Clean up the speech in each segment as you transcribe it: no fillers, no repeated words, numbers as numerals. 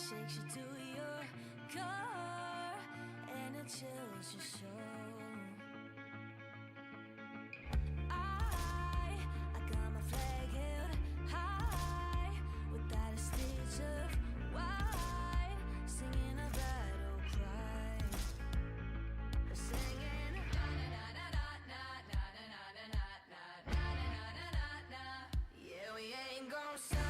shakes you to your core, and it chills your soul. I got my flag held high, without a stitch of white, singing a battle cry, singing na na na na na na na na na na na na na. Yeah, we ain't gon' stop.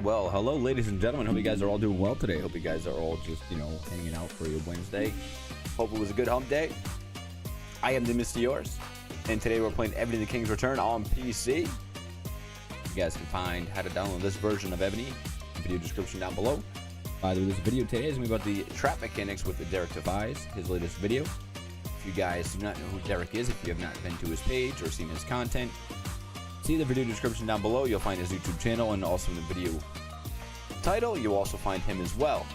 Well, hello ladies and gentlemen, hope you guys are all doing well today. Hope you guys are all just, hanging out for your Wednesday. Hope it was a good hump day. I am the Mr. Yours, and today we're playing Evony The Kings Return on PC. You guys can find how to download this version of Evony in the video description down below. By the way, this video today is about the trap mechanics with the Derek Device, his latest video. If you guys do not know who Derek is, if you have not been to his page or seen his content, see the video description down below. You'll find his YouTube channel, and also in the video title you'll also find him as well.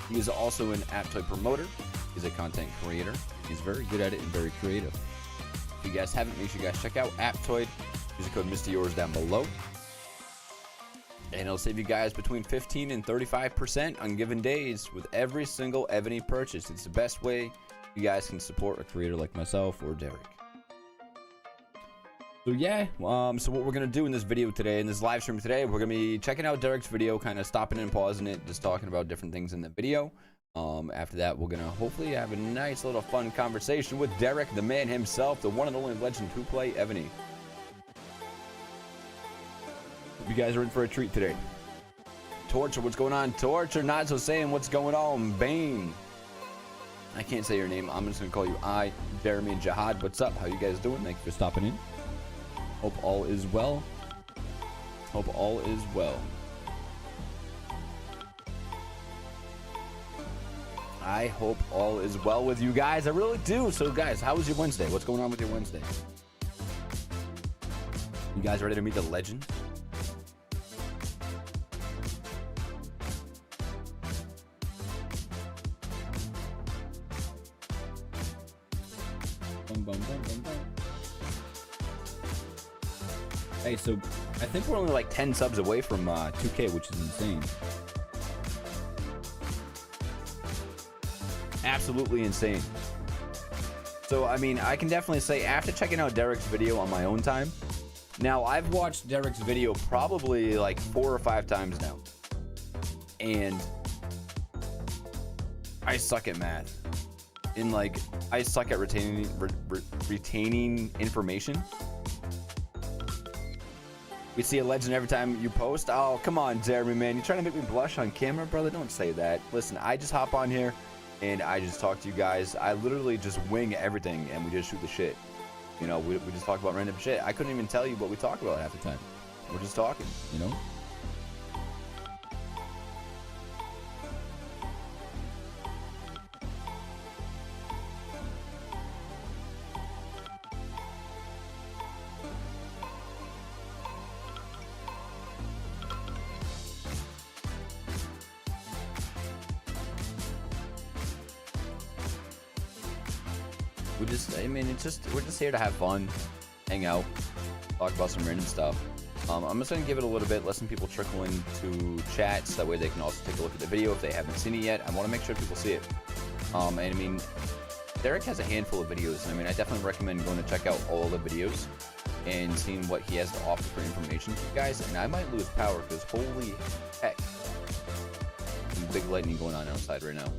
He is also an Aptoid promoter. He's a content creator. He's very good at it and very creative. If you guys haven't, make sure you guys check out Aptoid. Use the code Mr. Yours down below, and it'll save you guys between 15 and 35% on given days with every single Evony purchase. It's the best way you guys can support a creator like myself or Derek. So yeah, so what we're gonna do in this video today, in this live stream today, we're gonna be checking out Derek's video, kind of stopping and pausing it, just talking about different things in the video. After that, we're gonna hopefully have a nice little fun conversation with Derek, the man himself, the one and only legend to play Evony. Hope you guys are in for a treat today. Torture, what's going on? Torture, not so saying what's going on. Bane. I can't say your name. I'm just gonna call you Jeremy and Jihad. What's up? How you guys doing? Thank you for stopping in. Hope all is well. Hope all is well. I hope all is well with you guys. I really do. So, guys, how was your Wednesday? What's going on with your Wednesday? You guys ready to meet the legend? Hey, so I think we're only like 10 subs away from 2K, which is insane. Absolutely insane. So, I mean, I can definitely say after checking out Derek's video on my own time, now I've watched Derek's video probably like 4 or 5 times now, and I suck at math. In like, I suck at retaining information. We see a legend every time you post. Oh, come on, Jeremy, man. You trying to make me blush on camera, brother? Don't say that. Listen, I just hop on here and I just talk to you guys. I literally just wing everything and we just shoot the shit. You know, we just talk about random shit. I couldn't even tell you what we talk about half the time. We're just talking, you know? We're just here to have fun, hang out, talk about some random stuff. I'm just gonna give it a little bit, let some people trickle into chats, that way they can also take a look at the video if they haven't seen it yet. I want to make sure people see it. And I mean, Derek has a handful of videos. I mean, I definitely recommend going to check out all the videos and seeing what he has to offer for information to you guys. And I might lose power because holy heck, some big lightning going on outside right now.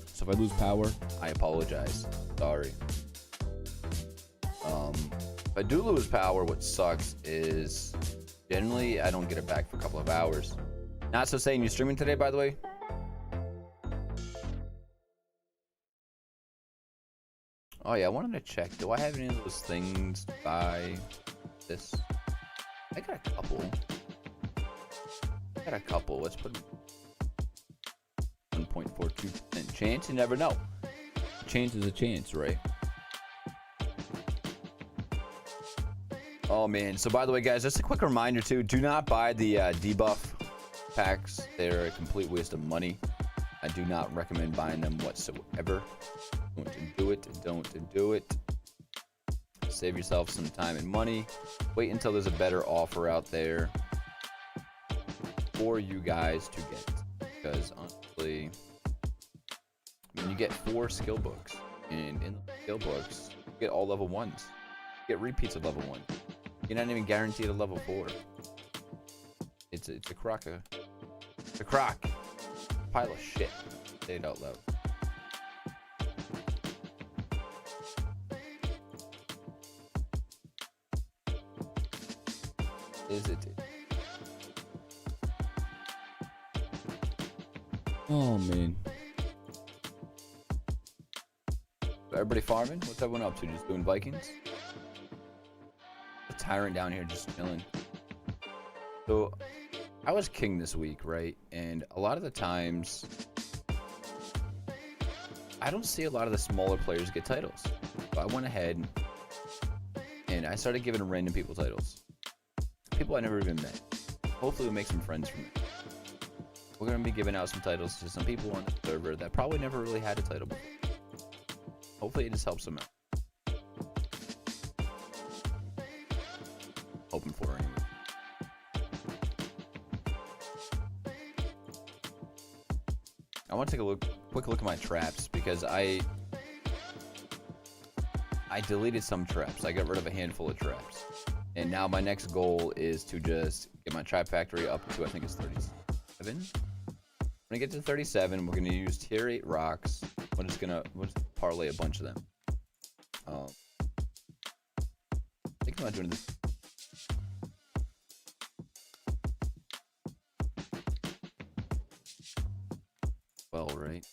So if I lose power, I apologize. Sorry. If I do lose power, what sucks is generally I don't get it back for a couple of hours. Not so saying, you streaming today, by the way? Oh yeah, I wanted to check. Do I have any of those things to buy this? I got a couple. Let's put 1.42% chance. You never know. Chance is a chance, right? Oh man, so by the way guys, just a quick reminder too, do not buy the debuff packs. They're a complete waste of money. I do not recommend buying them whatsoever. Don't do it. Save yourself some time and money. Wait until there's a better offer out there for you guys to get, because honestly, I mean, you get 4 skill books, and in the skill books you get all level 1s. You get repeats of level 1. You're not even guaranteed a level 4. It's a crock. It's a crock. Pile of shit. Say it out loud. Is it? Oh man. Everybody farming? What's everyone up to? Just doing Vikings? A tyrant down here just chilling. So I was king this week, right? And a lot of the times I don't see a lot of the smaller players get titles. So I went ahead and I started giving random people titles. People I never even met. Hopefully we'll make some friends from it. We're going to be giving out some titles to some people on the server that probably never really had a title before. Hopefully it just helps them out. Hoping for it anyway. I want to take a quick look at my traps, because I deleted some traps. I got rid of a handful of traps. And now my next goal is to just get my trap factory up to, I think it's 37? When I get to 37, we're gonna use tier 8 rocks. We'll just parlay a bunch of them. I think I'm not doing this. Well, right.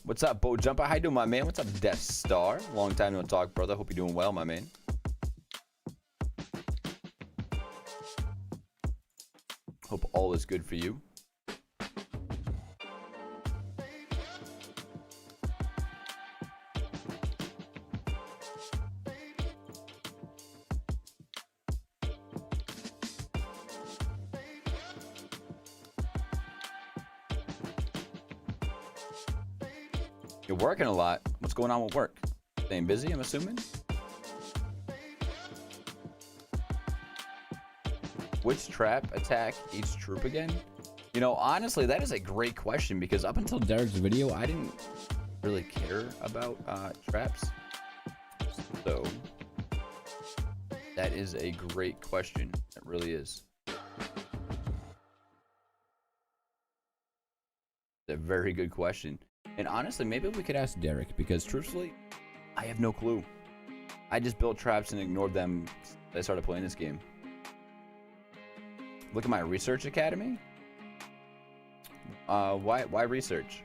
What's up, Bo Jumper? How you doing, my man? What's up, Death Star? Long time no talk, brother. Hope you're doing well, my man. Hope all is good for you. You're working a lot. What's going on with work? Staying busy, I'm assuming? Which trap attack each troop again? You know, honestly, that is a great question because up until Derek's video, I didn't really care about traps. So, that is a great question. It really is. It's a very good question. And honestly, maybe we could ask Derek because truthfully, I have no clue. I just built traps and ignored them since I started playing this game. Look at my research academy. Why research?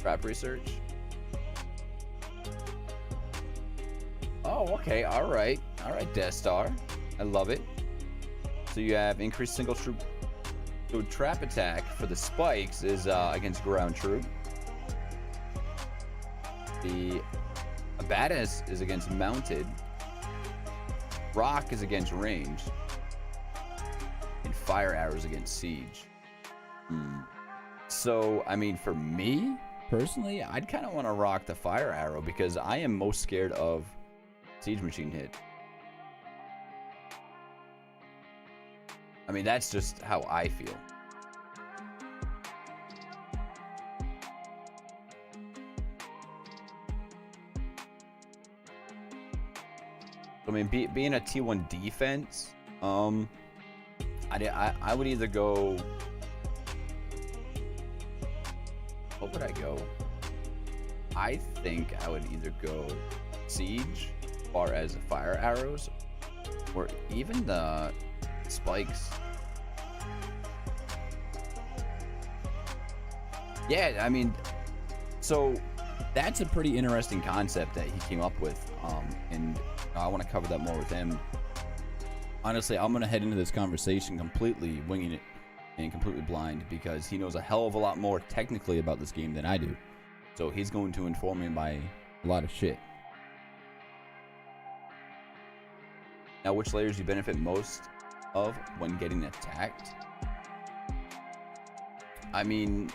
Trap research. Oh, okay. All right, Death Star. I love it. So you have increased single troop. So trap attack for the spikes is against ground troop. The Abatis is against mounted. Rock is against range. And fire arrows against siege. So, I mean, for me, personally, I'd kind of want to rock the fire arrow because I am most scared of siege machine hit. I mean, that's just how I feel. I mean, being a T1 defense, I would either go. What would I go? I think I would either go siege, as far as fire arrows, or even the spikes. Yeah, I mean, so that's a pretty interesting concept that he came up with, and I want to cover that more with him. Honestly, I'm going to head into this conversation completely winging it and completely blind because he knows a hell of a lot more technically about this game than I do. So he's going to inform me by a lot of shit. Now, which layers you benefit most of when getting attacked? I mean,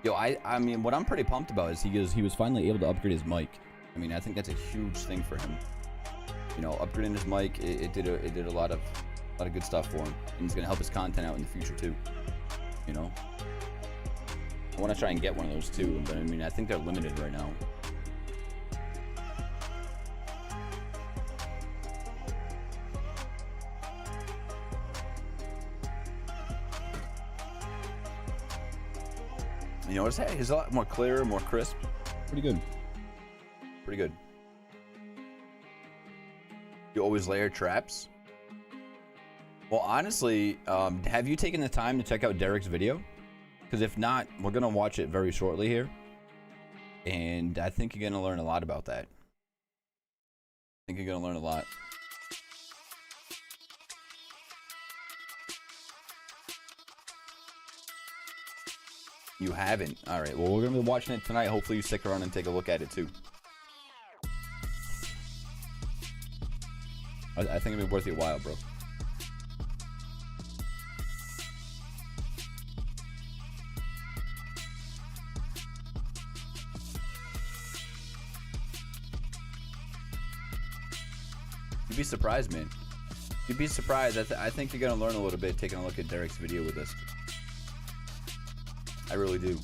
yo, I mean, what I'm pretty pumped about is he was finally able to upgrade his mic. I mean, I think that's a huge thing for him. You know, upgrading his mic, it did a lot of good stuff for him, and it's gonna help his content out in the future too. You know, I want to try and get one of those too, but I mean, I think they're limited right now. You know, he's a lot more clearer, more crisp. Pretty good. Pretty good. You always layer traps? Well, honestly, have you taken the time to check out Derek's video? Because if not, we're going to watch it very shortly here. And I think you're going to learn a lot about that. I think you're going to learn a lot. You haven't? Alright, well, we're going to be watching it tonight. Hopefully you stick around and take a look at it too. I think it'll be worth your while, bro. You'd be surprised, man. You'd be surprised. I think you're going to learn a little bit taking a look at Derek's video with us. I really do.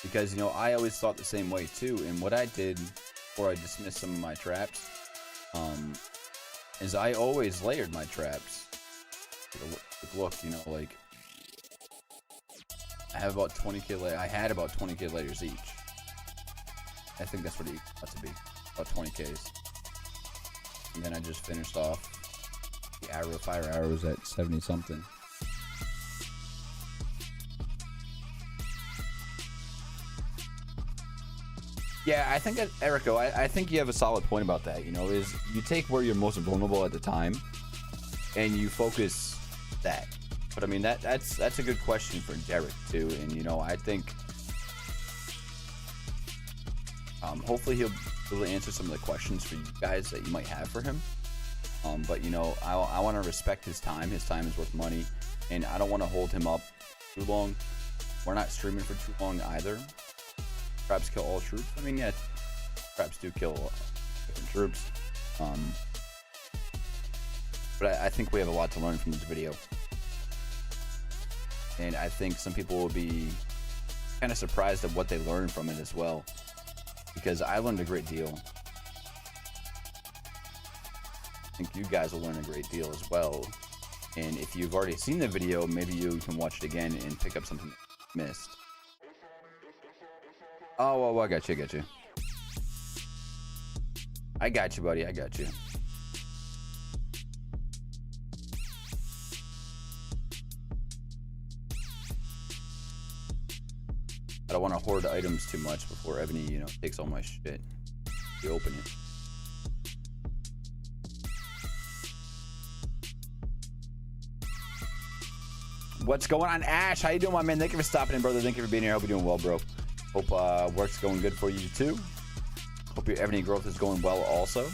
Because, you know, I always thought the same way too. And what I did before I dismissed some of my traps, is I always layered my traps. Look, you know, like I have about 20k. I had about 20k layers each. I think that's what it ought to be, about 20ks. And then I just finished off the fire arrows at 70 something. Yeah, I think that, Erico, I think you have a solid point about that. You know, is you take where you're most vulnerable at the time, and you focus that. But I mean, that's a good question for Derek too. And you know, I think hopefully he'll be able to answer some of the questions for you guys that you might have for him. But you know, I want to respect his time. His time is worth money, and I don't want to hold him up too long. We're not streaming for too long either. Traps kill all troops. I mean, yeah, traps do kill different troops. But I think we have a lot to learn from this video. And I think some people will be kind of surprised at what they learned from it as well. Because I learned a great deal. I think you guys will learn a great deal as well. And if you've already seen the video, maybe you can watch it again and pick up something you missed. Oh, I got you. I got you, buddy. I got you. I don't want to hoard items too much before Evony, you know, takes all my shit. You open it. What's going on, Ash? How you doing, my man? Thank you for stopping in, brother. Thank you for being here. Hope you're doing well, bro. Hope work's going good for you too. Hope your Evony growth is going well also.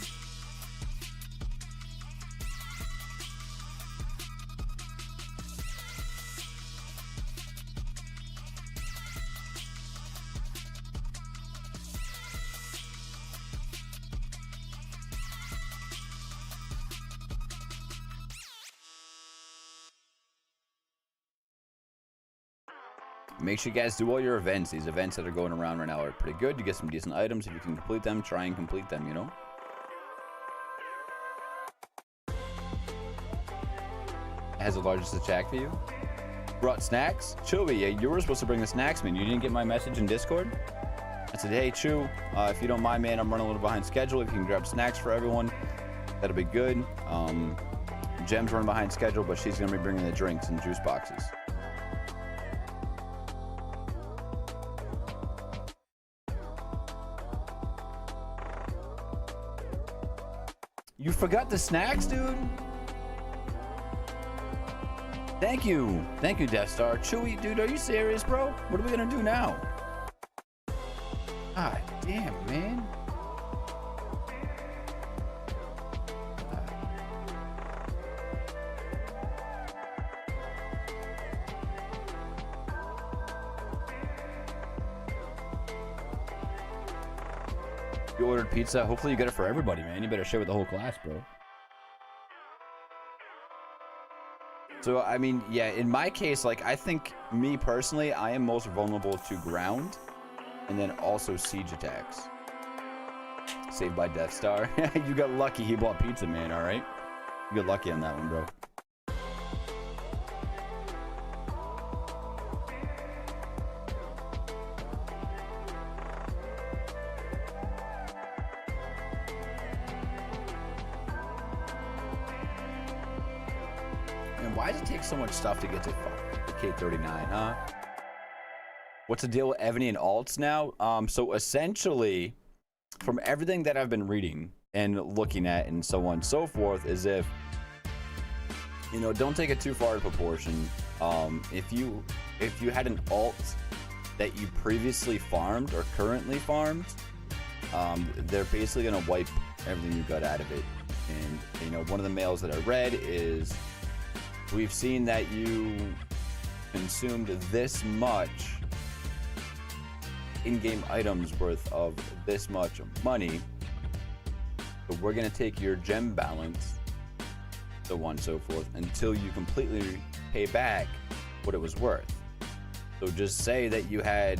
Make sure you guys do all your events. These events that are going around right now are pretty good. You get some decent items. If you can complete them, try and complete them, you know? It has the largest attack for you. Brought snacks? Chewy, yeah, you were supposed to bring the snacks, man. You didn't get my message in Discord? I said, hey, Chew, if you don't mind, man, I'm running a little behind schedule. If you can grab snacks for everyone, that'll be good. Gem's running behind schedule, but she's going to be bringing the drinks and juice boxes. You forgot the snacks, dude? Thank you, Death Star. Chewy, dude, are you serious, bro? What are we gonna do now? God damn, man. You ordered pizza. Hopefully you get it for everybody, man. You better share with the whole class, bro. So, I mean, yeah, in my case, like, I think, me personally, I am most vulnerable to ground and then also siege attacks. Saved by Death Star. You got lucky he bought pizza, man, all right? You got lucky on that one, bro. Why does it take so much stuff to get to K39, huh? What's the deal with Evony and alts now? So essentially, from everything that I've been reading and looking at and so on and so forth, is if, you know, don't take it too far to proportion. If you had an alt that you previously farmed or currently farmed, they're basically gonna wipe everything you got out of it. And, you know, one of the mails that I read is, we've seen that you consumed this much in-game items worth of this much money, so we're gonna take your gem balance, so on and so forth, until you completely pay back what it was worth. So just say that you had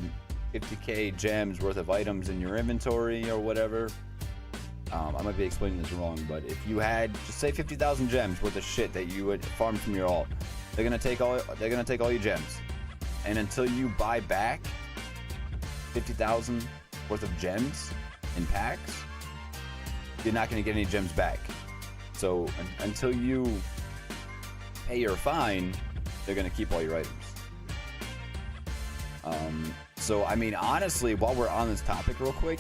50k gems worth of items in your inventory or whatever. I might be explaining this wrong, but if you had, just say 50,000 gems worth of shit that you would farm from your alt, they're gonna take all your gems, and until you buy back 50,000 worth of gems in packs, you're not gonna get any gems back. So until you pay your fine, they're gonna keep all your items. So I mean, honestly, while we're on this topic real quick,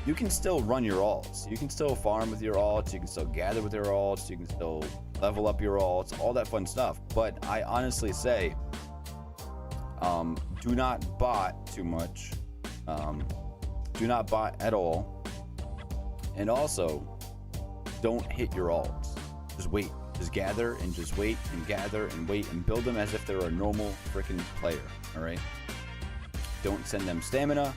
you can still run your alts. You can still farm with your alts. You can still gather with your alts. You can still level up your alts, all that fun stuff. But I honestly say, do not bot too much. Do not bot at all. And also, don't hit your alts. Just wait. Just gather and just wait and gather and wait and build them as if they're a normal freaking player. All right? Don't send them stamina.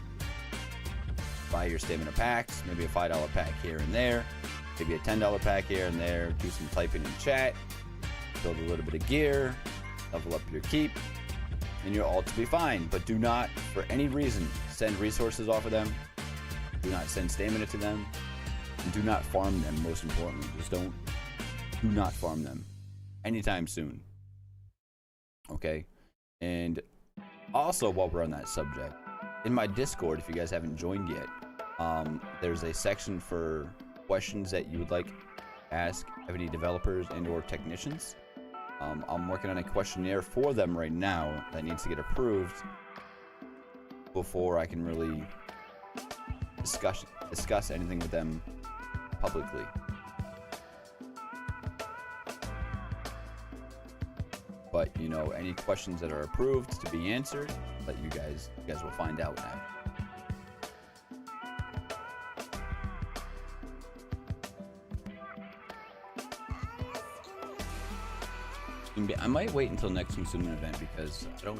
Buy your stamina packs, maybe a $5 pack here and there, maybe a $10 pack here and there. Do some typing in chat, build a little bit of gear, level up your keep, and your alt to be fine. But do not, for any reason, send resources off of them. Do not send stamina to them, and do not farm them. Most importantly, just do not farm them anytime soon. Okay, and also while we're on that subject, in my Discord, if you guys haven't joined yet, there's a section for questions that you would like to ask Evony developers and or technicians. I'm working on a questionnaire for them right now that needs to get approved before I can really discuss anything with them publicly. But you know, any questions that are approved to be answered, that you guys will find out now. I might wait until next week's Summon event because I don't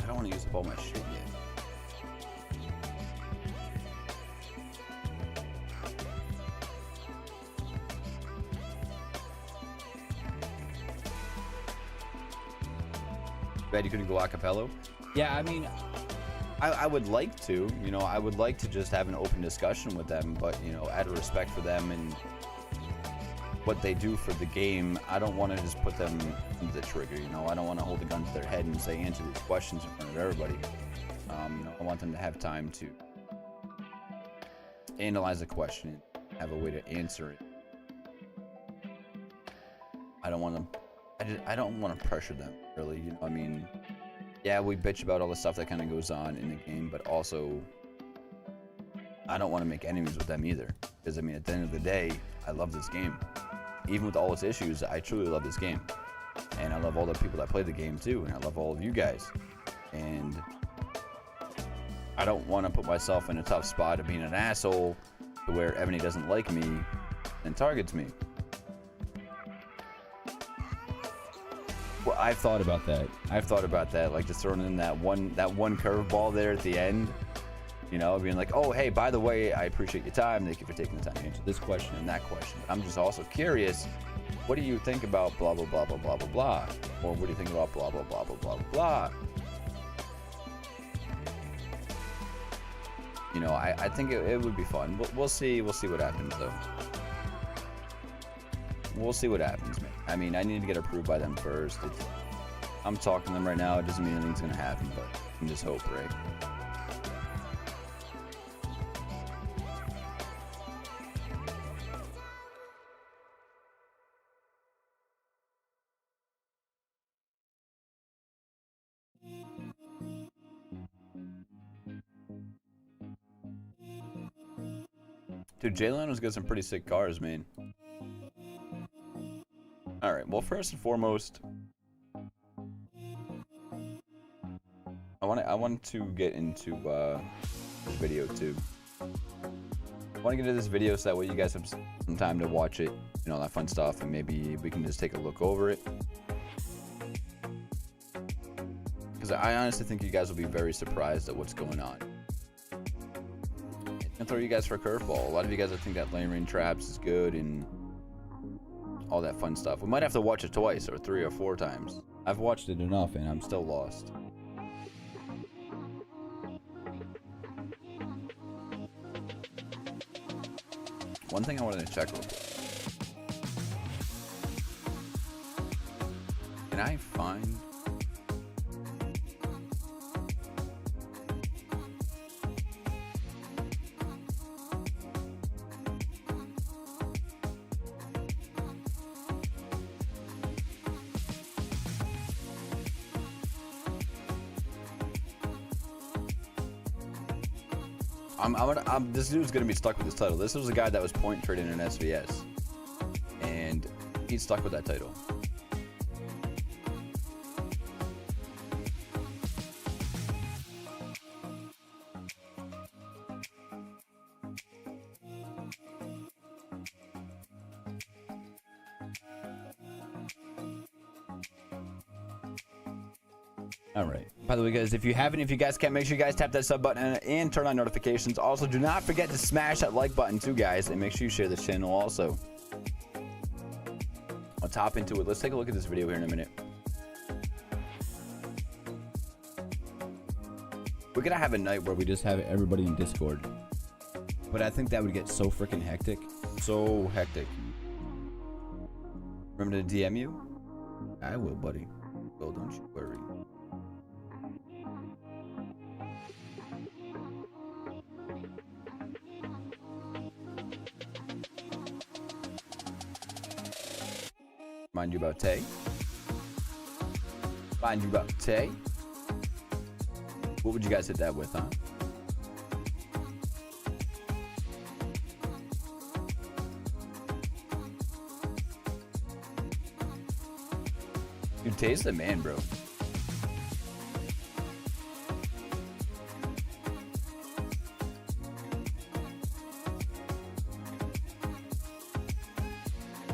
want to use up all my shit yet. Bad you couldn't go acapella? Yeah, I mean, I would like to, you know, I would like to just have an open discussion with them, but, you know, out of respect for them and what they do for the game, I don't want to just put them into the trigger, you know. I don't want to hold a gun to their head and say, answer these questions in front of everybody. You know, I want them to have time to analyze the question, have a way to answer it. I don't want to pressure them, really, you know. I mean, yeah, we bitch about all the stuff that kind of goes on in the game, but also I don't want to make enemies with them either, because I mean, at the end of the day, I love this game. Even with all its issues, I truly love this game, and I love all the people that play the game too, and I love all of you guys, and I don't want to put myself in a tough spot of being an asshole to where Evony doesn't like me and targets me. Well, I've thought about that. Like just throwing in that one curveball there at the end, you know, being like, oh, hey, by the way, I appreciate your time. Thank you for taking the time to answer this question and that question. But I'm just also curious, what do you think about blah, blah, blah, blah, blah, blah, blah? Or what do you think about blah, blah, blah, blah, blah, blah? You know, I think it would be fun. We'll see what happens, though. We'll see what happens, man. I mean, I need to get approved by them first. I'm talking to them right now. It doesn't mean anything's gonna happen, but I can just hope, right? Dude, J-Lano's got some pretty sick cars, man. Alright, well, first and foremost, I want to get into this video too. I want to get into this video so that way you guys have some time to watch it and all that fun stuff, and maybe we can just take a look over it. Because I honestly think you guys will be very surprised at what's going on. And throw you guys for a curveball. A lot of you guys, I think that lane range traps is good and all that fun stuff. We might have to watch it twice or 3 or 4 times. I've watched it enough and I'm still lost. One thing I wanted to check real quick. Can I find... this dude's gonna be stuck with this title. This was a guy that was point trading in SVS, and he's stuck with that title. All right. By the way, guys, if you guys can't, make sure you guys tap that sub button and turn on notifications. Also, do not forget to smash that like button too, guys, and make sure you share this channel also. I'll top into it. Let's take a look at this video here in a minute. We're gonna have a night where we just have everybody in Discord, but I think that would get so freaking hectic. So hectic. Remember to DM you? I will, buddy. Well, don't you worry. Mind you about Tay. Mind you about Tay. What would you guys hit that with, huh? Dude, Tay's the man, bro.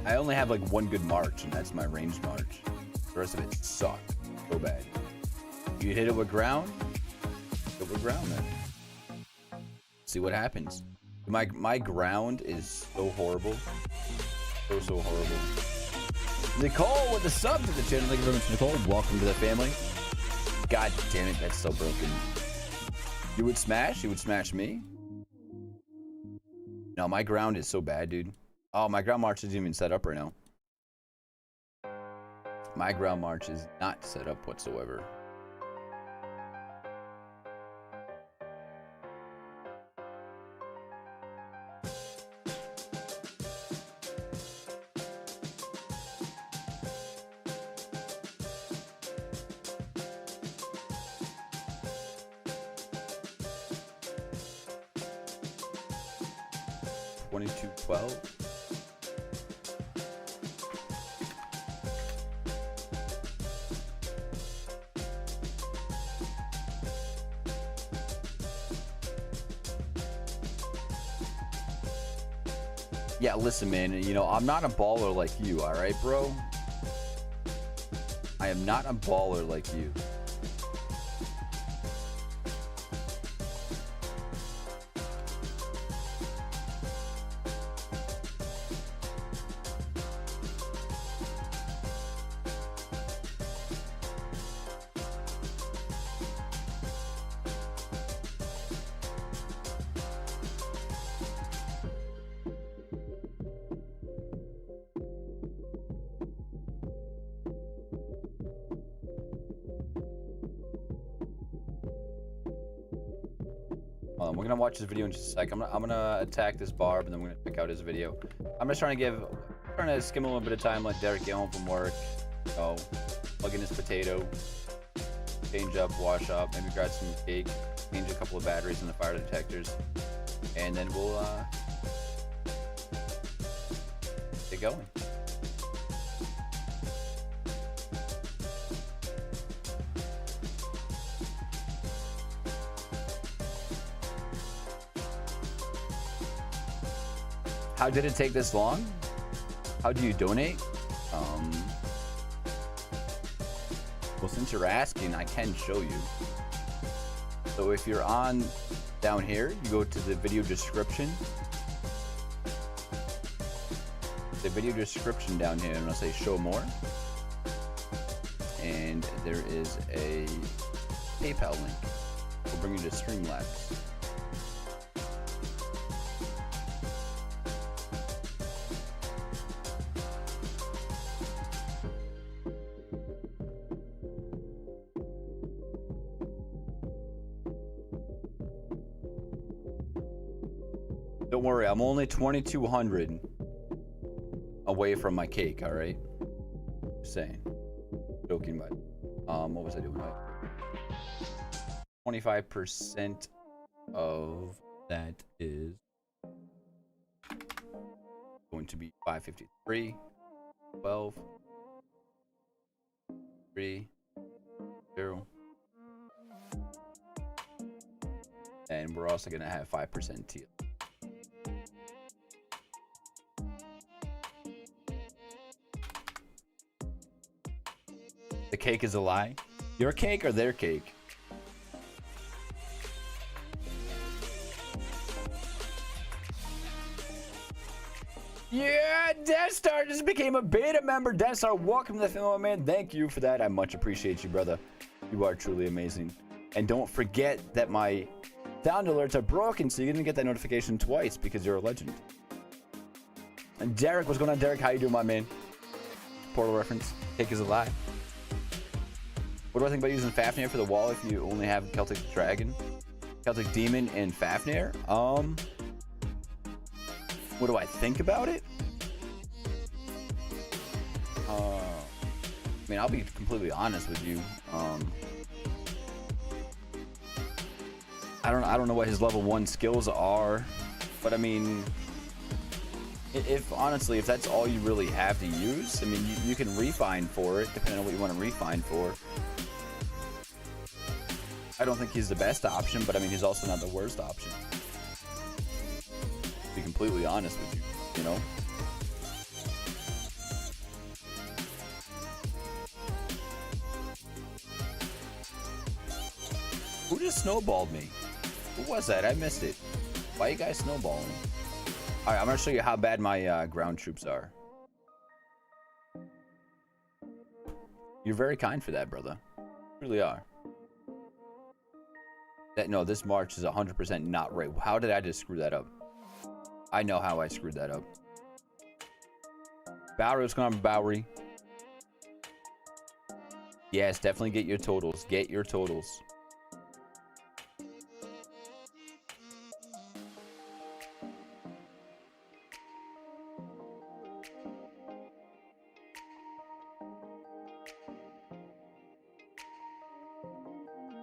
I only have like one good march, and that's my ranged march. The rest of it sucked so bad. You hit it with ground, hit it with ground then. See what happens. My ground is so horrible. So horrible. Nicole with the sub to the channel. Thank you very much, Nicole. Welcome to the family. God damn it, that's so broken. You would smash? You would smash me? No, my ground is so bad, dude. Oh, my ground march isn't even set up right now. My ground march is not set up whatsoever. $22.12. Yeah, listen, man, you know, I'm not a baller like you, all right, bro? I am not a baller like you. We're gonna watch this video in just a sec. I'm gonna attack this barb, and then we're gonna check out his video. I'm just trying to skim a little bit of time, let Derek get home from work. You know, plug in his potato, change up, wash up, maybe grab some cake, change a couple of batteries in the fire detectors, and then we'll get going. How did it take this long? How do you donate? Well, since you're asking, I can show you. So if you're on down here, you go to the video description. the video description down here, and I'll say show more. And there is a PayPal link. We'll bring you to Streamlabs. Don't worry, I'm only 2,200 away from my cake, all right? Just saying. Joking, but what was I doing? 25% of that is going to be 553, 12, 3, 0. And we're also gonna have 5% teal. The cake is a lie. Your cake or their cake? Yeah, Death Star just became a beta member. Death Star, welcome to the film, man. Thank you for that. I much appreciate you, brother. You are truly amazing. And don't forget that my sound alerts are broken, so you're gonna get that notification twice because you're a legend. And Derek, what's going on, Derek? How you doing, my man? Portal reference. Cake is a lie. What do I think about using Fafnir for the wall if you only have Celtic Dragon, Celtic Demon, and Fafnir? What do I think about it? I mean, I'll be completely honest with you. I don't know what his level 1 skills are, but I mean, if honestly, if that's all you really have to use, I mean, you can refine for it, depending on what you want to refine for. I don't think he's the best option, but I mean, he's also not the worst option. To be completely honest with you, you know? Who just snowballed me? Who was that? I missed it. Why are you guys snowballing? All right, I'm gonna show you how bad my ground troops are. You're very kind for that, brother. You really are. No, this march is 100% not right. How did I just screw that up? I know how I screwed that up. Bowery, what's going on, Bowery? Yes, definitely get your totals. Get your totals.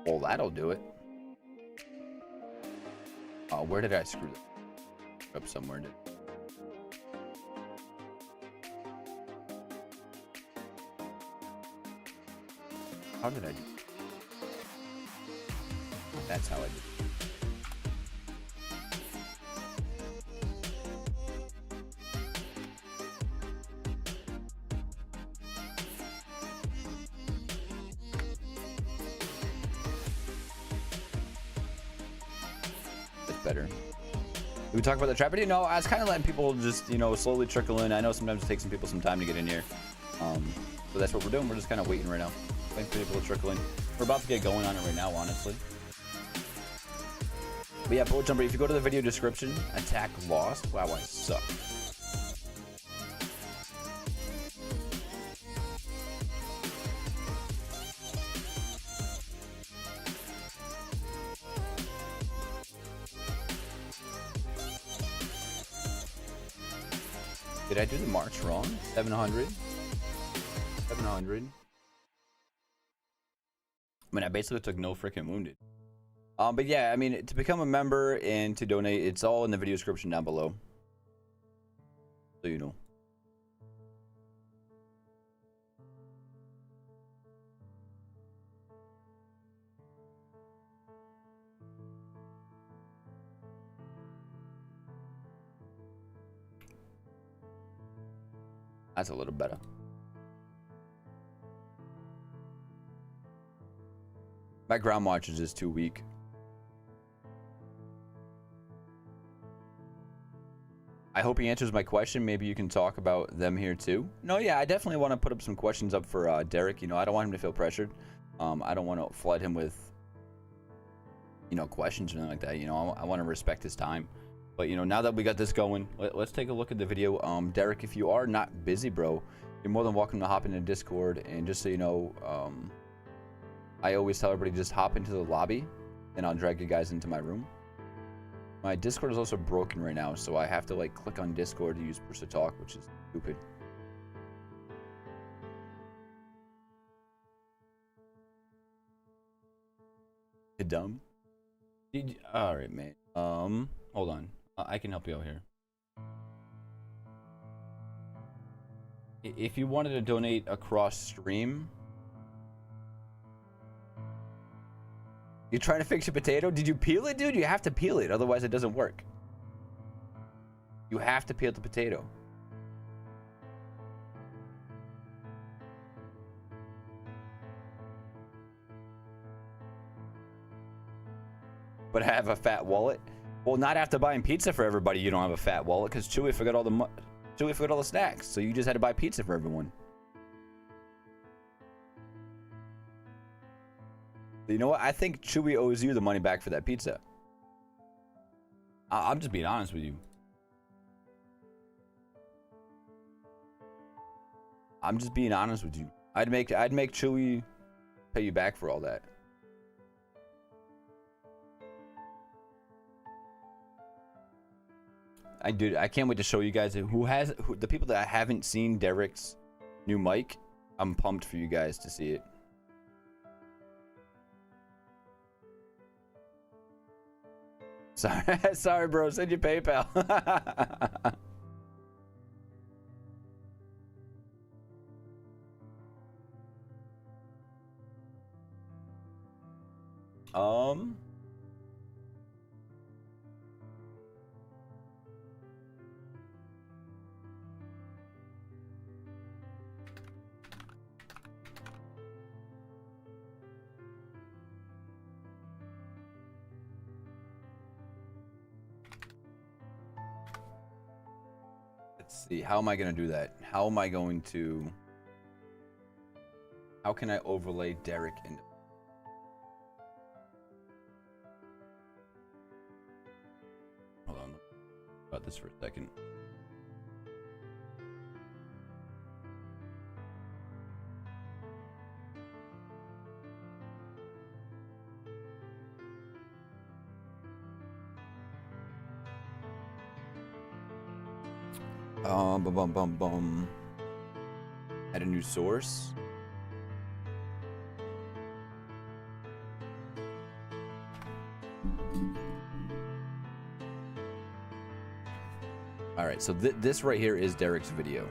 Well, that'll do it. Oh, where did I screw that up? Somewhere, did. How did I do? That's how I did. Better. Did we talk about the trap? No, I was kind of letting people just, you know, slowly trickle in. I know sometimes it takes some people some time to get in here. So that's what we're doing. We're just kind of waiting right now. Waiting for people to trickle in. We're about to get going on it right now, honestly. But yeah, bullet jumper, if you go to the video description, attack lost. Wow, I suck. Did I do the march wrong? 700? 700. I mean, I basically took no freaking wounded. But yeah, I mean, to become a member and to donate, it's all in the video description down below. So you know. That's a little better. My ground march is just too weak. I hope he answers my question. Maybe you can talk about them here too. No, yeah, I definitely want to put up some questions up for Derek. You know, I don't want him to feel pressured. I don't want to flood him with, you know, questions or anything like that. You know, I want to respect his time. But, you know, now that we got this going, let's take a look at the video. Derek, if you are not busy, bro, you're more than welcome to hop into Discord. And just so you know, I always tell everybody just hop into the lobby, and I'll drag you guys into my room. My Discord is also broken right now, so I have to like click on Discord to use push to talk, which is stupid. Dumb. All right, mate. Hold on. I can help you out here. If you wanted to donate across stream, you trying to fix your potato? Did you peel it, dude? You have to peel it, otherwise it doesn't work. You have to peel the potato. But have a fat wallet? Well, not after buying pizza for everybody, you don't have a fat wallet, because Chewy forgot all the snacks, so you just had to buy pizza for everyone. You know what? I think Chewy owes you the money back for that pizza. I'm just being honest with you. I'm just being honest with you. I'd make Chewy pay you back for all that. I can't wait to show you guys the people that haven't seen Derek's new mic. I'm pumped for you guys to see it. Sorry, bro. Send your PayPal. Let's see. How am I going to do that? How can I overlay Derek into... Hold on. About this for a second. Add a new source. All right, so this right here is Derek's video.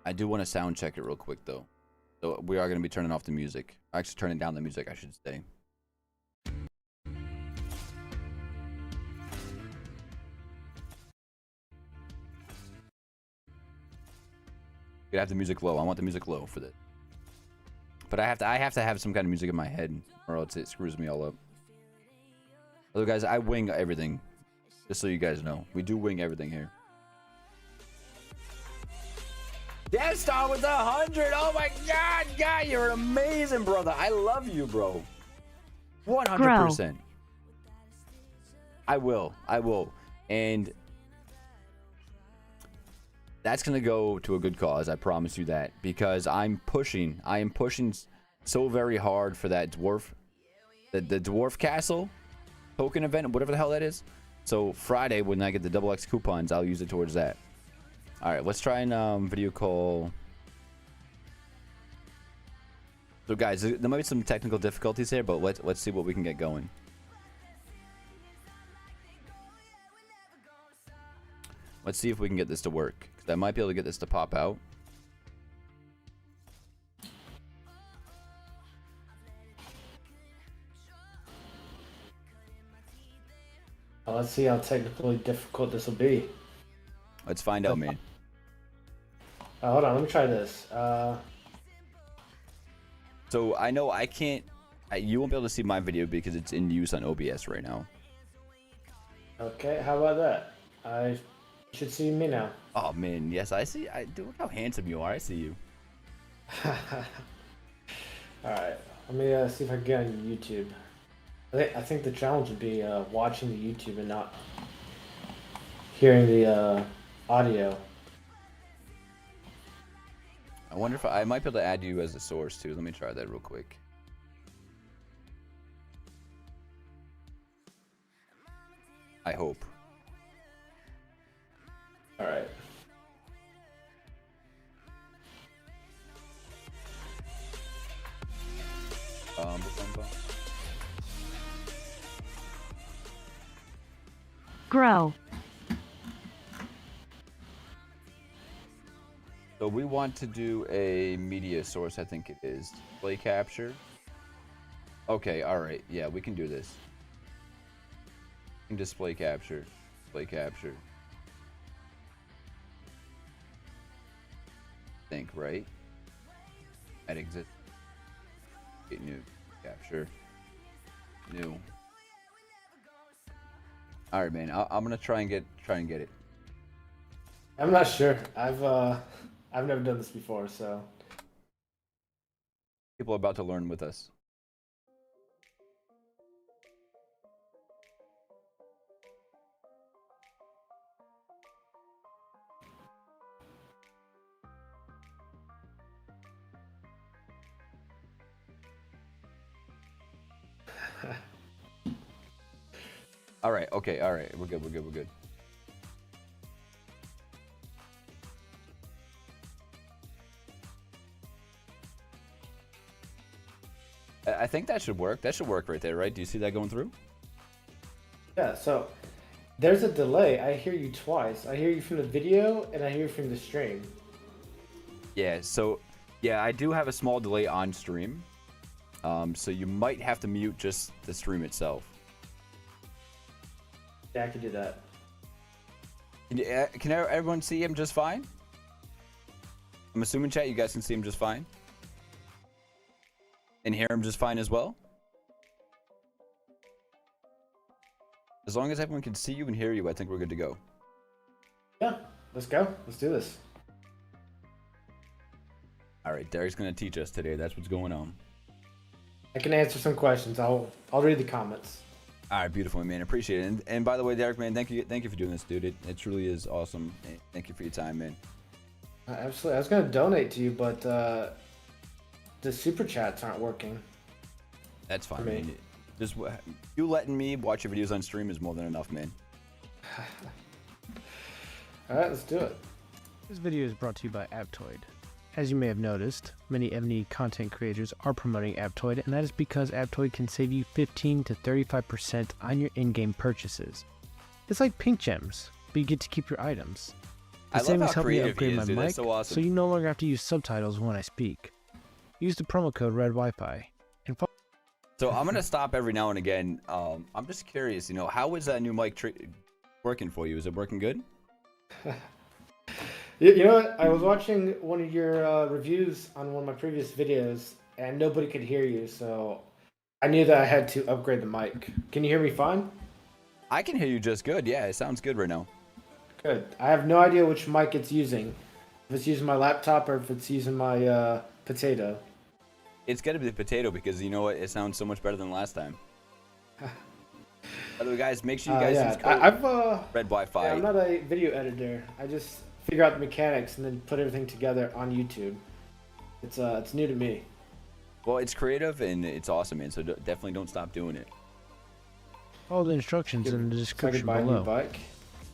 I do want to sound check it real quick though. So we are going to be turning off the music. Actually, turning down the music, I should say. You have the music low. I want the music low for this. But I have to have some kind of music in my head, or else it screws me all up. Other guys, I wing everything. Just so you guys know, we do wing everything here. Death Star with 100. Oh my God, guy, you're an amazing brother. I love you, bro. 100%. I will, and that's gonna go to a good cause. I promise you that, because I am pushing so very hard for that dwarf, the dwarf castle token event, whatever the hell that is. So Friday, when I get the XX coupons, I'll use it towards that. All right, let's try and video call. So guys, there might be some technical difficulties here, but let's see what we can get going. Let's see if we can get this to work, because I might be able to get this to pop out. Well, let's see how technically difficult this will be. Let's find out, man. Hold on, let me try this. So I know I can't. You won't be able to see my video because it's in use on OBS right now. Okay, how about that? You should see me now. Oh man, yes, I see. Dude, look how handsome you are. I see you. Alright, let me see if I can get on YouTube. I think the challenge would be watching the YouTube and not hearing the audio. I wonder if I might be able to add you as a source too. Let me try that real quick. I hope. Alright. Bum, bum, bum. Grow. So we want to do a media source, I think it is. Display capture. Okay, alright. Yeah, we can do this. Display capture. Display capture. Think, right? At exit. Okay, new. Capture. New. Alright, man. I'm gonna try and get it. I'm not sure. I've never done this before, so People are about to learn with us. Alright, okay, alright. We're good. I think that should work. That should work right there, right? Do you see that going through? yeah. So there's a delay. I hear you twice. I hear you from the video and I hear you from the stream. Yeah, so yeah, I do have a small delay on stream. So you might have to mute just the stream itself. Yeah, I can do that. Can everyone see him just fine? I'm assuming, chat, you guys can see him just fine. And hear him just fine as well. As long as everyone can see you and hear you, I think we're good to go. Yeah, let's go. Let's do this. All right, Derek's gonna teach us today. That's what's going on. I can answer some questions. I'll read the comments. All right, beautiful, man. Appreciate it. And by the way, Derek, man, thank you for doing this, dude. It truly is awesome. Thank you for your time, man. Absolutely. I was gonna donate to you, but the super chats aren't working. That's fine, For me. man. Just you letting me watch your videos on stream is more than enough, man. All right, let's do it. This video is brought to you by Aptoid. As you may have noticed, many Evony content creators are promoting Aptoid, and that is because Aptoid can save you 15 to 35% on your in-game purchases. It's like pink gems, but you get to keep your items. The I love savings how help me creative he upgrade is, my dude. mic, That's so awesome. so you no longer have to use subtitles when I speak. Use the promo code REDWIFI and follow. So I'm gonna stop every now and again. I'm just curious, how is that new mic working for you? Is it working good? You know what? I was watching one of your reviews on one of my previous videos, and nobody could hear you, so I knew that I had to upgrade the mic. Can you hear me fine? I can hear you just good. Yeah, it sounds good right now. Good. I have no idea which mic it's using. If it's using my laptop or if it's using my potato. It's gotta be the potato because you know what? It sounds so much better than last time. By the way, guys, make sure you guys use code I've Red Wi-Fi. yeah, I'm not a video editor. I just figure out the mechanics and then put everything together on YouTube. It's new to me. Well, it's creative and it's awesome, man. So definitely don't stop doing it. Follow the instructions in the So I description could buy a new below. bike.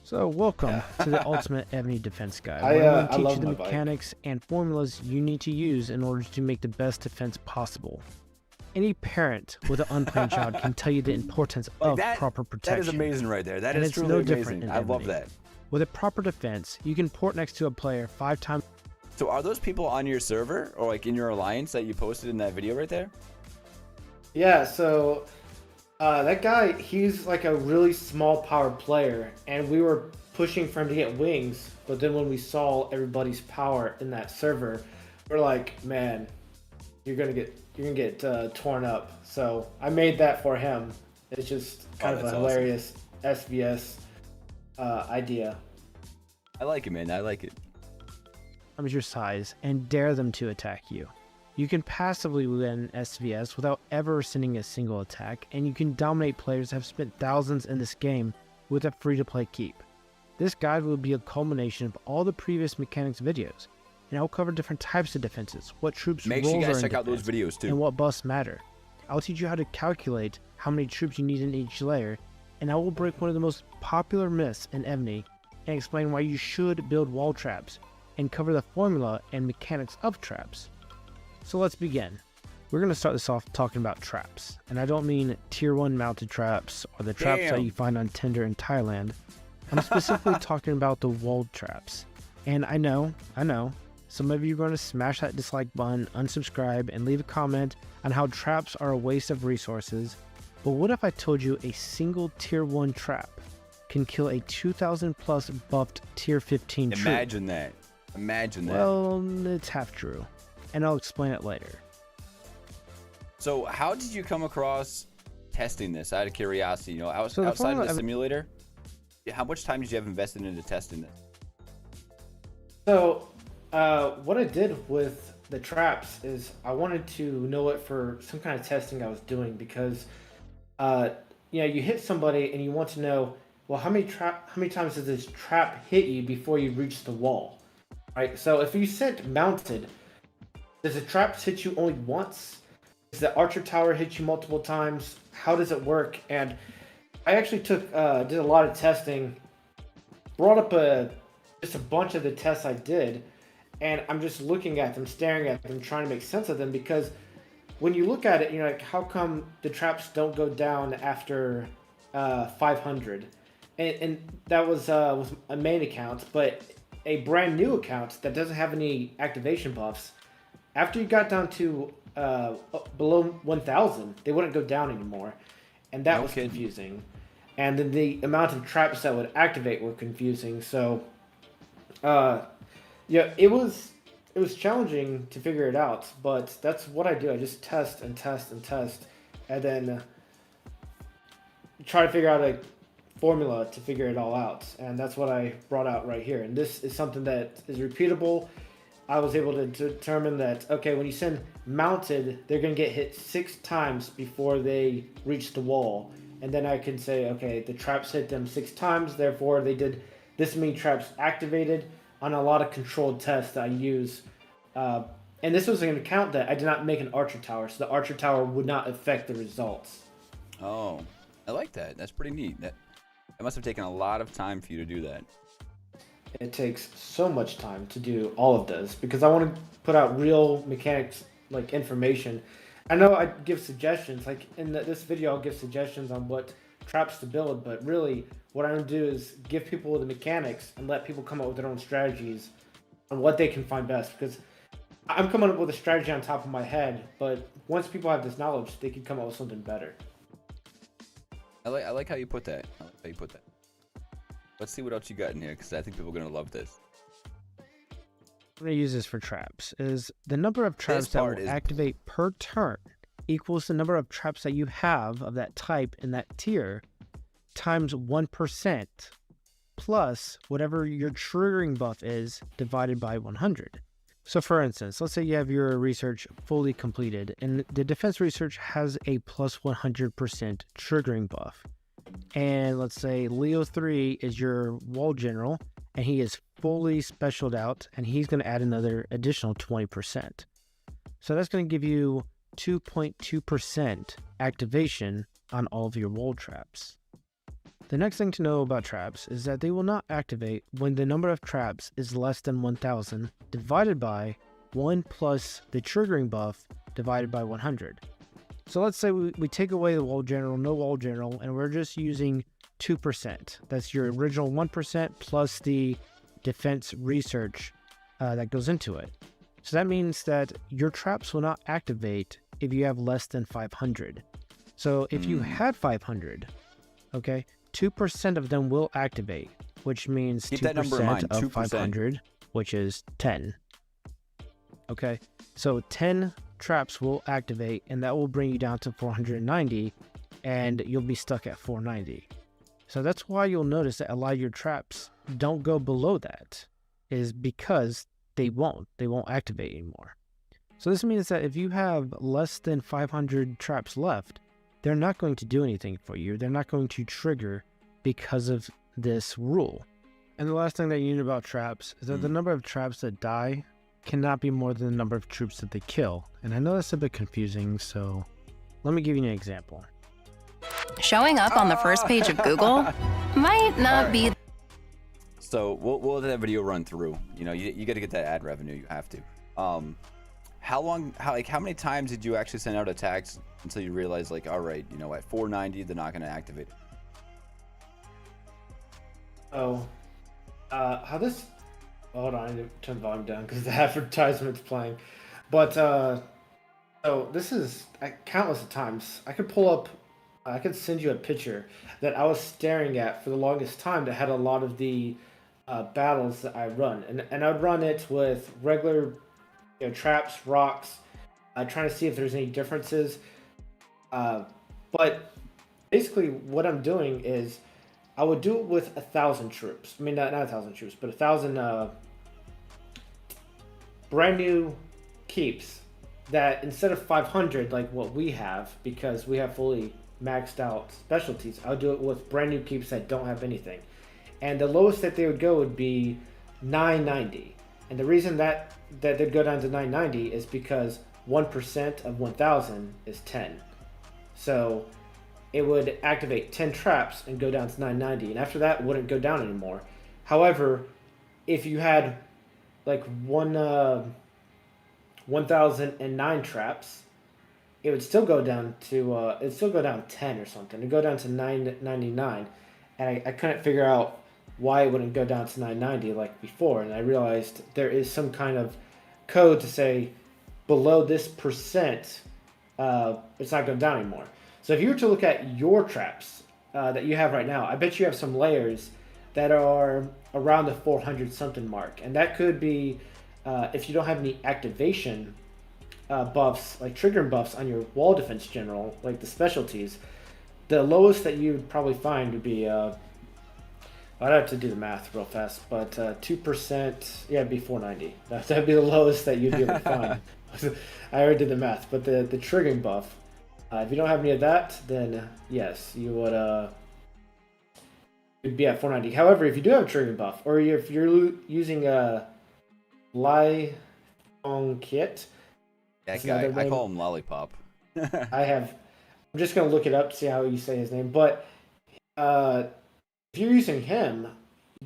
So welcome to the Ultimate Evony Defense Guide, I, where I'm I going to love teach you my the bike. mechanics and formulas you need to use in order to make the best defense possible. Any parent with an unplanned child can tell you the importance of proper protection. That is amazing right there. That And is it's truly no different amazing. in I love Ebony. that. With a proper defense, you can port next to a player 5 times. So are those people on your server or like in your alliance that you posted in that video right there? Yeah, so that guy, he's like a really small power player, and we were pushing for him to get wings, but then when we saw everybody's power in that server, we're like, man, you're gonna get torn up. So I made that for him. It's just kind of a that's awesome. hilarious SVS idea. I like it, man. I like it. Times your size and dare them to attack you. You can passively win SVS without ever sending a single attack, and you can dominate players that have spent thousands in this game with a free-to-play keep. This guide will be a culmination of all the previous mechanics videos, and I will cover different types of defenses, what troops Make sure roles you guys are in check out those defense, videos too. and what buffs matter. I'll teach you how to calculate how many troops you need in each layer, and I will break one of the most popular myths in Evony and explain why you should build wall traps, and cover the formula and mechanics of traps. So let's begin. We're going to start this off talking about traps, and I don't mean tier 1 mounted traps or the traps that you find on Tinder in Thailand. I'm specifically talking about the walled traps. And I know, some of you are going to smash that dislike button, unsubscribe, and leave a comment on how traps are a waste of resources. But what if I told you a single tier 1 trap can kill a 2000 plus buffed tier 15 troop? Imagine that. Imagine that. Well, it's half true, and I'll explain it later. So how did you come across testing this out of curiosity? You know, outside of the simulator, how much time did you have invested into testing this? So, what I did with the traps is I wanted to know it for some kind of testing I was doing because, you hit somebody and you want to know, well, how many times does this trap hit you before you reach the wall, right? So if you sent mounted, does the traps hit you only once? Does the archer tower hit you multiple times? How does it work? And I actually did a lot of testing, brought up just a bunch of the tests I did, and I'm just looking at them, staring at them, trying to make sense of them, because when you look at it, you're like, how come the traps don't go down after 500? And that was a main account, but a brand new account that doesn't have any activation buffs, after you got down to below 1000, they wouldn't go down anymore, and that was confusing. And then the amount of traps that would activate were confusing. So, it was challenging to figure it out, but that's what I do. I just test and test and test, and then try to figure out a formula to figure it all out. And that's what I brought out right here. And this is something that is repeatable. I was able to determine that, okay, when you send mounted, they're going to get hit 6 times before they reach the wall. And then I can say, okay, the traps hit them 6 times, therefore they did this many traps activated on a lot of controlled tests that I use. And this was an account that I did not make an archer tower, so the archer tower would not affect the results. Oh, I like that. That's pretty neat. That must have taken a lot of time for you to do that. It takes so much time to do all of this because I want to put out real mechanics, like information. I know I give suggestions, like in this video I'll give suggestions on what traps to build, but really what I'm going to do is give people the mechanics and let people come up with their own strategies on what they can find best, because I'm coming up with a strategy on top of my head, but once people have this knowledge, they can come up with something better. I like how you put that. Let's see what else you got in here, because I think people are going to love this. I'm going to use this for traps. Is the number of traps that will activate per turn equals the number of traps that you have of that type in that tier times 1% plus whatever your triggering buff is divided by 100. So for instance, let's say you have your research fully completed and the defense research has a plus 100% triggering buff. And let's say Leo 3 is your wall general and he is fully specialed out and he's going to add another additional 20%. So that's going to give you 2.2% activation on all of your wall traps. The next thing to know about traps is that they will not activate when the number of traps is less than 1000 divided by 1 plus the triggering buff divided by 100. So let's say we take away the wall general, no wall general, and we're just using 2%. That's your original 1% plus the defense research that goes into it. So that means that your traps will not activate if you have less than 500. So if you had 500, okay, 2% of them will activate, which means Keep 2% that number in mind, of 2%. 500, which is 10. Okay, so 10 traps will activate, and that will bring you down to 490, and you'll be stuck at 490. So that's why you'll notice that a lot of your traps don't go below that, is because they won't activate anymore. So this means that if you have less than 500 traps left, they're not going to do anything for you. They're not going to trigger because of this rule. And the last thing that you need about traps is that the number of traps that die cannot be more than the number of troops that they kill. And I know that's a bit confusing, so let me give you an example. Showing up on the first page of Google might not be. So we'll let that video run through. You know, you got to get that ad revenue. You have to. How many times did you actually send out attacks until you realized, like, all right, you know, at 490 they're not going to activate it? Oh, how this? Hold on, I need to turn the volume down because the advertisement's playing. But so this is countless of times. I could send you a picture that I was staring at for the longest time that had a lot of the battles that I run, and I'd run it with regular, traps, rocks, trying to see if there's any differences. But basically, what I'm doing is I would do it with 1,000 troops. I mean, not 1,000 troops, but 1,000 brand new keeps that instead of 500 like what we have, because we have fully maxed out specialties, I would do it with brand new keeps that don't have anything. And the lowest that they would go would be 990. And the reason that they'd go down to 990 is because 1% of 1,000 is 10. So it would activate 10 traps and go down to 990. And after that, it wouldn't go down anymore. However, if you had like 1,009 traps, it would still go down to it'd still go down 10 or something. It'd go down to 999. And I couldn't figure out why it wouldn't go down to 990 like before. And I realized there is some kind of code to say below this percent, it's not going down anymore. So if you were to look at your traps that you have right now, I bet you have some layers that are around the 400 something mark. And that could be if you don't have any activation buffs, like triggering buffs on your wall defense general, like the specialties, the lowest that you would probably find would be, I'd have to do the math real fast, but 2%, yeah, it'd be 490. That'd be the lowest that you'd be able to find. I already did the math, but the triggering buff, if you don't have any of that, then yes, you would you'd be at 490. However, if you do have a triggering buff, or if you're using a Liong Kit, That guy, I call him Lollipop. I'm just gonna look it up to see how you say his name, but if you're using him,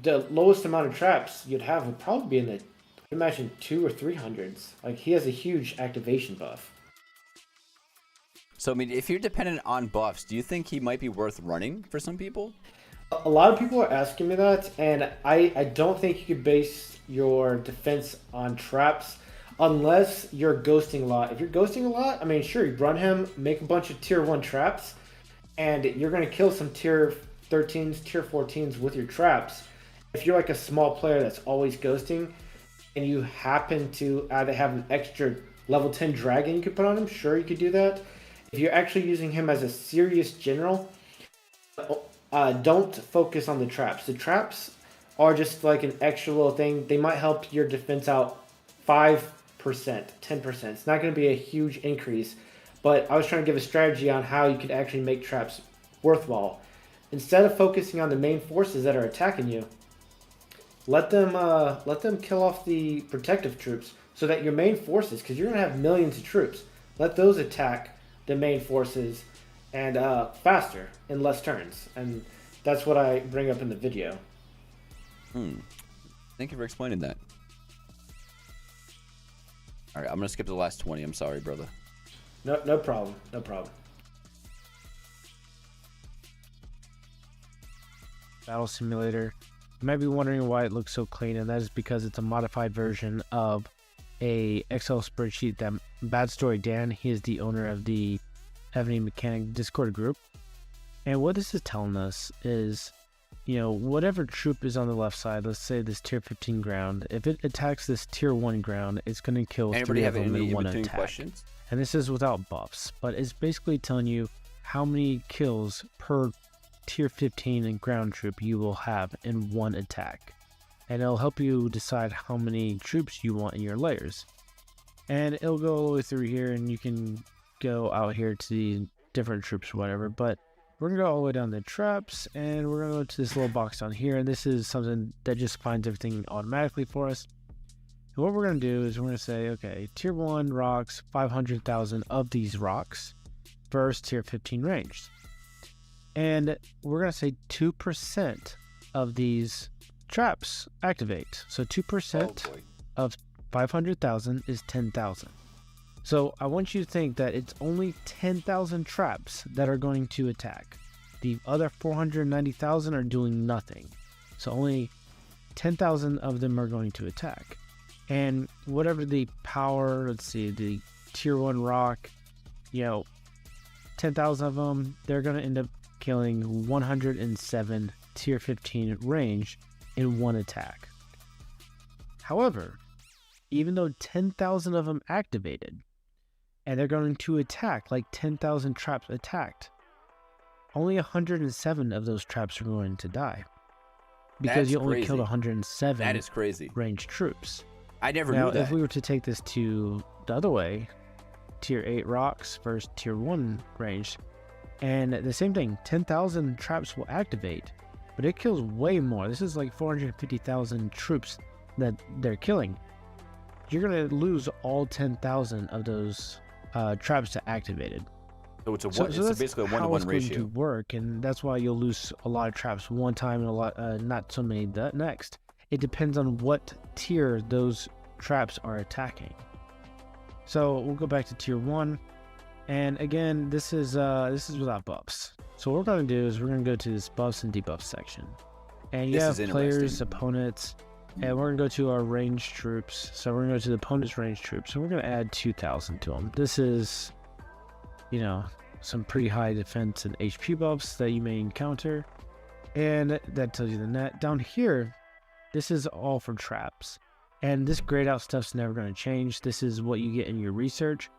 the lowest amount of traps you'd have would probably be in the, imagine 200 or 300s. Like, he has a huge activation buff. So, I mean, if you're dependent on buffs, do you think he might be worth running for some people? A lot of people are asking me that, and I don't think you could base your defense on traps unless you're ghosting a lot. If you're ghosting a lot, I mean, sure, you run him, make a bunch of tier 1 traps, and you're going to kill some tier 13s, tier 14s with your traps. If you're like a small player that's always ghosting, and you happen to either have an extra level 10 dragon you could put on him, sure, you could do that. If you're actually using him as a serious general, don't focus on the traps. The traps are just like an extra little thing. They might help your defense out 5%, 10%. It's not going to be a huge increase, but I was trying to give a strategy on how you could actually make traps worthwhile. Instead of focusing on the main forces that are attacking you, let them kill off the protective troops so that your main forces, because you're going to have millions of troops, let those attack the main forces and faster in less turns. And that's what I bring up in the video. Thank you for explaining that. All right, I'm going to skip the last 20. I'm sorry, brother. No problem. No problem. Battle Simulator. You might be wondering why it looks so clean, and that is because it's a modified version of a Excel spreadsheet that Bad Story Dan, he is the owner of the Evony Mechanic Discord group. And what this is telling us is, whatever troop is on the left side, let's say this tier 15 ground, if it attacks this tier 1 ground, it's going to kill Anybody 3 have of them any in one in-between attack. questions? And this is without buffs, but it's basically telling you how many kills per tier 15 and ground troop you will have in one attack. And it'll help you decide how many troops you want in your layers. And it'll go all the way through here, and you can go out here to the different troops or whatever. But we're going to go all the way down to traps, and we're going to go to this little box down here. And this is something that just finds everything automatically for us. And what we're going to do is we're going to say, okay, tier 1 rocks, 500,000 of these rocks versus tier 15 ranged. And we're going to say 2% of these traps activate. So 2% of 500,000 is 10,000. So I want you to think that it's only 10,000 traps that are going to attack. The other 490,000 are doing nothing. So only 10,000 of them are going to attack. And whatever the power, let's see, the tier 1 rock, 10,000 of them, they're going to end up killing 107 tier 15 range in one attack. However, even though 10,000 of them activated, and they're going to attack like 10,000 traps attacked, only 107 of those traps are going to die. Because you only killed 107 that is crazy. Ranged troops. I never now, knew that. If we were to take this to the other way, tier 8 rocks versus tier 1 ranged, and the same thing, 10,000 traps will activate, but it kills way more. This is like 450,000 troops that they're killing. You're going to lose all 10,000 of those traps that activated. So it's that's basically a 1-to-1 ratio. How it's going to work, and that's why you'll lose a lot of traps one time and a lot, not so many the next. It depends on what tier those traps are attacking. So we'll go back to tier 1, and again, this is without buffs. So what we're going to do is we're going to go to this buffs and debuffs section, and you have players, opponents, and we're going to go to our ranged troops. So we're going to go to the opponent's ranged troops, and we're going to add 2,000 to them. This is, some pretty high defense and HP buffs that you may encounter, and that tells you the net. Down here, this is all for traps, and this grayed out stuff's never going to change. This is what you get in your research.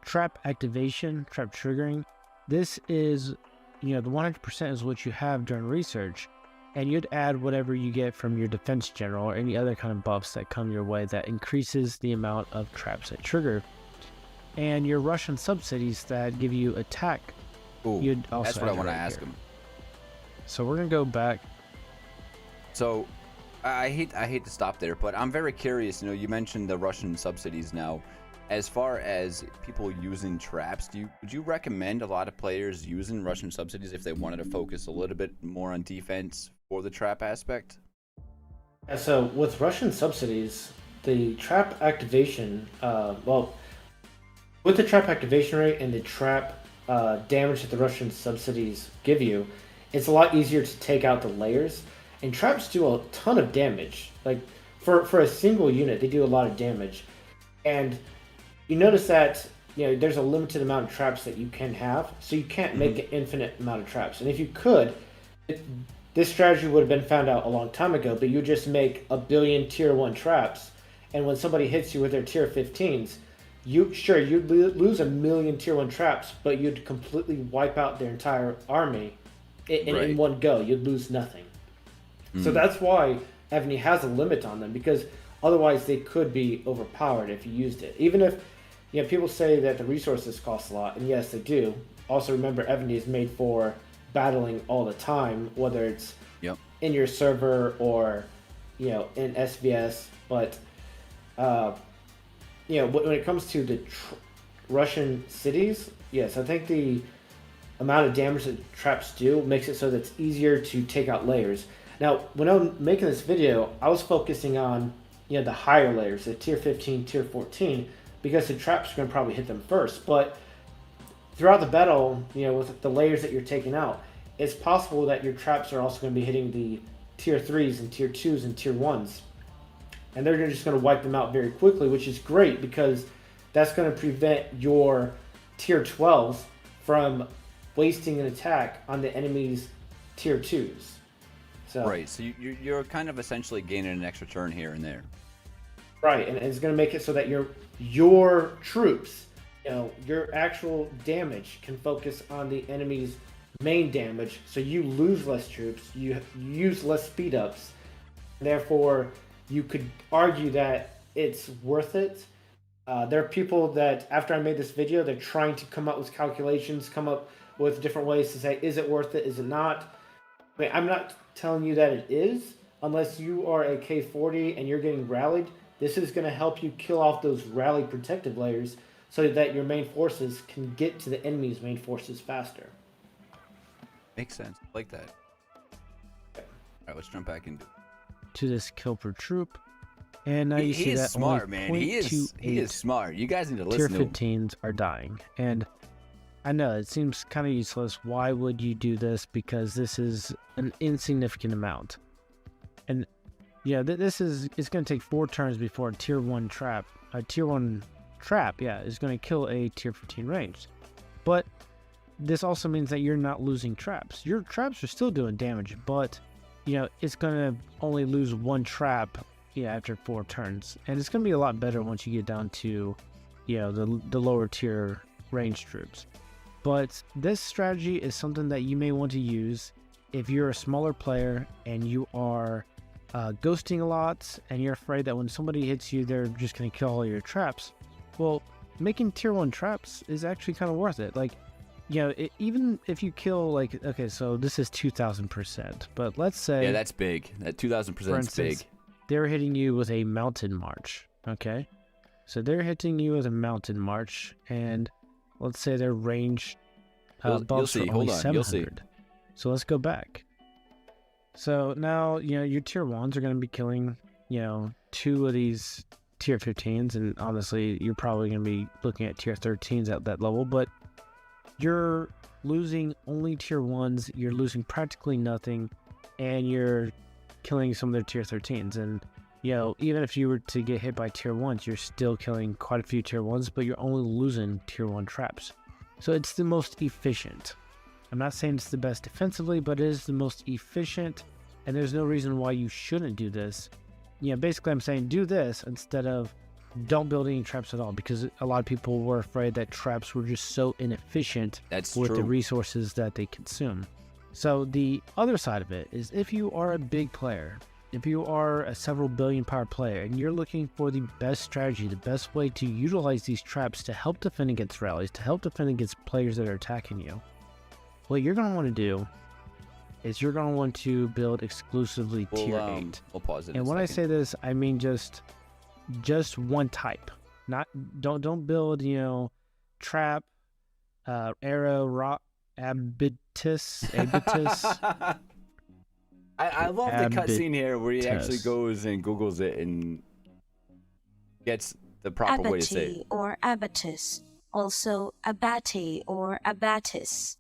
Trap activation, trap triggering, this is, the 100% is what you have during research, and you'd add whatever you get from your defense general or any other kind of buffs that come your way that increases the amount of traps that trigger. And your Russian subsidies that give you attack, you'd also that's what I want to ask him. So we're going to go back. So I hate to stop there, but I'm very curious. You mentioned the Russian subsidies now. As far as people using traps, would you recommend a lot of players using Russian subsidies if they wanted to focus a little bit more on defense for the trap aspect? Yeah, so with Russian subsidies, the trap activation, with the trap activation rate and the trap damage that the Russian subsidies give you, it's a lot easier to take out the layers. And traps do a ton of damage. Like for a single unit, they do a lot of damage. And you notice that there's a limited amount of traps that you can have, so you can't make an infinite amount of traps. And if you could, this strategy would have been found out a long time ago, but you just make 1 billion tier 1 traps, and when somebody hits you with their tier 15s, you'd lose 1 million tier 1 traps, but you'd completely wipe out their entire army in one go. You'd lose nothing. So that's why Evony has a limit on them, because otherwise they could be overpowered if you used it. Even if people say that the resources cost a lot, and yes, they do. Also remember, Evony is made for battling all the time, whether it's in your server or in SVS. But when it comes to the Russian cities, yes, I think the amount of damage that traps do makes it so that it's easier to take out layers. Now, when I'm making this video, I was focusing on the higher layers, the tier 15, tier 14, because the traps are going to probably hit them first. But throughout the battle, with the layers that you're taking out, it's possible that your traps are also going to be hitting the tier 3s and tier 2s and tier 1s. And they're just going to wipe them out very quickly, which is great because that's going to prevent your tier 12s from wasting an attack on the enemy's tier 2s. So, right, so you're kind of essentially gaining an extra turn here and there. Right, and it's going to make it so that your troops, your actual damage can focus on the enemy's main damage, so you lose less troops, you use less speed ups. Therefore, you could argue that it's worth it. There are people that, after I made this video, they're trying to come up with calculations, come up with different ways to say, is it worth it, is it not? I mean, I'm not telling you that it is, unless you are a K40 and you're getting rallied. This is going to help you kill off those rally protective layers so that your main forces can get to the enemy's main forces faster. Makes sense. I like that. All right, let's jump back into to this kill per troop. And now you see is that smart, only man. He is smart. You guys need to listen tier to him. 15s are dying. And I know it seems kind of useless. Why would you do this? Because this is an insignificant amount. And yeah, this is, it's going to take 4 turns before a tier 1 trap, is going to kill a tier 15 ranged. But this also means that you're not losing traps. Your traps are still doing damage, but you know, it's going to only lose 1 trap after 4 turns. And it's going to be a lot better once you get down to, you know, the lower tier ranged troops. But this strategy is something that you may want to use if you're a smaller player and you are ghosting a lot and you're afraid that when somebody hits you, they're just going to kill all your traps. Well, making tier 1 traps is actually kind of worth it. Like, you know, even if you kill, like, okay, so this is 2,000%, but let's say... Yeah, that's big. That 2,000% is big. They're hitting you with a mountain march, okay? So they're hitting you with a mountain march, and let's say their range buffs are only 700. So let's go back. So now, you know, your tier 1s are going to be killing, you know, 2 of these tier 15s, and honestly, you're probably going to be looking at tier 13s at that level, but you're losing only tier 1s, you're losing practically nothing, and you're killing some of their tier 13s. And, you know, even if you were to get hit by tier 1s, you're still killing quite a few tier 1s, but you're only losing tier 1 traps. So it's the most efficient. I'm not saying it's the best defensively, but it is the most efficient, and there's no reason why you shouldn't do this. You know, basically I'm saying do this instead of don't build any traps at all, because a lot of people were afraid that traps were just so inefficient with the resources that they consume. So the other side of it is, if you are a big player, if you are a several billion power player and you're looking for the best strategy, the best way to utilize these traps to help defend against rallies, to help defend against players that are attacking you, what you're going to want to do is you're going to want to build exclusively tier 8. We'll pause it. And when I say this, I mean just one type. Don't build, you know, trap, arrow, rock, abitus. I love the cutscene here where he actually goes and Googles it and gets the proper way to say it. Or abatus, also abati or abatis.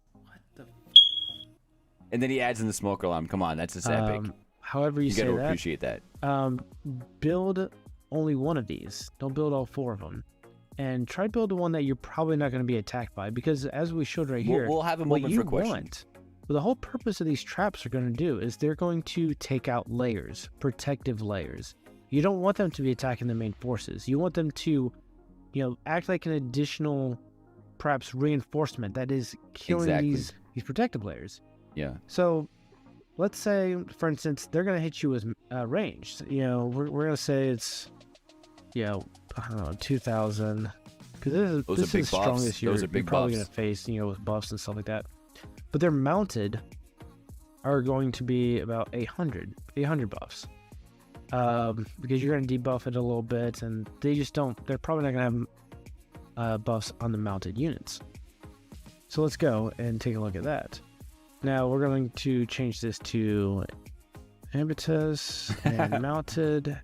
And then he adds in the smoke alarm. Come on, that's just epic. However you say that. You gotta appreciate that. Build only one of these. Don't build all 4 of them. And try to build the one that you're probably not going to be attacked by, because as we showed right here, we'll have a moment for questions. Well, the whole purpose of these traps are going to do is they're going to take out layers, protective layers. You don't want them to be attacking the main forces. You want them to, you know, act like an additional, perhaps reinforcement that is killing these protective layers. Yeah. So let's say, for instance, they're going to hit you with range. You know, we're going to say it's, you know, I don't know, 2,000. Because this is the strongest you're probably going to face, you know, with buffs and stuff like that. But their mounted are going to be about 800 buffs. Because you're going to debuff it a little bit, and they're probably not going to have buffs on the mounted units. So let's go and take a look at that. Now we're going to change this to Ambitus and mounted,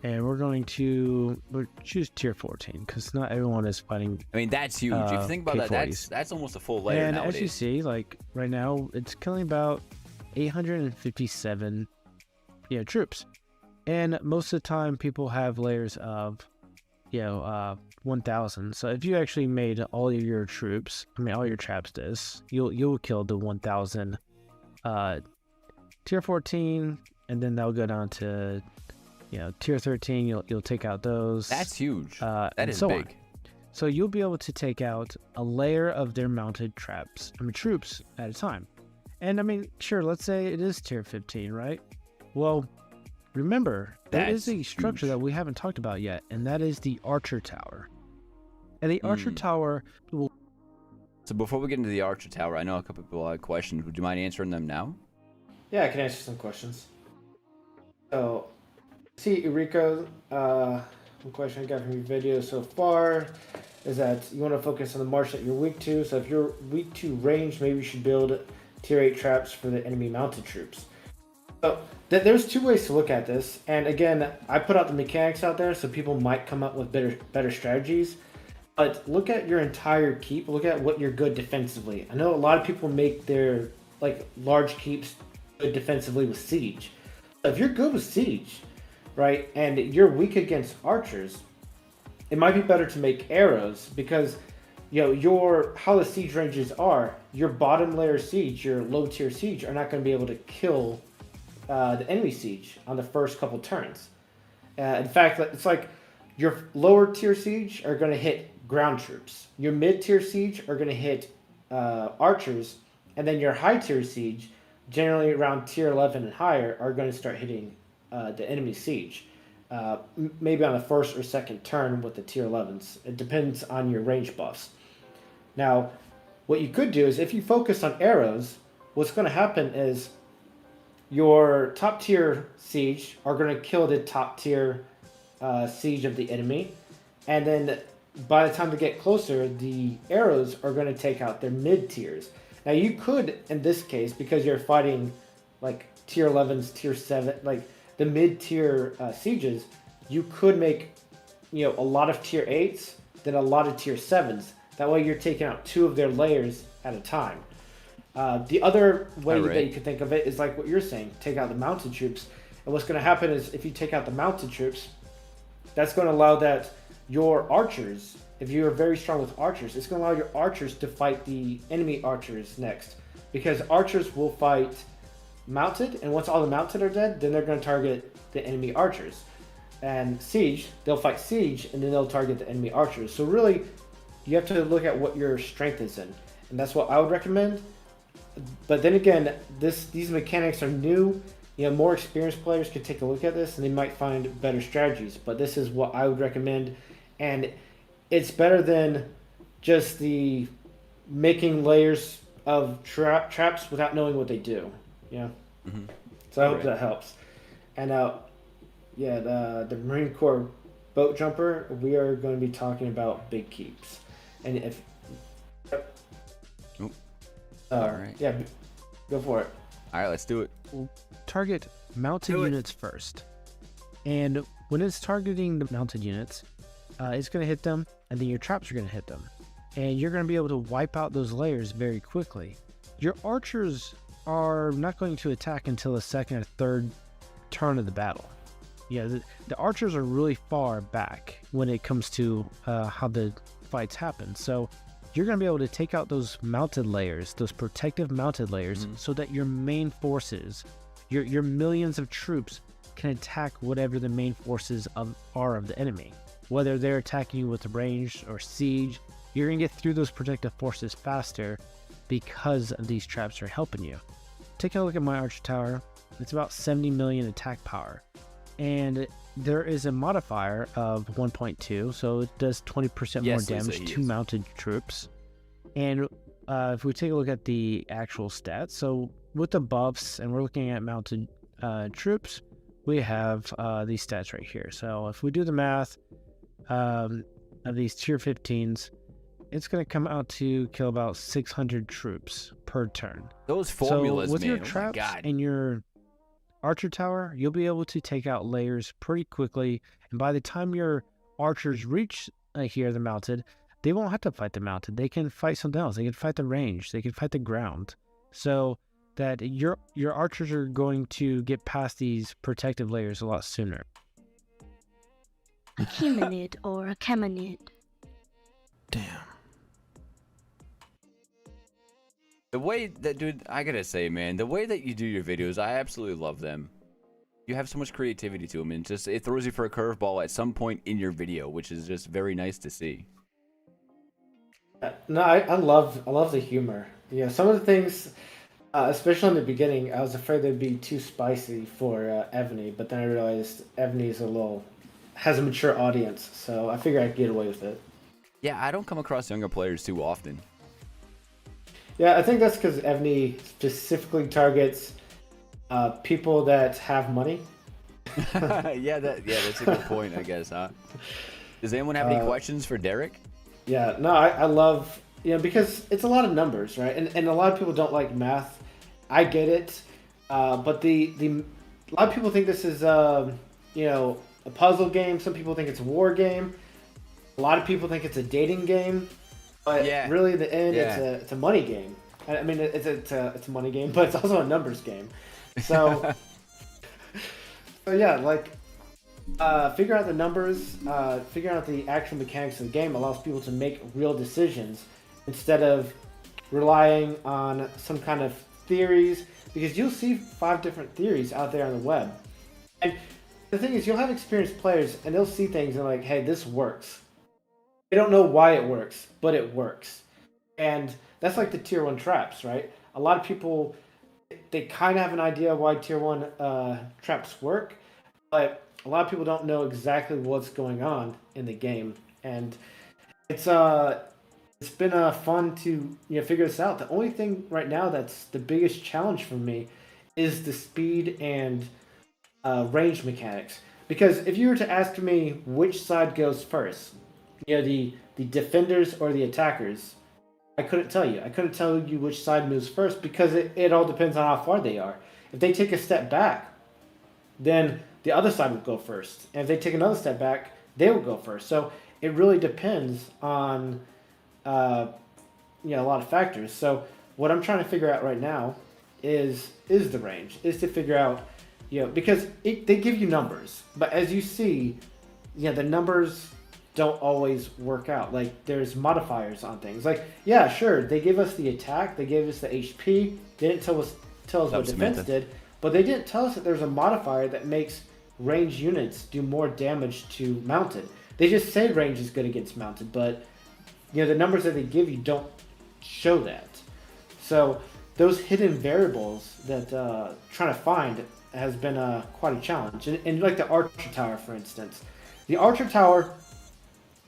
and we're going to choose tier 14 because not everyone is fighting. I mean, that's huge. If you think about K40s. that's almost a full layer and nowadays. as you see, like right now, it's killing about 857 troops, and most of the time people have layers of 1,000. So if you actually made all of your troops, all your traps this, you'll kill the 1,000 tier 14, and then that'll go down to tier 13. You'll take out those. That's huge. That is so big. On. So you'll be able to take out a layer of their mounted troops at a time. And I mean, sure, let's say it is tier 15, right? Well, remember, there is a structure that we haven't talked about yet, and that is the Archer Tower. And the Archer Tower will... So before we get into the Archer Tower, I know a couple people had questions. Would you mind answering them now? Yeah, I can answer some questions. So, see, Eureka, one question I got from your video so far is that you want to focus on the march that you're weak to. So if you're weak to range, maybe you should build tier 8 traps for the enemy mounted troops. So there's two ways to look at this. And again, I put out the mechanics out there so people might come up with better strategies. But look at your entire keep. Look at what you're good defensively. I know a lot of people make their large keeps good defensively with siege. So if you're good with siege, right, and you're weak against archers, it might be better to make arrows because how the siege ranges are, your bottom layer siege, your low tier siege, are not going to be able to kill the enemy siege on the first couple turns. In fact, it's like your lower tier siege are going to hit ground troops. Your mid tier siege are going to hit archers, and then your high tier siege, generally around tier 11 and higher, are going to start hitting the enemy siege. Maybe on the first or second turn with the tier 11s. It depends on your range buffs. Now, what you could do is if you focus on arrows, what's going to happen is your top tier siege are going to kill the top tier siege of the enemy. And then by the time they get closer, the arrows are going to take out their mid tiers. Now you could, in this case, because you're fighting like tier 11s, tier 7, like the mid tier sieges, you could make a lot of tier 8s, then a lot of tier 7s. That way you're taking out 2 of their layers at a time. The other way that you could think of it is like what you're saying, take out the mounted troops. And what's going to happen is if you take out the mounted troops, that's going to allow that your archers, if you're very strong with archers, it's going to allow your archers to fight the enemy archers next. Because archers will fight mounted, and once all the mounted are dead, then they're going to target the enemy archers. And siege, they'll fight siege, and then they'll target the enemy archers. So really, you have to look at what your strength is in. And that's what I would recommend. But then again, these mechanics are new. More experienced players could take a look at this and they might find better strategies. But this is what I would recommend. And it's better than just the making layers of traps without knowing what they do. Yeah. Mm-hmm. So I hope that helps. And the Marine Corps boat jumper, we are going to be talking about big keeps. And if... All right. Yeah, go for it. All right, let's do it. We'll target mounted units first. And when it's targeting the mounted units, it's going to hit them, and then your traps are going to hit them. And you're going to be able to wipe out those layers very quickly. Your archers are not going to attack until the second or third turn of the battle. Yeah, the archers are really far back when it comes to how the fights happen. So you're going to be able to take out those mounted layers, those protective mounted layers, so that your main forces, your millions of troops, can attack whatever the main forces are of the enemy. Whether they're attacking you with range or siege, you're going to get through those protective forces faster because these traps are helping you. Take a look at my Archer Tower. It's about 70 million attack power. And there is a modifier of 1.2, so it does 20% more damage to mounted troops. And if we take a look at the actual stats, so with the buffs, and we're looking at mounted troops, we have these stats right here. So if we do the math of these tier 15s, it's going to come out to kill about 600 troops per turn. Those formulas, so with man, your traps and your Archer Tower, you'll be able to take out layers pretty quickly, and by the time your archers reach here, the mounted, they won't have to fight the mounted. They can fight something else. They can fight the range. They can fight the ground. So that your archers are going to get past these protective layers a lot sooner. A Chimonid or a Camonid. Damn. The way that, dude, I gotta say, man, the way that you do your videos, I absolutely love them. You have so much creativity to them, and it throws you for a curveball at some point in your video, which is just very nice to see. no, I love the humor. Yeah, some of the things, especially in the beginning, I was afraid they'd be too spicy for Evony, but then I realized Evony is has a mature audience, so I figured I could get away with it. Yeah, I don't come across younger players too often. Yeah, I think that's because Evony specifically targets people that have money. That's a good point, I guess, huh? Does anyone have any questions for Derek? Yeah, no, I love, because it's a lot of numbers, right? And a lot of people don't like math. I get it, but a lot of people think this is a puzzle game. Some people think it's a war game. A lot of people think it's a dating game. But really, in the end, it's a money game. I mean, it's a money game, but it's also a numbers game. So, figure out the numbers, figure out the actual mechanics of the game allows people to make real decisions instead of relying on some kind of theories. Because you'll see 5 different theories out there on the web, and the thing is, you'll have experienced players, and they'll see things and like, hey, this works. They don't know why it works, but it works. And that's like the tier 1 traps, right? A lot of people, they kind of have an idea why tier 1 traps work, but a lot of people don't know exactly what's going on in the game. And it's been fun to figure this out. The only thing right now that's the biggest challenge for me is the speed and range mechanics. Because if you were to ask me which side goes first, the defenders or the attackers, I couldn't tell you. I couldn't tell you which side moves first because it all depends on how far they are. If they take a step back, then the other side will go first. And if they take another step back, they will go first. So it really depends on a lot of factors. So what I'm trying to figure out right now is the range, is to figure out, because they give you numbers, but as you see, the numbers don't always work out. Like, there's modifiers on things. Like, yeah, sure, they gave us the attack, they gave us the HP, they didn't tell us what defense did, but they didn't tell us that there's a modifier that makes ranged units do more damage to mounted. They just say range is good against mounted, but the numbers that they give you don't show that. So those hidden variables that trying to find has been quite a challenge. And like the Archer Tower, for instance. The Archer Tower,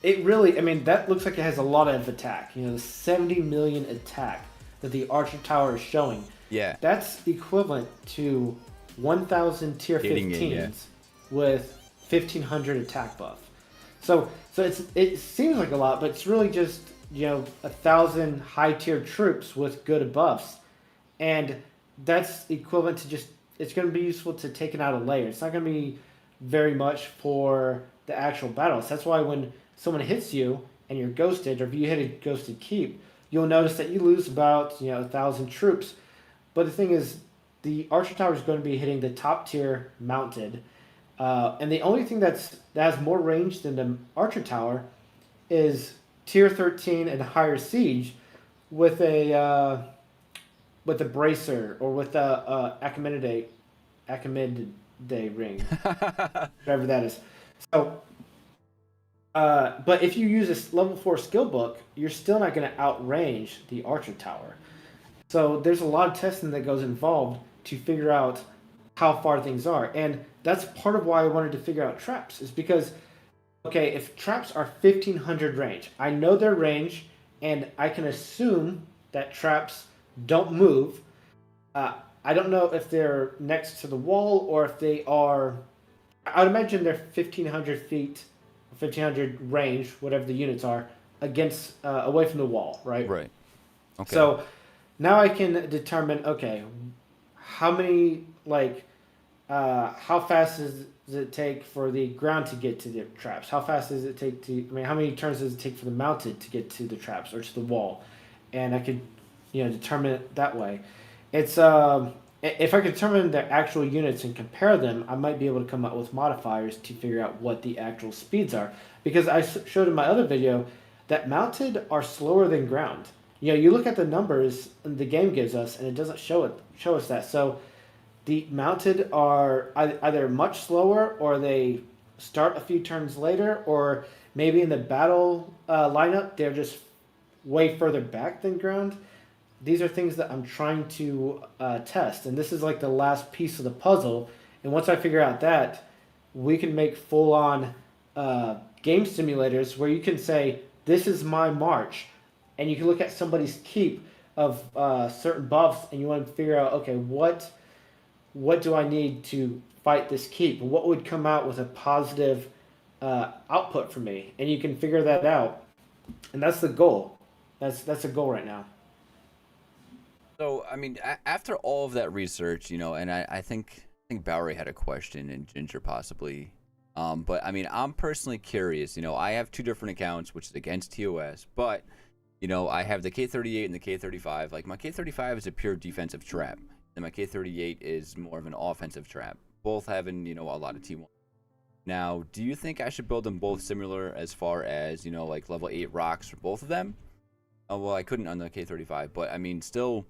it really, that looks like it has a lot of attack. The 70 million attack that the Archer Tower is showing. Yeah. That's equivalent to 1,000 tier 15s with 1,500 attack buff. So it seems like a lot, but it's really just 1,000 high tier troops with good buffs, and that's equivalent to it's going to be useful to taking out a layer. It's not going to be very much for the actual battles. That's why when someone hits you and you're ghosted, or if you hit a ghosted keep, you'll notice that you lose about 1,000 troops. But the thing is, the Archer Tower is going to be hitting the top tier mounted. And the only thing that has more range than the Archer Tower is tier 13 and higher siege with a bracer or with a Achemenidae ring, whatever that is. So, but if you use this level 4 skill book, you're still not going to outrange the Archer Tower. So there's a lot of testing that goes involved to figure out how far things are. And that's part of why I wanted to figure out traps, is because, okay, if traps are 1,500 range, I know their range, and I can assume that traps don't move. I don't know if they're next to the wall or if they are, I would imagine they're 1,500 feet, 1,500 range, whatever the units are, against, away from the wall, right? Right. Okay. So now I can determine, okay, how many, how fast does it take for the ground to get to the traps? How fast does it take how many turns does it take for the mounted to get to the traps or to the wall? And I could, determine it that way. It's, if I could determine the actual units and compare them, I might be able to come up with modifiers to figure out what the actual speeds are. Because I showed in my other video that mounted are slower than ground. You look at the numbers the game gives us, and it doesn't show us that. So the mounted are either much slower, or they start a few turns later, or maybe in the battle lineup they're just way further back than ground. These are things that I'm trying to test, and this is like the last piece of the puzzle. And once I figure out that, we can make full-on game simulators where you can say, "This is my march," and you can look at somebody's keep of certain buffs, and you want to figure out, okay, what do I need to fight this keep? What would come out with a positive output for me? And you can figure that out, and that's the goal. That's a goal right now. So, I mean, after all of that research, and I think Bowery had a question and Ginger possibly. But I mean, I'm personally curious. I have 2 different accounts, which is against TOS, but I have the K38 and the K35. Like, my K35 is a pure defensive trap, and my K38 is more of an offensive trap. Both having a lot of T1. Now, do you think I should build them both similar as far as like level 8 rocks for both of them? Oh, well, I couldn't on the K35, but I mean, still,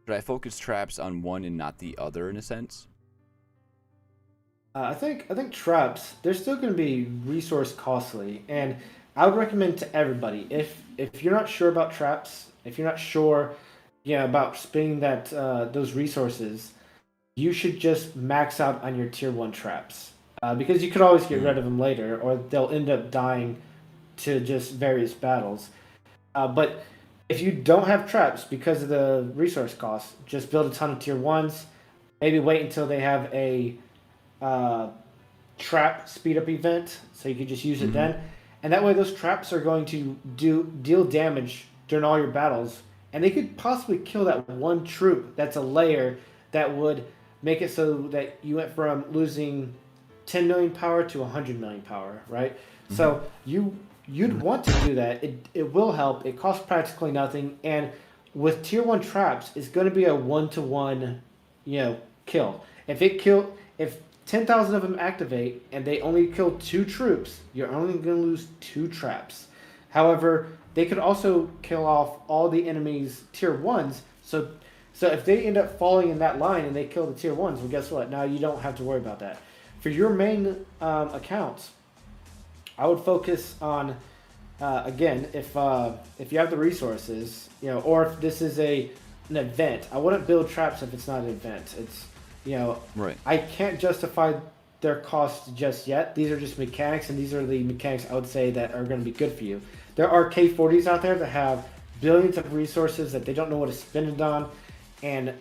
should I focus traps on one and not the other in a sense? I think traps, they're still going to be resource costly, and I would recommend to everybody, if you're not sure about traps, if you're not sure about spending those resources, you should just max out on your tier 1 traps, because you could always get rid of them later, or they'll end up dying to just various battles. But if you don't have traps because of the resource costs, just build a ton of tier 1s, maybe wait until they have a trap speed up event, so you can just use it then, and that way those traps are going to deal damage during all your battles, and they could possibly kill that one troop that's a layer that would make it so that you went from losing 10 million power to 100 million power, right? So you'd want to do that. It will help. It costs practically nothing, and with tier 1 traps, it's going to be a 1-to-1 kill. If 10,000 of them activate and they only kill 2 troops, you're only going to lose 2 traps. However, they could also kill off all the enemy's tier 1s. So if they end up falling in that line and they kill the tier 1s, well, guess what? Now you don't have to worry about that. For your main accounts, I would focus on, again, if you have the resources, or if this is an event, I wouldn't build traps if it's not an event. It's Right. I can't justify their cost just yet. These are just mechanics, and these are the mechanics I would say that are going to be good for you. There are K40s out there that have billions of resources that they don't know what to spend it on, and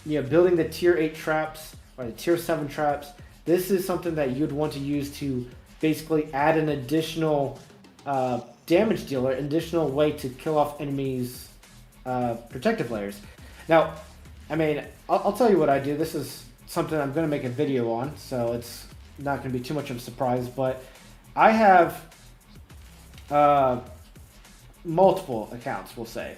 building the tier 8 traps or the tier 7 traps, this is something that you'd want to use to basically add an additional damage dealer, an additional way to kill off enemies' protective layers. Now, I mean, I'll tell you what I do. This is something I'm going to make a video on, so it's not going to be too much of a surprise, but I have multiple accounts, we'll say.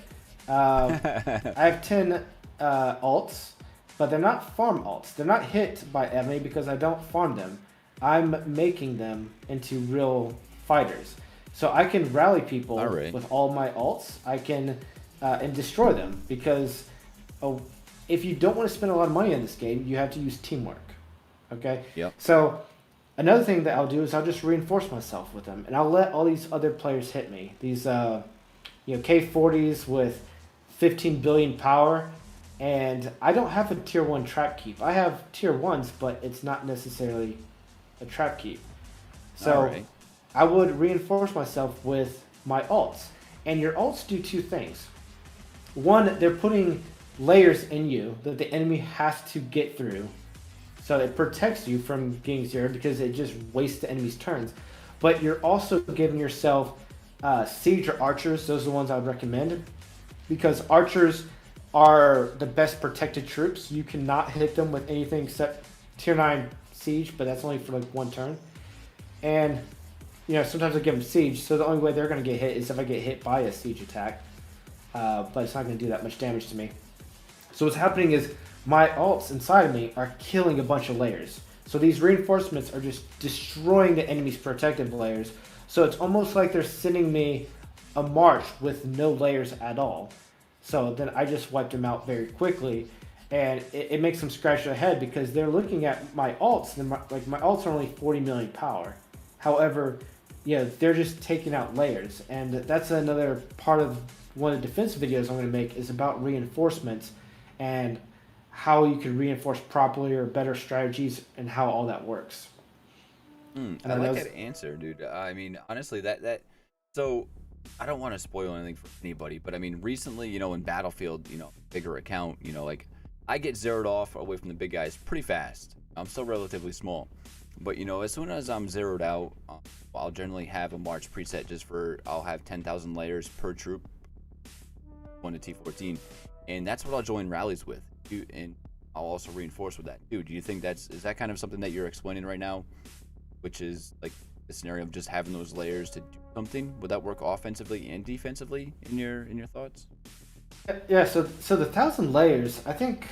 I have 10 alts, but they're not farm alts. They're not hit by Evony because I don't farm them. I'm making them into real fighters. So I can rally people with all my alts. I can and destroy them because if you don't want to spend a lot of money in this game, you have to use teamwork. Okay? Yep. So another thing that I'll do is I'll just reinforce myself with them, and I'll let all these other players hit me. These K40s with 15 billion power, and I don't have a tier 1 trap keep. I have tier 1s, but it's not necessarily a trap keep. So I would reinforce myself with my alts. And your alts do 2 things. One, they're putting layers in you that the enemy has to get through. So it protects you from getting zeroed because it just wastes the enemy's turns. But you're also giving yourself siege or archers. Those are the ones I would recommend, because archers are the best protected troops. You cannot hit them with anything except tier 9 siege, but that's only for like 1 turn. And sometimes I give them siege, so the only way they're going to get hit is if I get hit by a siege attack. But it's not going to do that much damage to me. So what's happening is my alts inside of me are killing a bunch of layers. So these reinforcements are just destroying the enemy's protective layers. So it's almost like they're sending me a march with no layers at all. So then I just wiped them out very quickly. And it makes them scratch their head because they're looking at my alts. And my alts are only 40 million power. However, they're just taking out layers. And that's another part of one of the defense videos I'm going to make is about reinforcements and how you can reinforce properly or better strategies and how all that works. I like that answer, dude. I mean, honestly, so I don't want to spoil anything for anybody, but I mean, recently, in Battlefield, bigger account, like I get zeroed off away from the big guys pretty fast. I'm still relatively small, but as soon as I'm zeroed out, I'll generally have a March preset I'll have 10,000 layers per troop, 1 to T14, and that's what I'll join rallies with. And I'll also reinforce with that. Dude, do you think is that kind of something that you're explaining right now? Which is like the scenario of just having those layers to do something. Would that work offensively and defensively in your thoughts? Yeah, so the 1,000 layers, I think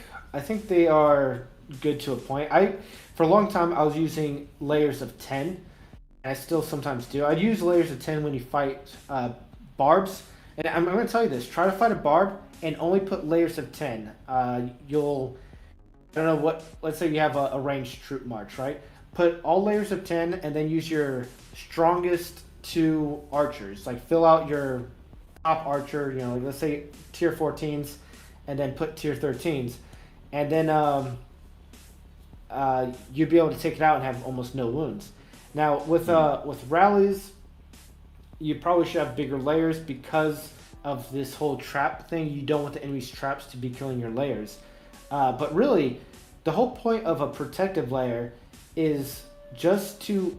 they are good to a point. For a long time I was using layers of 10, and I still sometimes do. I'd use layers of 10 when you fight barbs, and I'm going to tell you this: try to fight a barb and only put layers of 10. I don't know what. Let's say you have a ranged troop march, right? Put all layers of 10 and then use your strongest 2 archers. Like fill out your top archer, like let's say tier 14s, and then put tier 13s. And then you'd be able to take it out and have almost no wounds. Now with rallies, you probably should have bigger layers because of this whole trap thing. You don't want the enemy's traps to be killing your layers. But really, the whole point of a protective layer is just to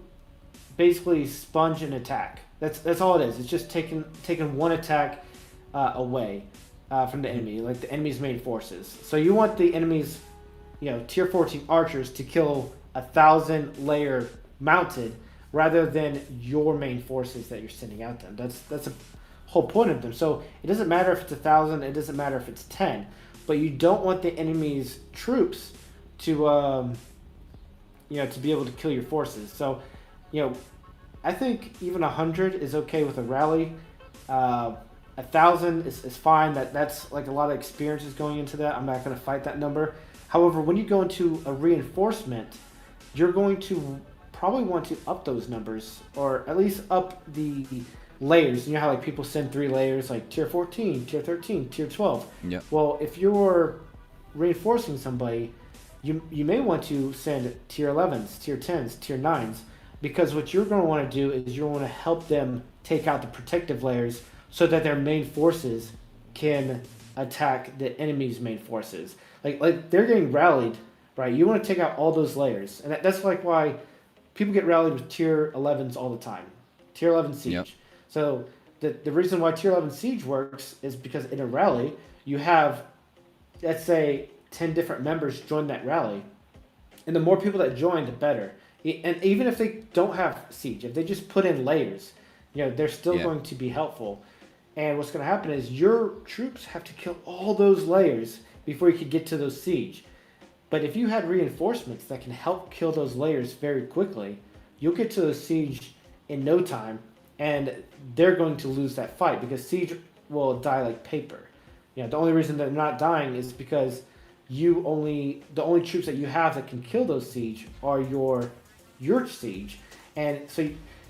basically sponge an attack. That's all it is. It's just taking one attack away from the enemy, like the enemy's main forces. So you want the enemy's, tier 14 archers to kill 1,000 layer mounted rather than your main forces that you're sending out them. That's the whole point of them. So it doesn't matter if it's 1,000, it doesn't matter if it's 10, but you don't want the enemy's troops to to be able to kill your forces. So, I think even 100 is okay with a rally. 1,000 is fine. That's like a lot of experiences going into that. I'm not going to fight that number. However, when you go into a reinforcement, you're going to probably want to up those numbers, or at least up the layers. You know how like people send 3 layers, like tier 14, tier 13, tier 12. Yeah. Well, if you're reinforcing somebody, you may want to send tier 11s, tier 10s, tier 9s, because what you're going to want to do is you want to help them take out the protective layers so that their main forces can attack the enemy's main forces. Like they're getting rallied, right? You want to take out all those layers, and that's like why people get rallied with tier 11s all the time. Tier 11 siege. Yep. So the reason why tier 11 siege works is because in a rally you have, let's say, 10 different members join that rally, and the more people that join, the better. And even if they don't have siege, if they just put in layers, they're still going to be helpful. And what's going to happen is your troops have to kill all those layers before you can get to those siege. But if you had reinforcements that can help kill those layers very quickly, you'll get to the siege in no time, and they're going to lose that fight because siege will die like paper. The only reason they're not dying is because the only troops that you have that can kill those siege are your siege. And so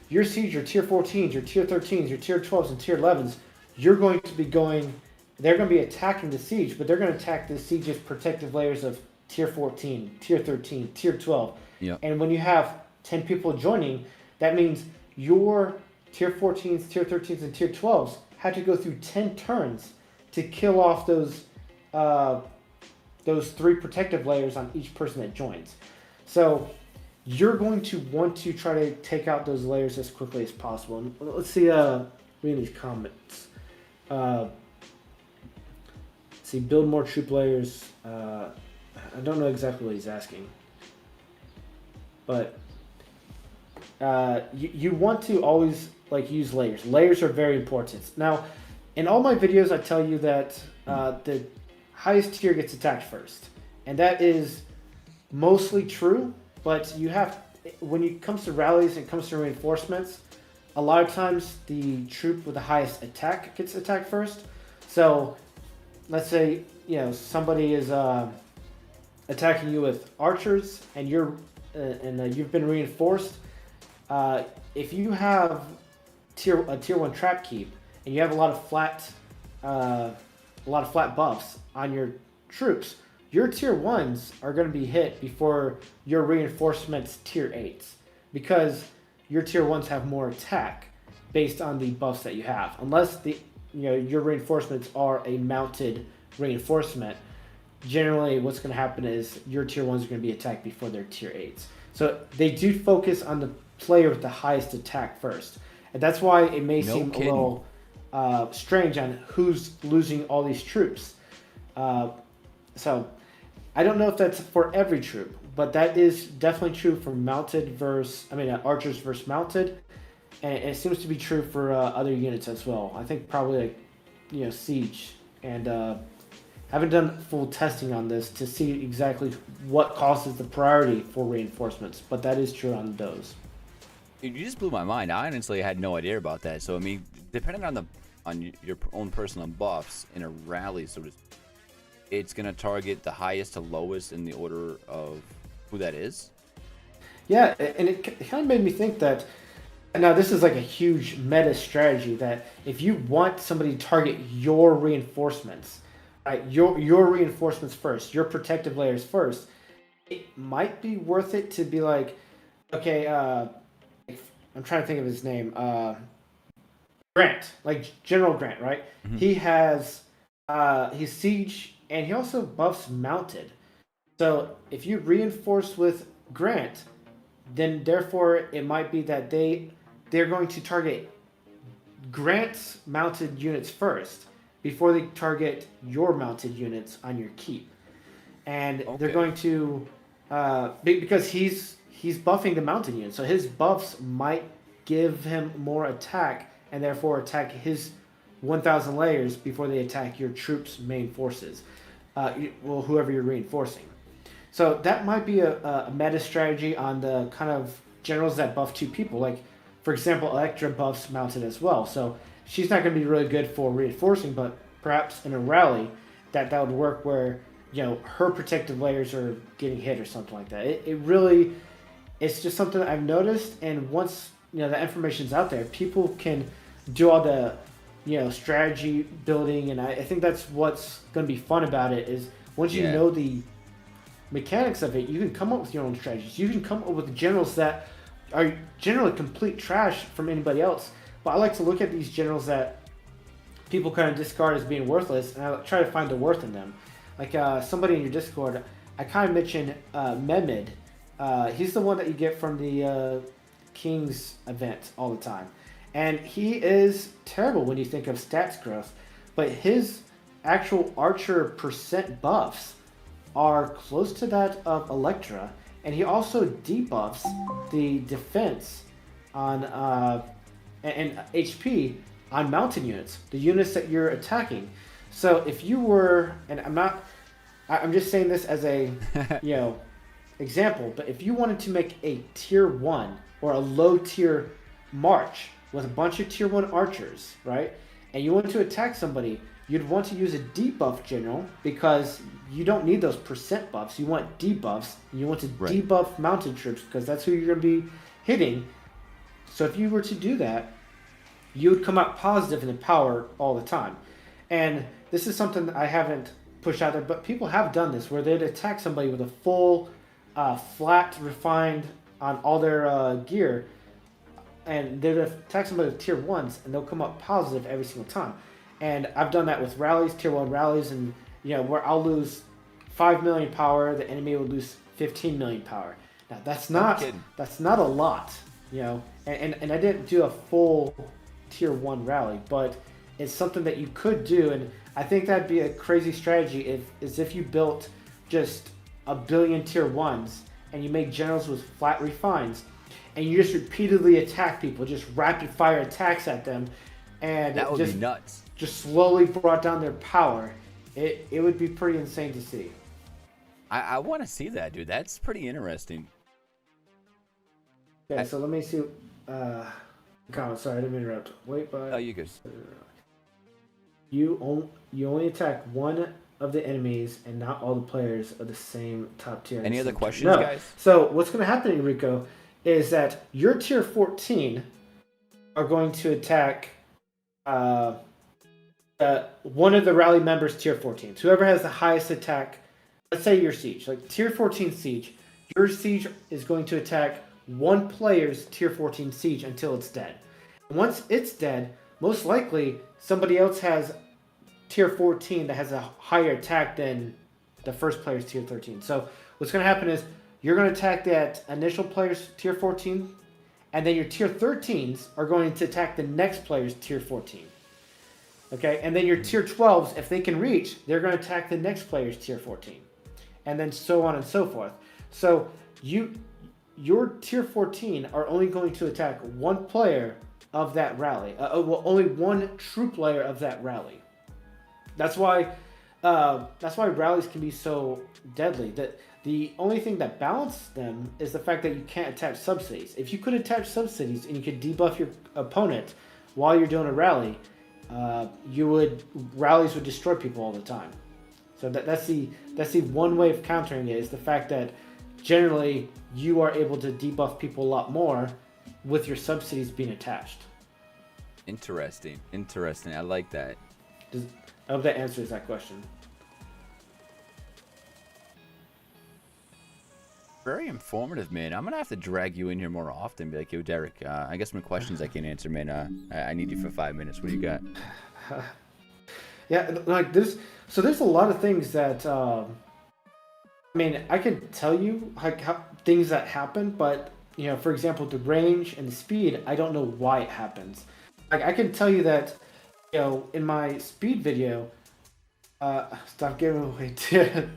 your siege, your tier 14s, your tier 13s, your tier 12s, and tier 11s, they're going to be attacking the siege, but they're going to attack the siege's protective layers of tier 14, tier 13, tier 12. Yep. And when you have 10 people joining, that means your tier 14s, tier 13s, and tier 12s have to go through 10 turns to kill off those 3 protective layers on each person that joins. So you're going to want to try to take out those layers as quickly as possible. And let's see, reading these comments. Let's see, build more troop layers. I don't know exactly what he's asking. But you want to always use layers. Layers are very important. Now, in all my videos, I tell you that the highest tier gets attacked first, and that is mostly true. But when it comes to rallies and it comes to reinforcements, a lot of times the troop with the highest attack gets attacked first. So let's say somebody is attacking you with archers, and you've been reinforced. if you have a tier 1 trap keep and you have a lot of flat buffs on your troops, your tier 1s are going to be hit before your reinforcements tier 8s, because your tier 1s have more attack based on the buffs that you have. Unless your reinforcements are a mounted reinforcement, generally what's going to happen is your tier 1s are going to be attacked before their tier 8s. So they do focus on the player with the highest attack first. And that's why it may seem a little strange on who's losing all these troops. So I don't know if that's for every troop, but that is definitely true for archers versus mounted. And it seems to be true for other units as well. I think probably siege, and haven't done full testing on this to see exactly what causes the priority for reinforcements, but that is true on those. You just blew my mind. I honestly had no idea about that. So I mean, depending on your own personal buffs in a rally, it's gonna target the highest to lowest in the order of who that is. Yeah, and it kind of made me think that. Now, this is like a huge meta strategy that if you want somebody to target your reinforcements, right, your reinforcements first, your protective layers first, it might be worth it to be like, okay, I'm trying to think of his name, Grant, like General Grant, right? Mm-hmm. He has he's siege, and he also buffs mounted. So if you reinforce with Grant, then therefore it might be that they're going to target Grant's mounted units first before they target your mounted units on your keep. And they're going to because he's buffing the mounted units, so his buffs might give him more attack and therefore attack his 1,000 layers before they attack your troops' main forces, whoever you're reinforcing. So that might be a meta strategy on the kind of generals that buff 2 people. Like, for example, Electra buffs mounted as well. So she's not going to be really good for reinforcing, but perhaps in a rally that would work where, her protective layers are getting hit or something like that. It's just something that I've noticed. And once, the information's out there, people can do all the, strategy building. And I think that's what's going to be fun about it is once you know the mechanics of it, you can come up with your own strategies. You can come up with generals that are generally complete trash from anybody else. But I like to look at these generals that people kind of discard as being worthless, and I try to find the worth in them. Like somebody in your Discord, I kind of mentioned Mehmed. He's the one that you get from the Kings event all the time. And he is terrible when you think of stats growth, but his actual archer percent buffs are close to that of Electra, and he also debuffs the defense on and HP on mounted units, the units that you're attacking. So if you were, and I'm just saying this as a example, but if you wanted to make a tier 1 or a low tier march with a bunch of tier 1 archers, right, and you want to attack somebody, you'd want to use a debuff general because you don't need those percent buffs. You want debuffs. And you want to debuff mounted troops because that's who you're going to be hitting. So if you were to do that, you would come out positive in the power all the time. And this is something that I haven't pushed out there, but people have done this where they'd attack somebody with a full, flat, refined on all their gear, and they'd attack somebody with tier 1s, and they'll come up positive every single time. And I've done that with rallies, tier 1 rallies, and where I'll lose 5 million power, the enemy will lose 15 million power. Now that's not a lot, and I didn't do a full tier 1 rally, but it's something that you could do, and I think that'd be a crazy strategy if you built just a billion tier 1s and you make generals with flat refines, and you just repeatedly attack people, just rapid fire attacks at them, and that would be nuts. Just slowly brought down their power. It would be pretty insane to see. I want to see that, dude. That's pretty interesting. Okay, so let me see. Comment. Sorry, I didn't interrupt. Wait, but oh, you good. You only attack one of the enemies and not all the players of the same top tier. Any other questions, guys? So what's going to happen, Enrico, is that your tier 14 are going to attack one of the rally members' tier 14s. Whoever has the highest attack, let's say your siege, like tier 14 siege, your siege is going to attack one player's tier 14 siege until it's dead. Once it's dead, most likely somebody else has tier 14 that has a higher attack than the first player's tier 13. So what's going to happen is you're going to attack that initial player's tier 14, and then your tier 13s are going to attack the next player's tier 14. Okay, and then your tier 12s, if they can reach, they're going to attack the next player's tier 14. And then so on and so forth. So your tier 14 are only going to attack one player of that rally. Only one true player of that rally. That's why rallies can be so deadly. That the only thing that balances them is the fact that you can't attach subsidies. If you could attach subsidies and you could debuff your opponent while you're doing a rally, rallies would destroy people all the time. So that's the one way of countering it, is the fact that generally you are able to debuff people a lot more with your subsidies being attached. Interesting. I like that. I hope that answers that question. Very informative, man. I'm gonna have to drag you in here more often. Be like, yo, Derek. I guess some questions I can't answer, man. I need you for 5 minutes. What do you got? Yeah, like this. So there's a lot of things that I mean, I can tell you like things that happen, but for example, the range and the speed, I don't know why it happens. Like I can tell you that, in my speed video, stop giving away tier.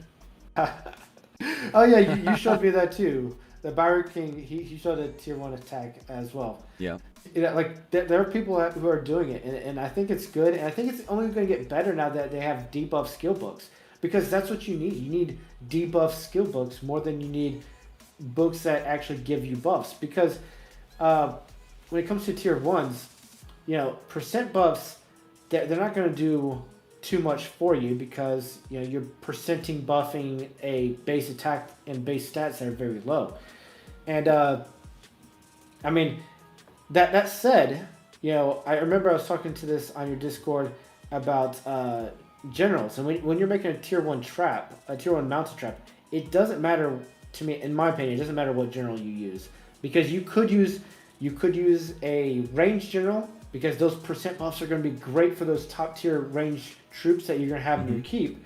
Oh yeah, you showed me that too. The Byron King, he showed a tier 1 attack as well. Yeah. Like there are people who are doing it, and I think it's good, and I think it's only going to get better now that they have debuff skill books, because that's what you need. You need debuff skill books more than you need books that actually give you buffs, because when it comes to tier 1s, percent buffs, they're not going to do too much for you, because you're percenting buffing a base attack and base stats that are very low. And I mean, that said, I remember I was talking to this on your Discord about generals, and when you're making a tier 1 trap, a tier 1 mounted trap, it doesn't matter to me, in my opinion, it doesn't matter what general you use, because you could use a range general, because those percent buffs are going to be great for those top tier range troops that you're going to have in your keep.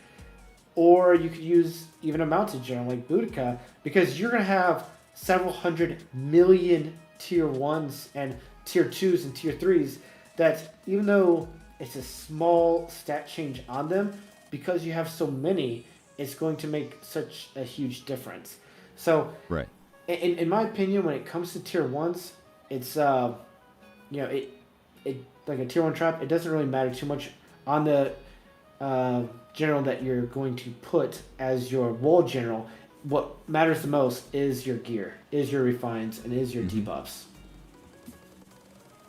Or you could use even a mounted general like Boudica, because you're going to have several hundred million tier 1s and tier 2s and tier 3s that, even though it's a small stat change on them, because you have so many, it's going to make such a huge difference. So, right. In my opinion, when it comes to tier 1s, it's it like a tier 1 trap, it doesn't really matter too much on the general that you're going to put as your wall general. What matters the most is your gear, is your refines, and is your debuffs.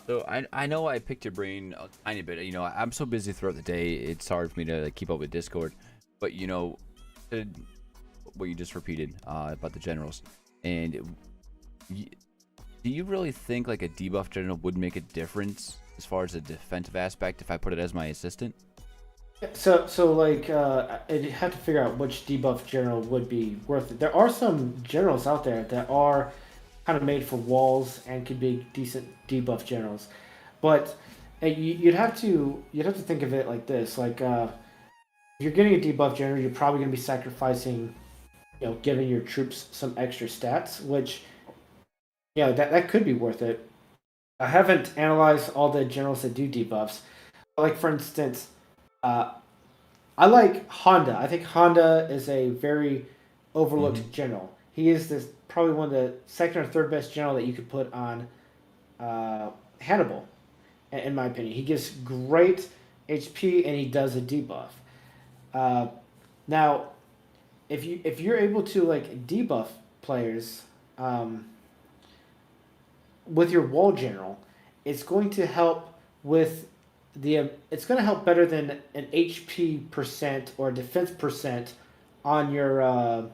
So I know I picked your brain a tiny bit. I'm so busy throughout the day, it's hard for me to keep up with Discord. But what you just repeated about the generals, and do you really think like a debuff general would make a difference as far as the defensive aspect if I put it as my assistant? So like I'd have to figure out which debuff general would be worth it. There are some generals out there that are kind of made for walls and could be decent debuff generals, but you'd have to think of it like this: like if you're getting a debuff general, you're probably going to be sacrificing, giving your troops some extra stats, which that could be worth it. I haven't analyzed all the generals that do debuffs. Like for instance, I like Honda. I think Honda is a very overlooked general. He is probably one of the second or third best general that you could put on Hannibal, in my opinion. He gives great HP and he does a debuff. Now, if you're able to like debuff players with your wall general, it's going to help with it's going to help better than an HP percent or defense percent on your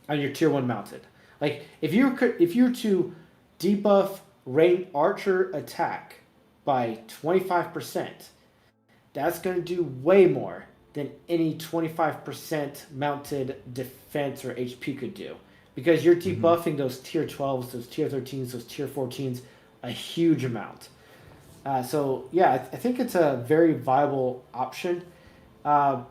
tier 1 mounted. Like if you were to debuff range archer attack by 25%, that's going to do way more than any 25% mounted defense or HP could do. Because you're debuffing those tier 12s, those tier 13s, those tier 14s a huge amount. So yeah, I think it's a very viable option. Uh,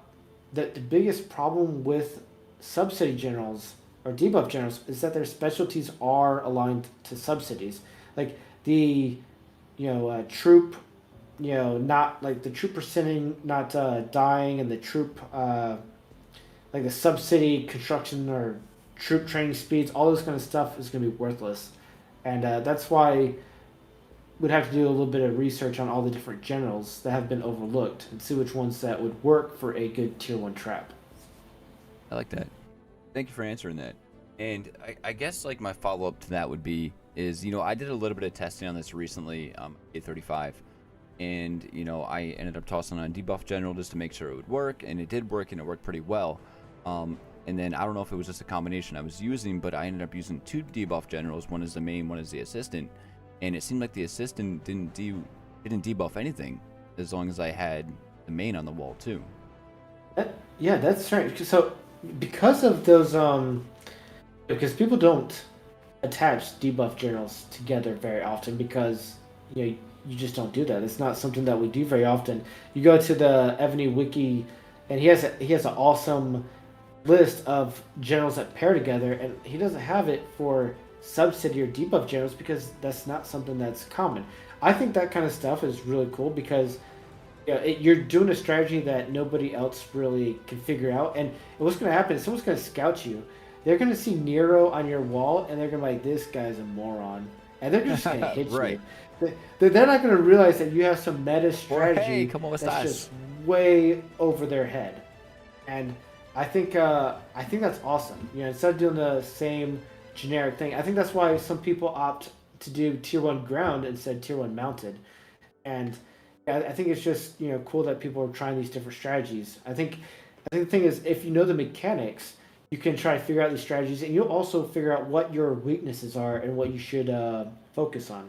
the biggest problem with subsidy generals or debuff generals is that their specialties are aligned to subsidies. Like the troop, not like the troop percenting not dying, and the troop like the subsidy construction or troop training speeds, all this kind of stuff is going to be worthless. And that's why we'd have to do a little bit of research on all the different generals that have been overlooked and see which ones that would work for a good tier 1 trap. I like that. Thank you for answering that. And I guess like my follow-up to that would be is, I did a little bit of testing on this recently, A35, and I ended up tossing on debuff general just to make sure it would work, and it did work, and it worked pretty well. And then I don't know if it was just a combination I was using, but I ended up using 2 debuff generals. One is the main, one is the assistant, and it seemed like the assistant didn't debuff anything as long as I had the main on the wall too. Yeah, that's strange. So because of those, because people don't attach debuff generals together very often, because you just don't do that. It's not something that we do very often. You go to the Evony wiki, and he has an awesome list of generals that pair together, and he doesn't have it for subsidy or debuff generals because that's not something that's common. I think that kind of stuff is really cool because you're doing a strategy that nobody else really can figure out. And what's going to happen is someone's going to scout you. They're going to see Nero on your wall, and they're going to be like, this guy's a moron. And they're just going to hit right. you. They're not going to realize that you have some meta strategy that's just way over their head. And I think that's awesome. Instead of doing the same generic thing, I think that's why some people opt to do tier 1 ground instead of tier 1 mounted. And I think it's just cool that people are trying these different strategies. I think the thing is, if you know the mechanics, you can try to figure out these strategies, and you'll also figure out what your weaknesses are and what you should focus on.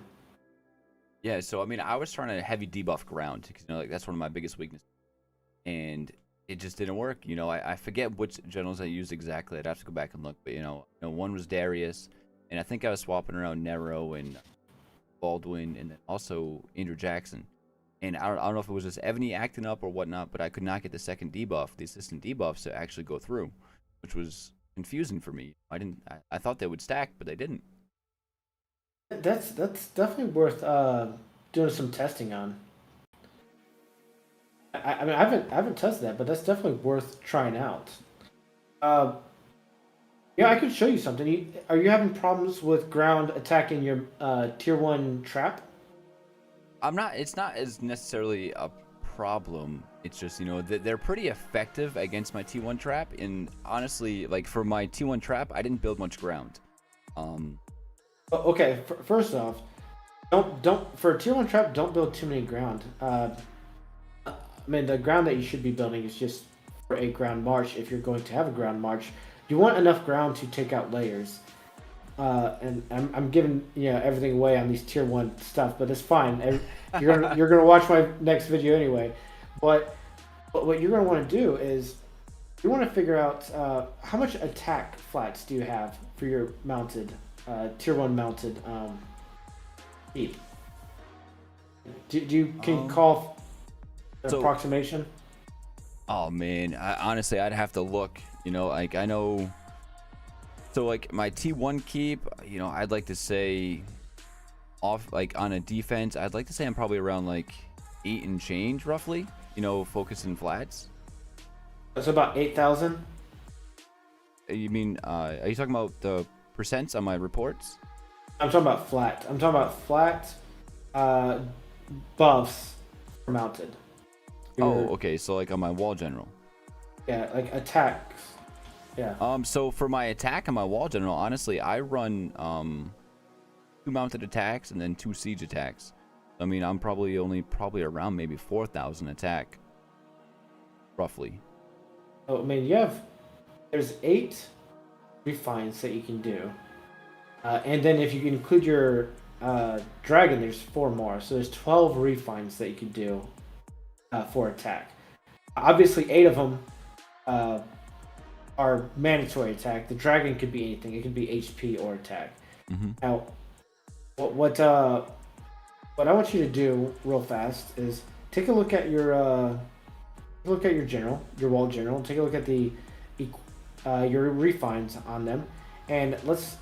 Yeah, so I mean, I was trying to heavy debuff ground because that's one of my biggest weaknesses, and it just didn't work. I forget which generals I used exactly. I'd have to go back and look, but one was Darius, and I think I was swapping around Nero and Baldwin, and then also Andrew Jackson. And I don't know if it was just Evony acting up or whatnot, but I could not get the second debuff, the assistant debuffs, to actually go through, which was confusing for me. I thought they would stack, but they didn't. That's definitely worth doing some testing on. I mean, I haven't tested that, but that's definitely worth trying out. I could show you something. Are you having problems with ground attacking your tier 1 trap? I'm not. It's not as necessarily a problem. It's just they're pretty effective against my T1 trap. And honestly, like for my T1 trap, I didn't build much ground. Okay. First off, don't for a tier 1 trap, don't build too many ground. I mean, the ground that you should be building is just for a ground march. If you're going to have a ground march, you want enough ground to take out layers. And I'm giving everything away on these tier 1 stuff, but it's fine. You're gonna watch my next video anyway. But what you're gonna want to do is you want to figure out how much attack flats do you have for your mounted tier 1 mounted speed. Can you call approximation? Oh man, honestly, I'd have to look. Like I know. So like my T1 keep, I'd like to say off like on a defense, I'd like to say I'm probably around like 8 and change roughly, focusing flats. That's about 8,000. You mean are you talking about the percents on my reports? I'm talking about flat. I'm talking about flat buffs for mounted. Oh, okay. So like on my wall general. Yeah, like attacks. Yeah. So for my attack on my wall general, honestly, I run 2 mounted attacks and then 2 siege attacks. I mean, I'm probably around maybe 4,000 attack, roughly. Oh, I mean, there's 8 refines that you can do. And then if you include your dragon, there's 4 more. So there's 12 refines that you can do for attack. Obviously, 8 of them are mandatory attack. The dragon could be anything. It could be HP or attack. Now, what I want you to do real fast is take a look at your general, your wall general. Take a look at the your refines on them, and let's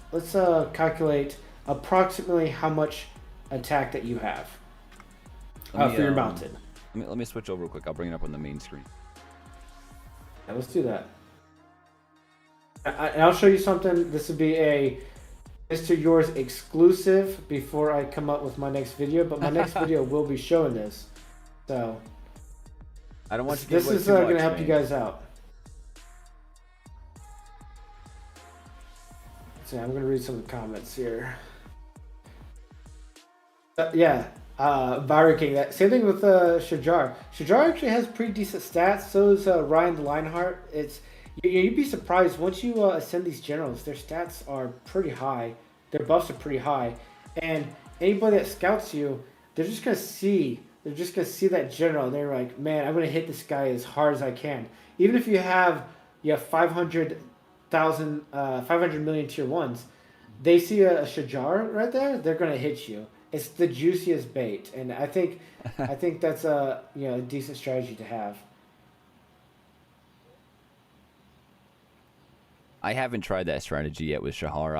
calculate approximately how much attack that you have for your mounted. Let me switch over real quick. I'll bring it up on the main screen. Yeah, let's do that. And I'll show you something. This would be a Mr. Yours exclusive before I come up with my next video, but my next video will be showing this. So I don't want to. This is going to help you guys out. So I'm going to read some of the comments here. Byron King. That same thing with Shajar. Shajar actually has pretty decent stats. So is Ryan the Lionheart. You'd be surprised once you ascend these generals. Their stats are pretty high. Their buffs are pretty high, and anybody that scouts you, they're just gonna see that general. And they're like, man, I'm gonna hit this guy as hard as I can. Even if you have 500 million tier 1s, they see a Shajar right there, they're gonna hit you. It's the juiciest bait, and I think that's a decent strategy to have. I haven't tried that strategy yet with Shahar.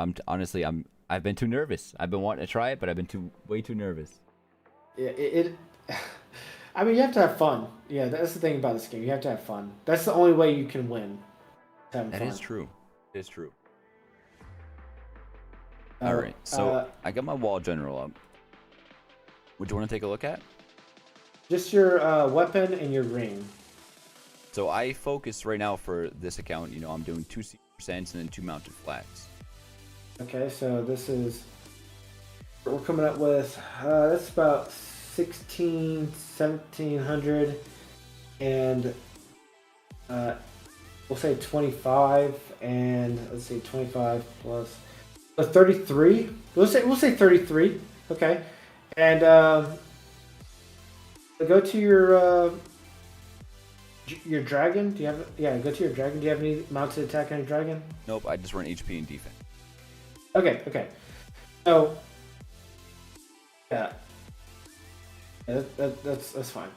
I've been too nervous. I've been wanting to try it, but I've been way too nervous. Yeah, I mean, you have to have fun. Yeah, that's the thing about this game. You have to have fun. That's the only way you can win. That is true. It is true. All right, so I got my wall general up. Would you want to take a look at? Just your weapon and your ring. So I focus right now for this account. I'm doing 2% and then 2 mounted flats. Okay, so this is we're coming up with. That's about 1700, and we'll say 25, and let's see, 25 plus 33. We'll say 33. Okay, and go to your dragon. Do you have? Yeah, go to your dragon. Do you have any mounted attack on your dragon? Nope, I just run HP and defense. Okay. So that's fine.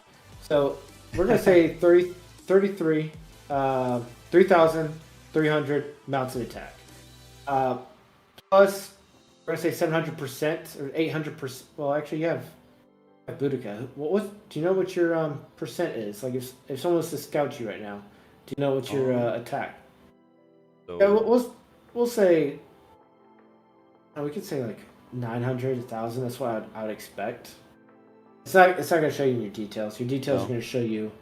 So we're gonna say 33, 3,300 mounted attack. Plus, we're gonna say 700% or 800%. Well, actually, you have Boudica. Do you know what your percent is? Like if someone was to scout you right now, do you know what your attack? So, Yeah, we'll say. We could say like 900, 1,000. That's what I would expect. It's not gonna show you in your details. Your details are gonna show you.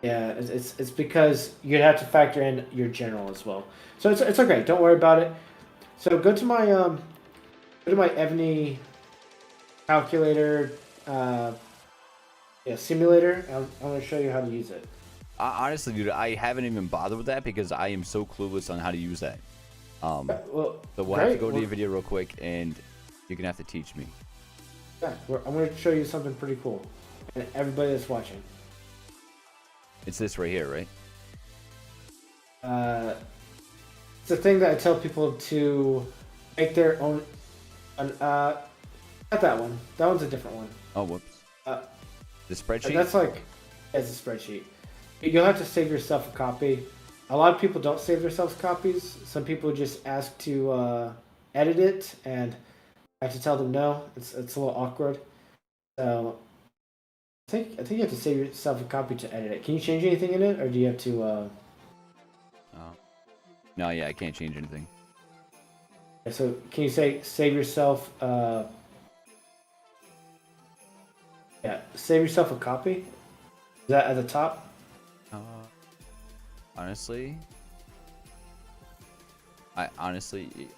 Yeah, it's because you'd have to factor in your general as well. So it's okay. Don't worry about it. So go to my Evony calculator. Simulator. I'm going to show you how to use it. Honestly, dude, I haven't even bothered with that because I am so clueless on how to use that. So we'll have to go to your video real quick, and you're gonna have to teach me. Yeah, I'm going to show you something pretty cool, and everybody that's watching. It's this right here, right? It's a thing that I tell people to make their own. Not that one. That one's a different one. Oh, whoops. The spreadsheet? That's like, it's a spreadsheet. You'll have to save yourself a copy. A lot of people don't save themselves copies. Some people just ask to edit it, and I have to tell them no. It's a little awkward. So I think you have to save yourself a copy to edit it. Can you change anything in it, or do you have to? No, yeah, I can't change anything. So can you say save yourself? Save yourself a copy. Is that at the top? Honestly, I'm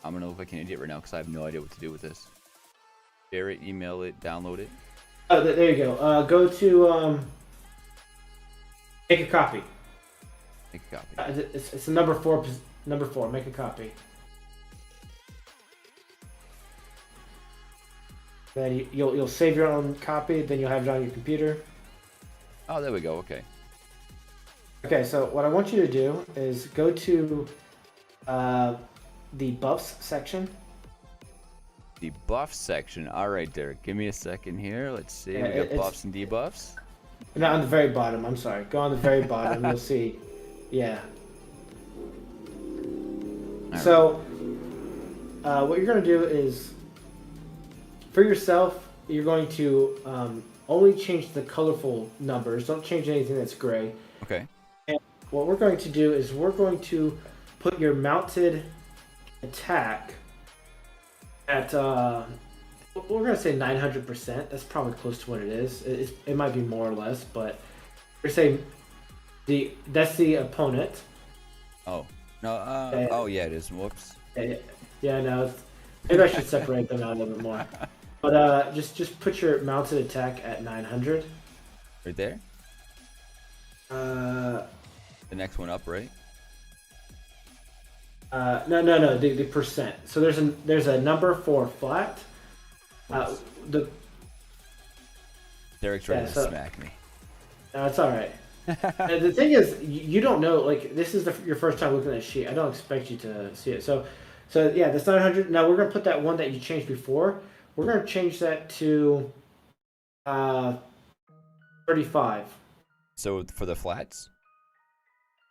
gonna look like an idiot right now because I have no idea what to do with this. Share it, email it, download it. Oh, there you go. Go to make a copy. Make a copy. It's a number 4. Number 4. Make a copy. Then you'll save your own copy. Then you'll have it on your computer. Oh, there we go. Okay. Okay, so what I want you to do is go to the buffs section. The buff section. All right, Derek. Give me a second here. Let's see. Yeah, We got it's- buffs and debuffs. Not on the very bottom. I'm sorry. Go on the very bottom. You'll see. Yeah. All So, what you're going to do is, for yourself, you're going to only change the colorful numbers. Don't change anything that's gray. Okay. And what we're going to do is we're going to put your mounted attack at, we're going to say 900%. That's probably close to what it is. It might be more or less, but we're saying that's the opponent. Oh. No, oh yeah, it is. Whoops. Yeah, no. Maybe I should separate them out a little bit more. But just put your mounted attack at 900. Right there? The next one up, right? no, the percent. So there's a number for flat. Derek's trying to so- smack me. No, it's all right. The thing is, you don't know. Like, this is your first time looking at the sheet. I don't expect you to see it. So yeah, that's 900. Now we're gonna put that one that you changed before. We're gonna change that to 35. So for the flats?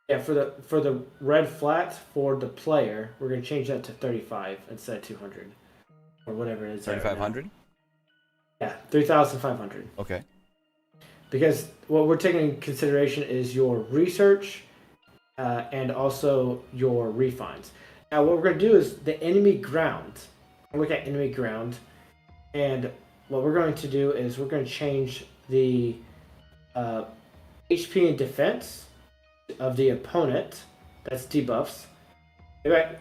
Yeah, for the red flat for the player, we're gonna change that to 35 instead of 200 or whatever it is. 3,500? Yeah, 3,500. Okay. Because what we're taking into consideration is your research and also your refines. Now, what we're going to do is the enemy ground. Look at enemy ground. And what we're going to do is we're going to change the HP and defense of the opponent. That's debuffs. Right?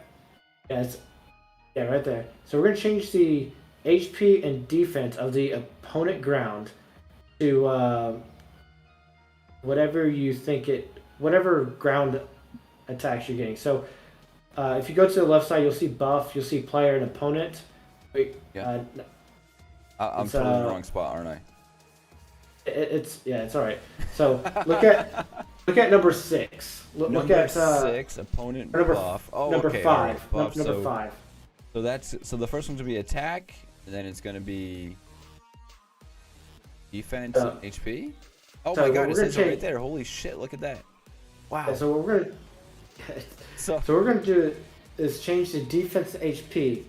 Yeah, right there. So we're going to change the HP and defense of the opponent ground to whatever you think whatever ground attacks you're getting. So if you go to the left side, you'll see buff, you'll see player and opponent. Wait, Yeah. I'm totally in the wrong spot, aren't I? it's all right. So look at number 6. Look at 6 opponent number, buff. Oh, number okay. 5. All right, buff. Number so, 5. So the first one's gonna be attack, and then it's gonna be defense, So- HP. Oh so my what god, it we're says it gonna right there. Holy shit! Look at that. Wow. Yeah, so what we're gonna So So what we're gonna do is change the defense HP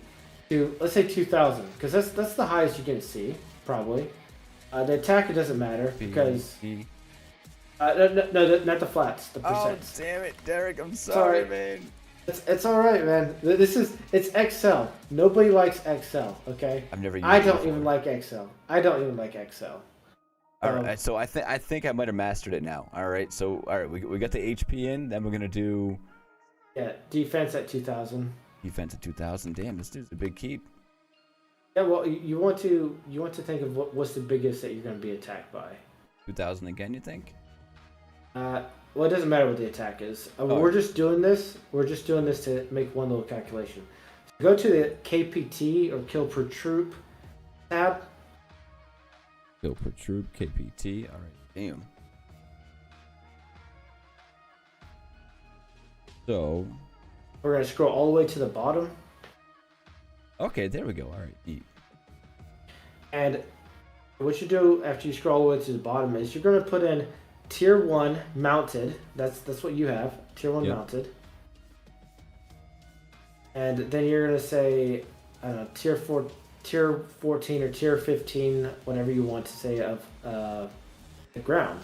to, let's say, 2,000, because that's the highest you're gonna see probably. The attack, it doesn't matter because no, not the flats, the Oh percent. damn it, Derek! I'm sorry, Sorry. man. It's all right, man. It's Excel. Nobody likes Excel. Okay. I've never used I it don't before. even like Excel. I don't even like Excel. All right, so I think I might have mastered it now. All right, so we got the HP in. Then we're gonna do Yeah, defense at 2,000. defense at 2,000. Damn, this dude's a big keep. Yeah, well, you want to think of what's the biggest that you're gonna be attacked by. 2,000 again, you think? Well, it doesn't matter what the attack is. We're just doing this. We're just doing this to make one little calculation. So go to the KPT or kill per troop tab. Kill per troop, KPT. All right, damn. So, We're gonna scroll all the way to the bottom, okay, there we go. All right, neat. and what you do after you scroll all the way to the bottom is you're gonna put in tier 1 mounted. That's what you have. Tier 1 Yep. mounted. And then you're gonna say, I don't know, tier 14 or tier 15, whatever you want to say of the ground.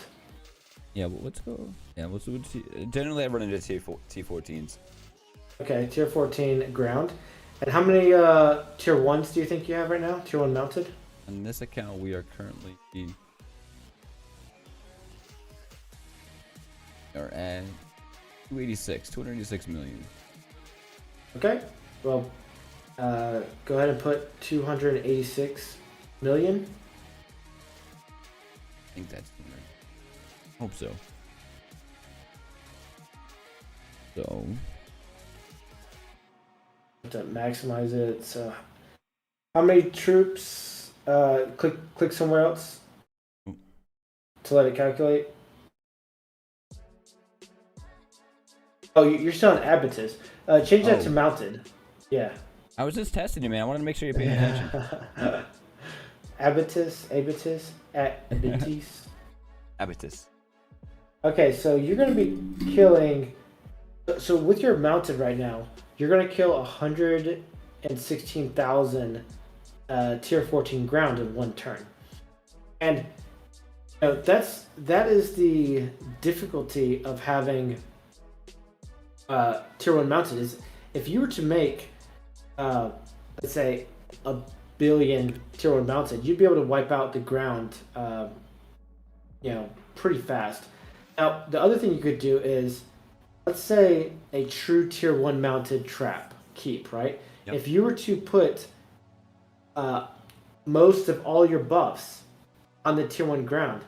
Yeah, well, let's go. Yeah, generally I run into T14s. Okay, tier 14 ground. And how many tier 1s do you think you have right now? Tier 1 mounted? On this account, we are currently at 286 million. Okay. Well, go ahead and put 286 million. I think that's right. Hope so. So, To maximize it. So, how many troops Click somewhere else to let it calculate. Oh, you're still on Abatus. Change that to mounted. Yeah. I was just testing you, man. I wanted to make sure you're paying attention. Abatus. Abatus. Okay, so you're going to be killing. So with your mounted right now, you're going to kill 116,000 tier 14 ground in one turn, and that is the difficulty of having tier 1 mounted. Is if you were to make let's say a billion tier 1 mounted, you'd be able to wipe out the ground pretty fast. Now the other thing you could do is, let's say a true tier 1 mounted trap keep, right? Yep. If you were to put most of all your buffs on the tier 1 ground,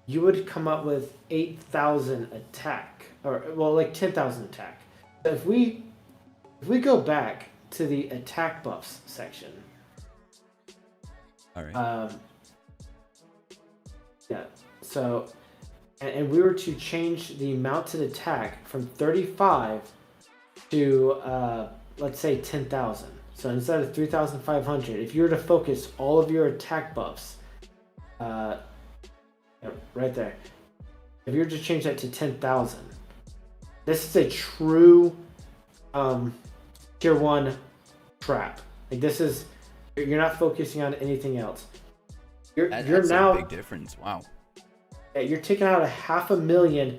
you would come up with 8,000 attack, or like 10,000 attack. So if we go back to the attack buffs section, all right. Yeah. So, and we were to change the mounted attack from 35 to let's say 10,000. So instead of 3,500, if you were to focus all of your attack buffs, right there, if you were to change that to 10,000, this is a true tier 1 trap. Like this is, you're not focusing on anything else. That's now a big difference. Wow. Yeah, you're taking out 500,000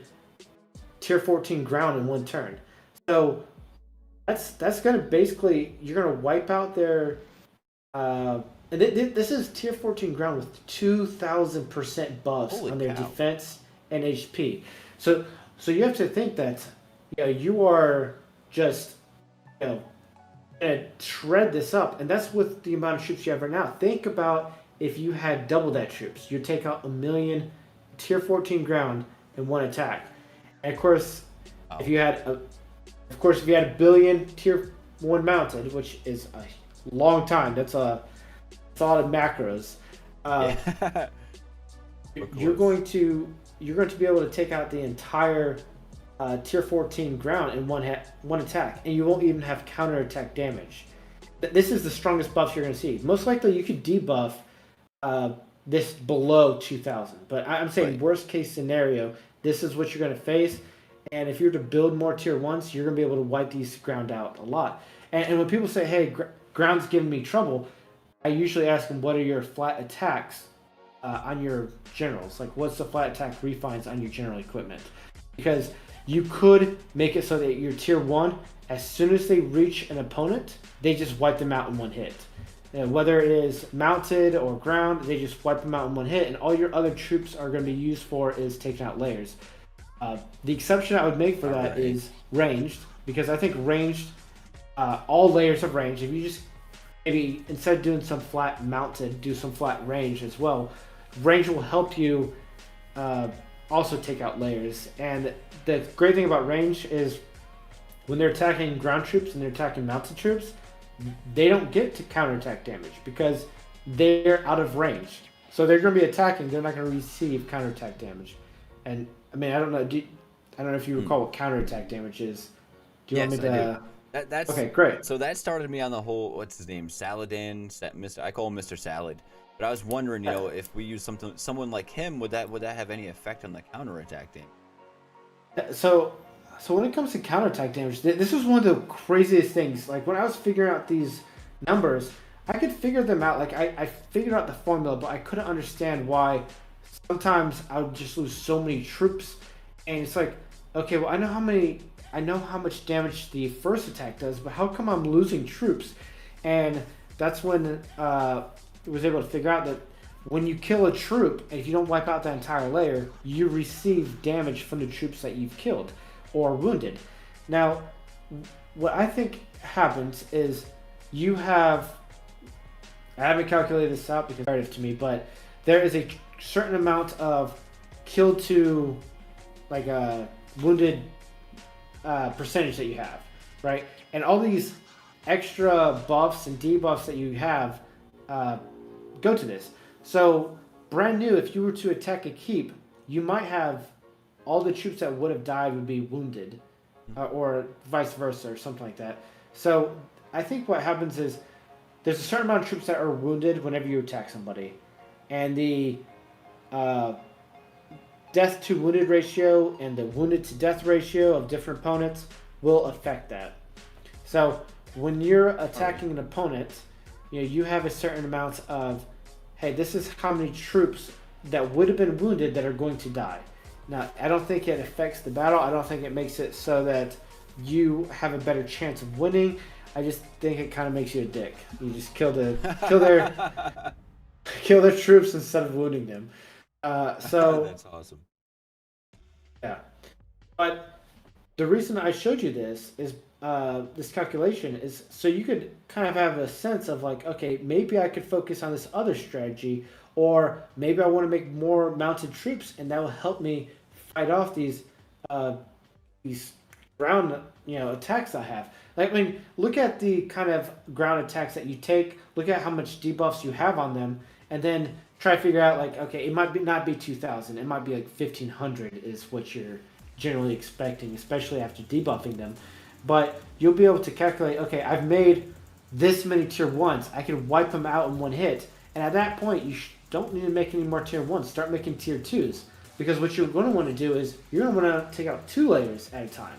tier 14 ground in one turn. So that's gonna basically, you're gonna wipe out their and this is tier 14 ground with 2,000% buffs on their defense and HP. So you have to think that you are just gonna shred this up, and that's with the amount of troops you have right now. Think about if you had double that troops, you'd take out 1,000,000 tier 14 ground in one attack. And of course, if you had a billion tier 1 mounted, which is a long time, that's a lot of macros. You're going to be able to take out the entire tier 14 ground in one attack, and you won't even have counter attack damage. This is the strongest buff you're going to see. Most likely, you could debuff this below 2,000, but I'm saying worst case scenario, this is what you're going to face. And if you're to build more tier 1s, you're going to be able to wipe these ground out a lot. And when people say, hey, ground's giving me trouble, I usually ask them, what are your flat attacks on your generals? Like, what's the flat attack refines on your general equipment? Because you could make it so that your tier 1, as soon as they reach an opponent, they just wipe them out in one hit. And whether it is mounted or ground, they just wipe them out in one hit, and all your other troops are going to be used for is taking out layers. The exception I would make for that is ranged, because I think ranged, all layers of range, if you just maybe instead of doing some flat mounted, do some flat range as well, range will help you also take out layers. And the great thing about range is when they're attacking ground troops and they're attacking mounted troops, they don't get to counterattack damage because they're out of range. So they're going to be attacking, they're not going to receive counterattack damage. And I mean, I don't know if you recall what counterattack damage is. Do you want me to? That's okay, great. So that started me on the whole, what's his name, Saladin, I call him Mr. Salad. But I was wondering, if we use someone like him, would that have any effect on the counterattack damage? So when it comes to counterattack damage, this was one of the craziest things. Like when I was figuring out these numbers, I could figure them out. Like I figured out the formula, but I couldn't understand why sometimes I would just lose so many troops. And it's like, okay, well I know how much damage the first attack does, but how come I'm losing troops? And that's when I was able to figure out that when you kill a troop, and if you don't wipe out that entire layer, you receive damage from the troops that you've killed or wounded. Now, what I think happens is I haven't calculated this out because it's narrative to me, but there is a certain amount of kill to like a wounded percentage that you have, right? And all these extra buffs and debuffs that you have go to this. So brand new, if you were to attack a keep, you might have all the troops that would have died would be wounded, or vice versa, or something like that. So I think what happens is there's a certain amount of troops that are wounded whenever you attack somebody, and the death to wounded ratio and the wounded to death ratio of different opponents will affect that. So when you're attacking an opponent, you have a certain amount of, hey, this is how many troops that would have been wounded that are going to die. Now, I don't think it affects the battle. I don't think it makes it so that you have a better chance of winning. I just think it kind of makes you a dick. You just kill their troops instead of wounding them. So that's awesome. Yeah, but the reason I showed you this is this calculation is so you could kind of have a sense of like, okay, maybe I could focus on this other strategy, or maybe I want to make more mounted troops, and that will help me fight off these ground attacks I have. Like, I mean, look at the kind of ground attacks that you take. Look at how much debuffs you have on them, and then try to figure out like, okay, it might not be 2,000. It might be like 1,500 is what you're generally expecting, especially after debuffing them. But you'll be able to calculate, okay, I've made this many tier 1s. I can wipe them out in one hit. And at that point, you don't need to make any more tier 1s. Start making tier 2s. Because what you're going to want to do is you're going to want to take out 2 layers at a time.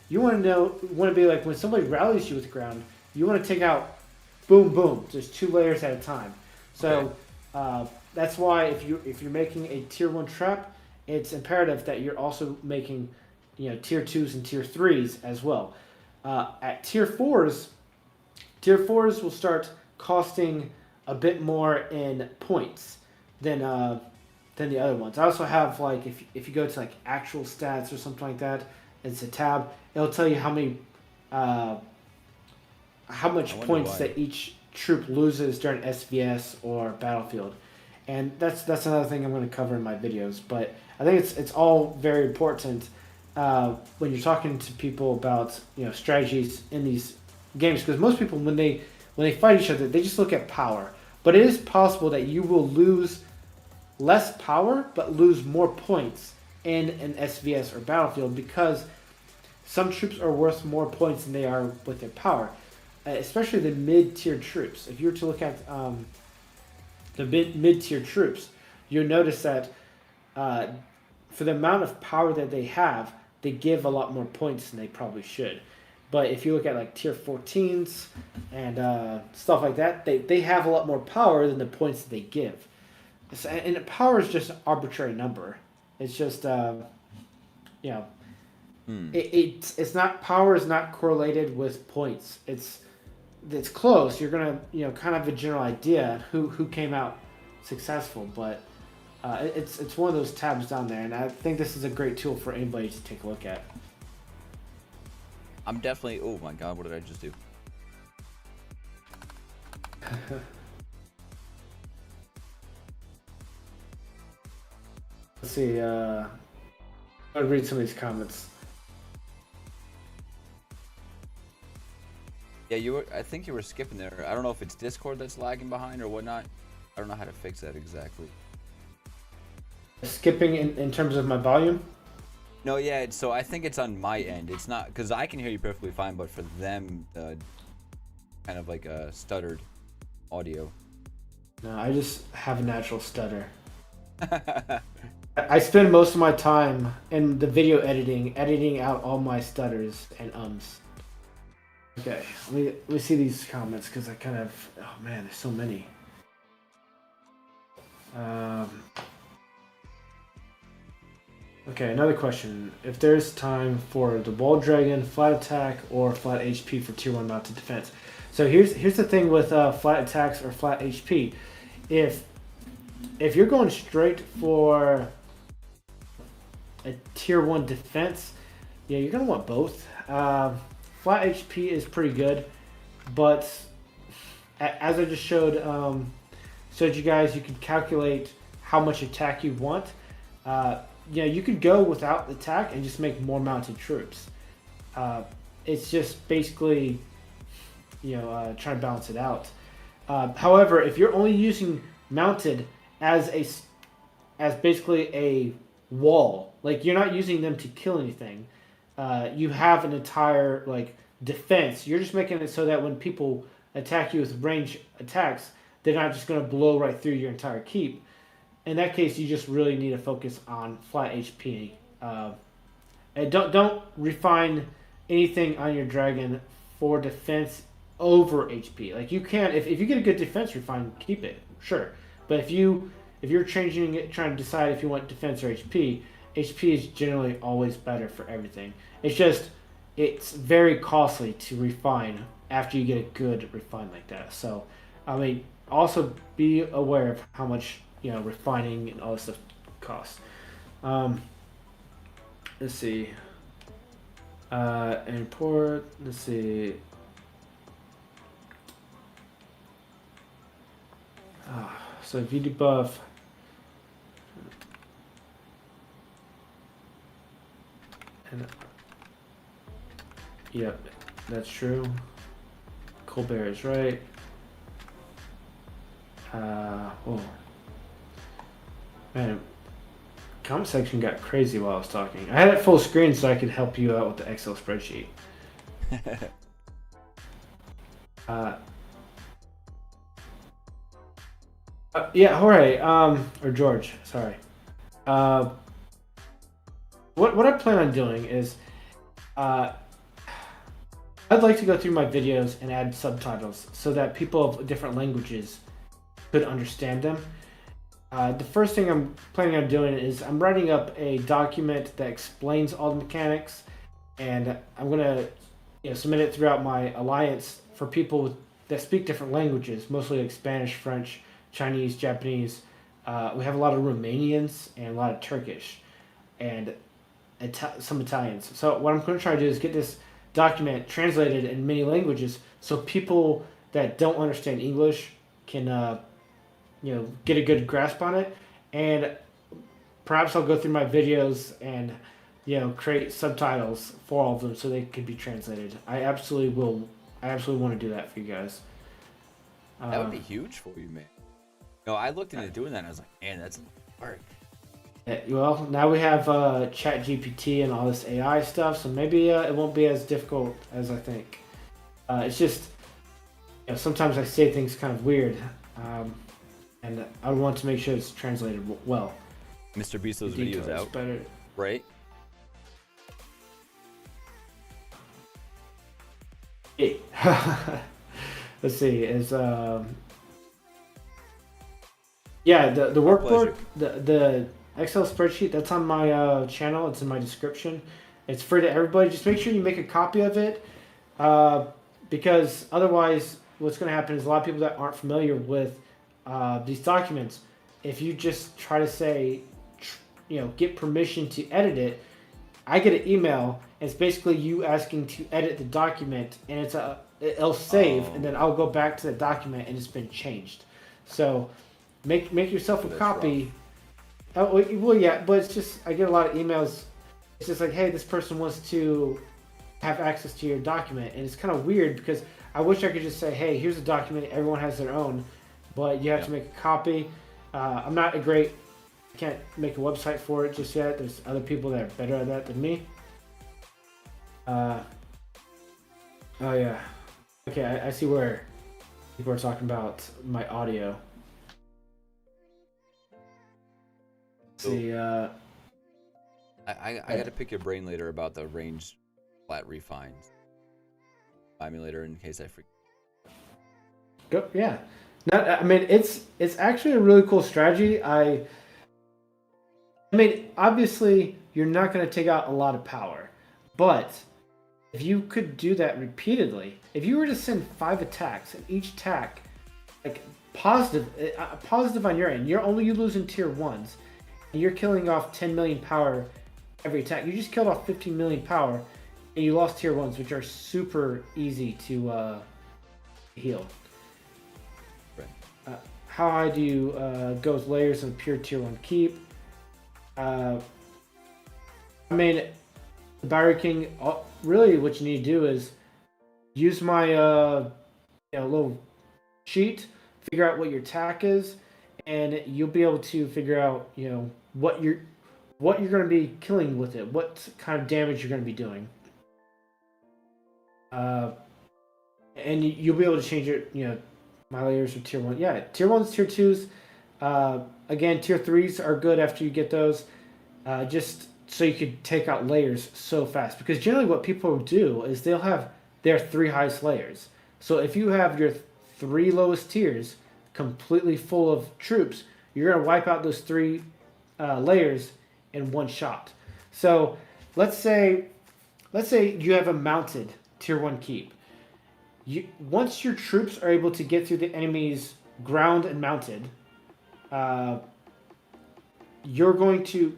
You want to be like when somebody rallies you with the ground, you want to take out boom, boom, just 2 layers at a time. So that's why if you're making a tier 1 trap, it's imperative that you're also making tier 2s and tier 3s as well. At tier 4s will start costing a bit more in points than the other ones. I also have like if you go to like actual stats or something like that, it's a tab. It'll tell you how much points that each troop loses during SVS or Battlefield, and that's another thing I'm going to cover in my videos. But I think it's all very important when you're talking to people about strategies in these games, because most people when they fight each other, they just look at power. But it is possible that you will lose less power but lose more points in an SVS or Battlefield, because some troops are worth more points than they are with their power, especially the mid-tier troops. If you were to look at the mid-tier troops, you'll notice that for the amount of power that they have, they give a lot more points than they probably should. But if you look at like tier 14s and stuff like that, they have a lot more power than the points that they give. And power is just an arbitrary number. It's just it's not, power is not correlated with points. It's close. You're gonna kind of have a general idea who came out successful, but it's one of those tabs down there, and I think this is a great tool for anybody to take a look at. I'm definitely. Oh my god, what did I just do? Let's see. I'll read some of these comments. Yeah, I think you were skipping there. I don't know if it's Discord that's lagging behind or whatnot. I don't know how to fix that exactly. Skipping in terms of my volume? No, yeah. So I think it's on my end. It's not because I can hear you perfectly fine, but for them, kind of like a stuttered audio. No, I just have a natural stutter. I spend most of my time in the video editing out all my stutters and ums. Okay, let me see these comments because I kind of, oh man, there's so many. Okay, another question. If there's time for the Ball Dragon, Flat Attack, or Flat HP for Tier 1 mounted defense. So here's the thing with Flat Attacks or Flat HP. If you're going straight for a Tier 1 defense, yeah, you're going to want both. Flat HP is pretty good, but as I just showed you guys, you can calculate how much attack you want. You could go without attack and just make more mounted troops. It's just basically, trying to balance it out. However, if you're only using mounted as as basically a wall. Like you're not using them to kill anything. You have an entire like defense. You're just making it so that when people attack you with range attacks, they're not just going to blow right through your entire keep. In that case, you just really need to focus on flat HP. And don't refine anything on your dragon for defense over HP. Like you can, if you get a good defense refine, keep it, sure. But if you're changing it, trying to decide if you want defense or HP, HP is generally always better for everything. It's very costly to refine after you get a good refine like that. So, I mean, also be aware of how much refining and all this stuff costs. Let's see. Import. Let's see. So if you debuff. And yep, that's true. Colbert is right. Oh man, comment section got crazy while I was talking. I had it full screen so I could help you out with the Excel spreadsheet. Yeah, Jorge, or George, sorry. What I plan on doing is, I'd like to go through my videos and add subtitles so that people of different languages could understand them. The first thing I'm planning on doing is I'm writing up a document that explains all the mechanics, and I'm gonna submit it throughout my alliance for people that speak different languages, mostly like Spanish, French, Chinese, Japanese. We have a lot of Romanians and a lot of Turkish, and some Italians. So what I'm going to try to do is get this document translated in many languages, so people that don't understand English can get a good grasp on it, and perhaps I'll go through my videos and create subtitles for all of them so they can be translated. I absolutely want to do that for you guys. That would be huge for you, man. No, I looked into doing that and I was like, man, that's hard. Well, now we have Chat GPT and all this AI stuff, so maybe it won't be as difficult as I think. It's just sometimes I say things kind of weird, and I want to make sure it's translated well. Mr. Beast's video's out, better. Right? Let's see. Is yeah, the workbook, the Excel spreadsheet, that's on my channel. It's in my description. It's free to everybody. Just make sure you make a copy of it, because otherwise what's going to happen is a lot of people that aren't familiar with these documents, if you just try to say, get permission to edit it, I get an email, and it's basically you asking to edit the document, and it'll save, and then I'll go back to the document, and it's been changed. So make yourself a copy. Well, yeah, but it's just, I get a lot of emails. It's just like, hey, this person wants to have access to your document, and it's kind of weird because I wish I could just say, hey, here's a document, everyone has their own, but you have to make a copy. I'm not I can't make a website for it just yet. There's other people that are better at that than me. Oh yeah. Okay, I see where people are talking about my audio. See, I got to pick your brain later about the range flat refines. Buy me later in case I forget. Go, yeah. I mean, it's actually a really cool strategy. I mean, obviously, you're not going to take out a lot of power, but if you could do that repeatedly, if you were to send 5 attacks and each attack, like positive on your end, you're only losing tier 1s, and you're killing off 10 million power every attack. You just killed off 15 million power, and you lost tier 1s, which are super easy to heal. Right. How high do you go with layers of pure tier 1 keep? I mean, the Barrier King, really what you need to do is use my little sheet, figure out what your attack is, and you'll be able to figure out, what you're going to be killing with it, what kind of damage you're going to be doing. And you'll be able to change it. My layers are tier 1. Yeah, tier 1s, tier 2s. Again, tier 3s are good after you get those. Just so you could take out layers so fast. Because generally what people do is they'll have their 3 highest layers. So if you have your 3 lowest tiers completely full of troops, you're going to wipe out those 3 layers in one shot. So let's say you have a mounted tier 1 keep. Once your troops are able to get through the enemy's ground and mounted, you're going to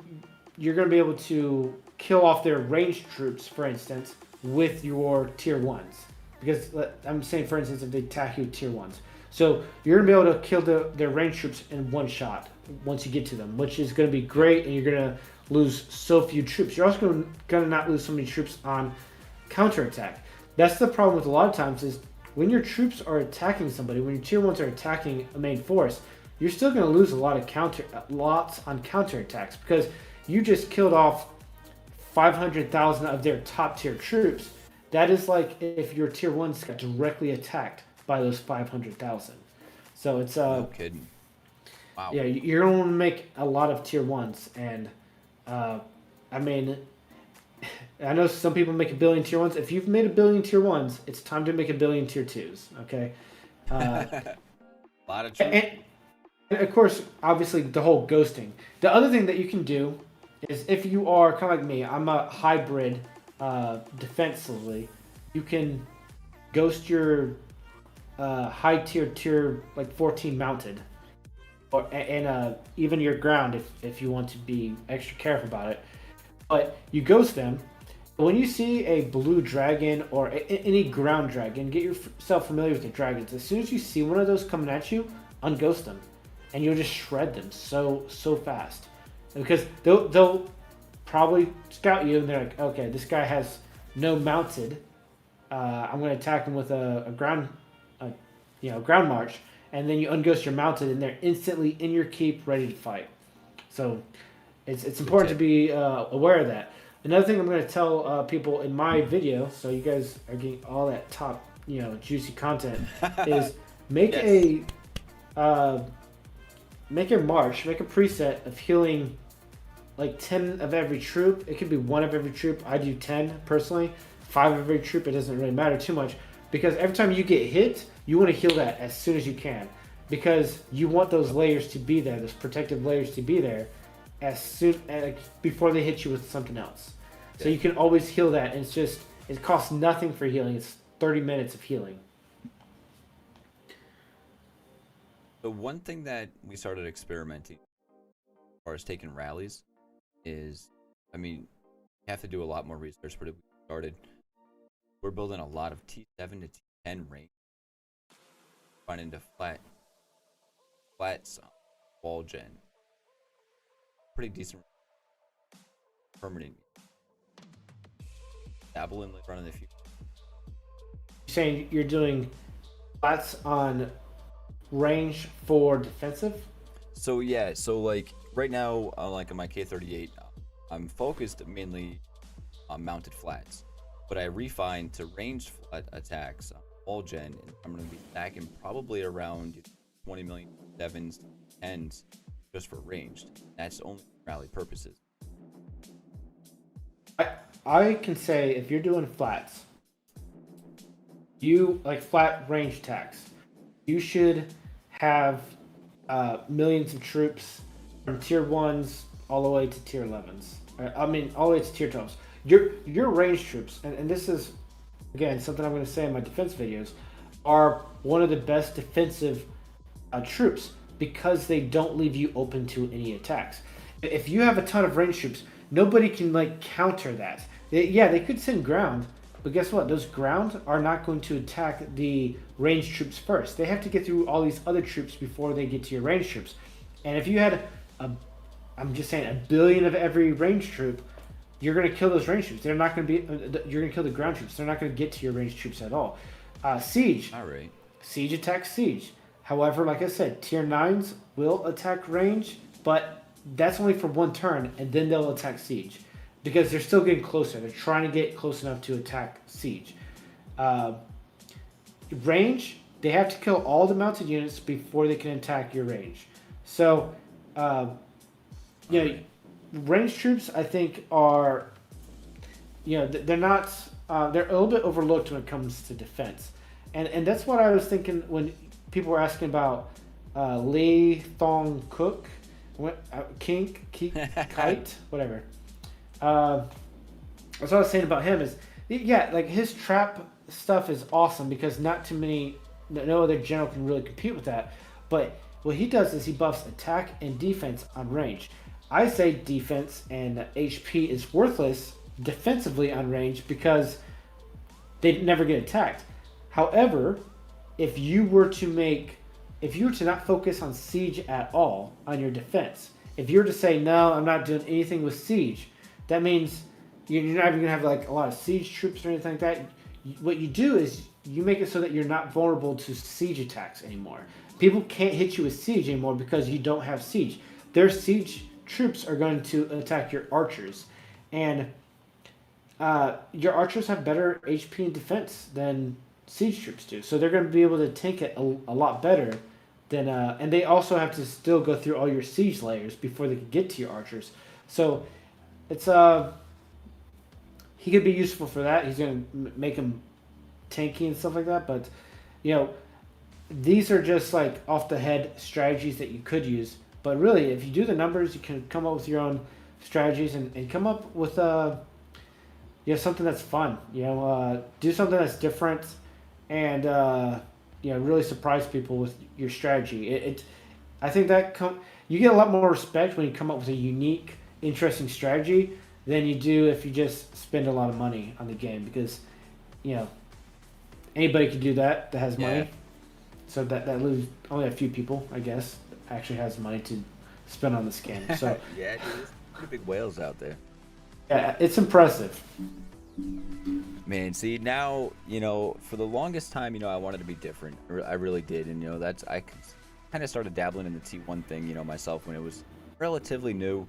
be able to kill off their ranged troops, for instance, with your tier 1s. Because I'm saying, for instance, if they attack you tier 1s. So you're going to be able to kill their ranged troops in one shot once you get to them, which is going to be great, and you're going to lose so few troops. You're also going to not lose so many troops on counterattack. That's the problem with a lot of times is when your troops are attacking somebody, when your tier 1s are attacking a main force, you're still going to lose lots on counterattacks because you just killed off 500,000 of their top tier troops. That is like if your tier 1s got directly attacked by those 500,000. So it's no kidding. Wow. Yeah, you're going to make a lot of tier 1s, and I mean, I know some people make 1 billion tier 1s. If you've made 1 billion tier 1s, it's time to make 1 billion tier 2s, okay? A lot of troops. And of course, obviously, the whole ghosting. The other thing that you can do is if you are kind of like me, I'm a hybrid defensively, you can ghost your high tier like 14 mounted, and even your ground if you want to be extra careful about it. But you ghost them. When you see a blue dragon or any ground dragon, get yourself familiar with the dragons. As soon as you see one of those coming at you, unghost them, and you'll just shred them so fast. Because they'll probably scout you, and they're like, okay, this guy has no mounted. I'm going to attack him with a ground march, and then you unghost your mounted, and they're instantly in your keep, ready to fight. So it's important to be aware of that. Another thing I'm going to tell people in my video, so you guys are getting all that top, juicy content, is make a march, make a preset of healing like 10 of every troop. It could be 1 of every troop. I do 10 personally. 5 of every troop. It doesn't really matter too much because every time you get hit, you want to heal that as soon as you can because you want those layers to be there, those protective layers to be there as soon before they hit you with something else. So you can always heal that, and it costs nothing for healing. It's 30 minutes of healing. The one thing that we started experimenting as far as taking rallies is, you have to do a lot more research, but we started. We're building a lot of T7 to T10 range, finding the flats wall gen. Pretty decent permanent. Dabbling later on in the future. You're saying you're doing flats on range for defensive? So yeah, like right now, like on my K38, I'm focused mainly on mounted flats, but I refined to ranged flat attacks on wall gen, and I'm going to be attacking probably around 20 million 7s, 10s just for ranged. That's only for rally purposes. I can say if you're doing flats, you like flat range attacks, you should have millions of troops from tier 1s all the way to tier 11s. All the way to tier 12s. Your range troops, and this is, again, something I'm going to say in my defense videos, are one of the best defensive troops because they don't leave you open to any attacks. If you have a ton of range troops, nobody can counter that. They could send ground, but guess what? Those ground are not going to attack the ranged troops first. They have to get through all these other troops before they get to your ranged troops. And if you had I'm just saying 1 billion of every ranged troop, you're going to kill those ranged troops. They're not going to be. You're going to kill the ground troops. They're not going to get to your ranged troops at all. Siege. All right. Siege attacks siege. However, like I said, tier 9s will attack range, but that's only for one turn, and then they'll attack siege. Because they're still getting closer. They're trying to get close enough to attack siege. Range, they have to kill all the mounted units before they can attack your range. So, range troops, I think, are, they're not, they're a little bit overlooked when it comes to defense. And that's what I was thinking when people were asking about Lee Thong Cook, Kite, whatever. That's what I was saying about him is, like his trap stuff is awesome because no other general can really compete with that. But what he does is he buffs attack and defense on range. I say defense and HP is worthless defensively on range because they never get attacked. However, if you were to not focus on siege at all on your defense, if you were to say, no, I'm not doing anything with siege, that means you're not even going to have like a lot of siege troops or anything like that. What you do is you make it so that you're not vulnerable to siege attacks anymore. People can't hit you with siege anymore because you don't have siege. Their siege troops are going to attack your archers. And your archers have better HP and defense than siege troops do. So they're going to be able to tank it a lot better than... and they also have to still go through all your siege layers before they can get to your archers. So it's... he could be useful for that. He's going to make him tanky and stuff like that. But, these are just like off the head strategies that you could use. But really, if you do the numbers, you can come up with your own strategies and come up with something that's fun. Do something that's different and really surprise people with your strategy. I think that you get a lot more respect when you come up with a unique, interesting strategy than you do if you just spend a lot of money on the game because anybody can do that has money. So that leaves only a few people, I guess, actually has money to spend on this game. So yeah, dude, there's pretty big whales out there. Yeah, it's impressive. Man, see now, for the longest time, I wanted to be different. I really did, and I kind of started dabbling in the T1 thing, myself when it was relatively new,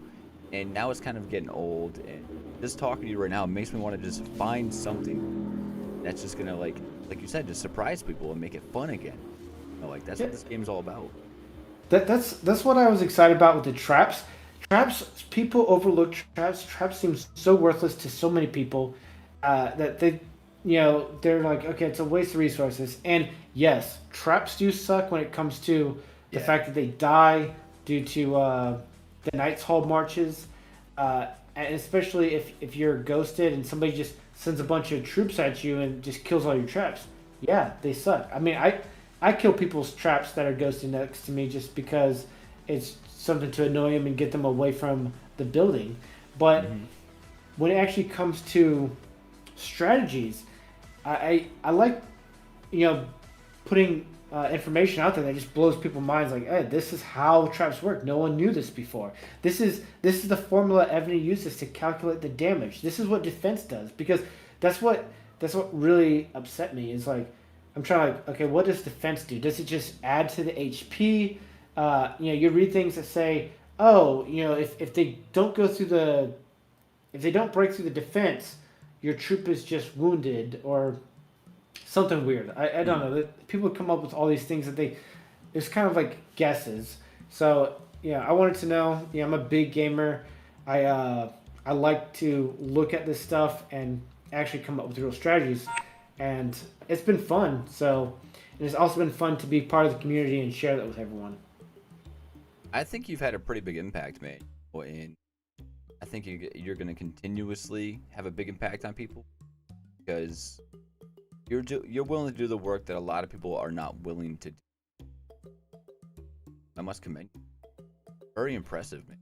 and now it's kind of getting old. And just talking to you right now, it makes me want to just find something that's just gonna like you said, just surprise people and make it fun again. That's what this game's all about. That's what I was excited about with the traps. People overlook traps. Traps seem so worthless to so many people that they, they're like, okay, it's a waste of resources. And yes, traps do suck when it comes to the fact that they die due to the Knights Hall marches, and especially if you're ghosted and somebody just sends a bunch of troops at you and just kills all your traps. Yeah, they suck. I mean, I kill people's traps that are ghosting next to me just because it's something to annoy them and get them away from the building. But when it actually comes to strategies, I like, putting information out there that just blows people's minds. Like, hey, this is how traps work. No one knew this before. This is the formula Evony uses to calculate the damage. This is what defense does, because that's what really upset me. Is like, I'm trying to okay, what does defense do? Does it just add to the HP? You read things that say, oh, if they don't break through the defense, your troop is just wounded or something weird. I don't know. People come up with all these things that it's kind of like guesses. So I wanted to know. I'm a big gamer. I like to look at this stuff and actually come up with real strategies, and it's been fun. So, and it's also been fun to be part of the community and share that with everyone. I think you've had a pretty big impact, man. And I think you're going to continuously have a big impact on people because you're willing to do the work that a lot of people are not willing to do. I must commend you. Very impressive, man.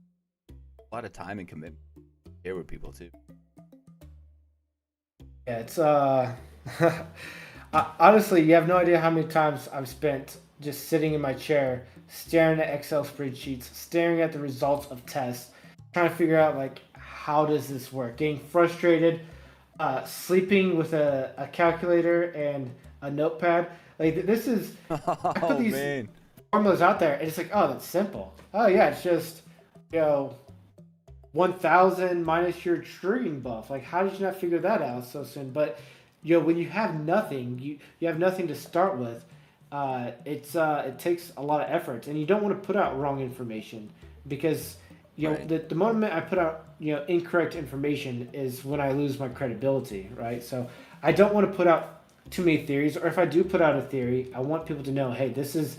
A lot of time and commitment here with people too. Yeah, it's honestly, you have no idea how many times I've spent just sitting in my chair, staring at Excel spreadsheets, staring at the results of tests, trying to figure out like, how does this work? Getting frustrated, sleeping with a calculator and a notepad. Like this is Oh man, formulas out there, and it's like, oh, that's simple. Oh yeah, it's just 1,000 minus your intriguing buff. Like, how did you not figure that out so soon? But when you have nothing, you have nothing to start with. It takes a lot of effort, and you don't want to put out wrong information because Right. the moment I put out incorrect information is when I lose my credibility, right? So I don't want to put out too many theories, or if I do put out a theory, I want people to know, hey, this is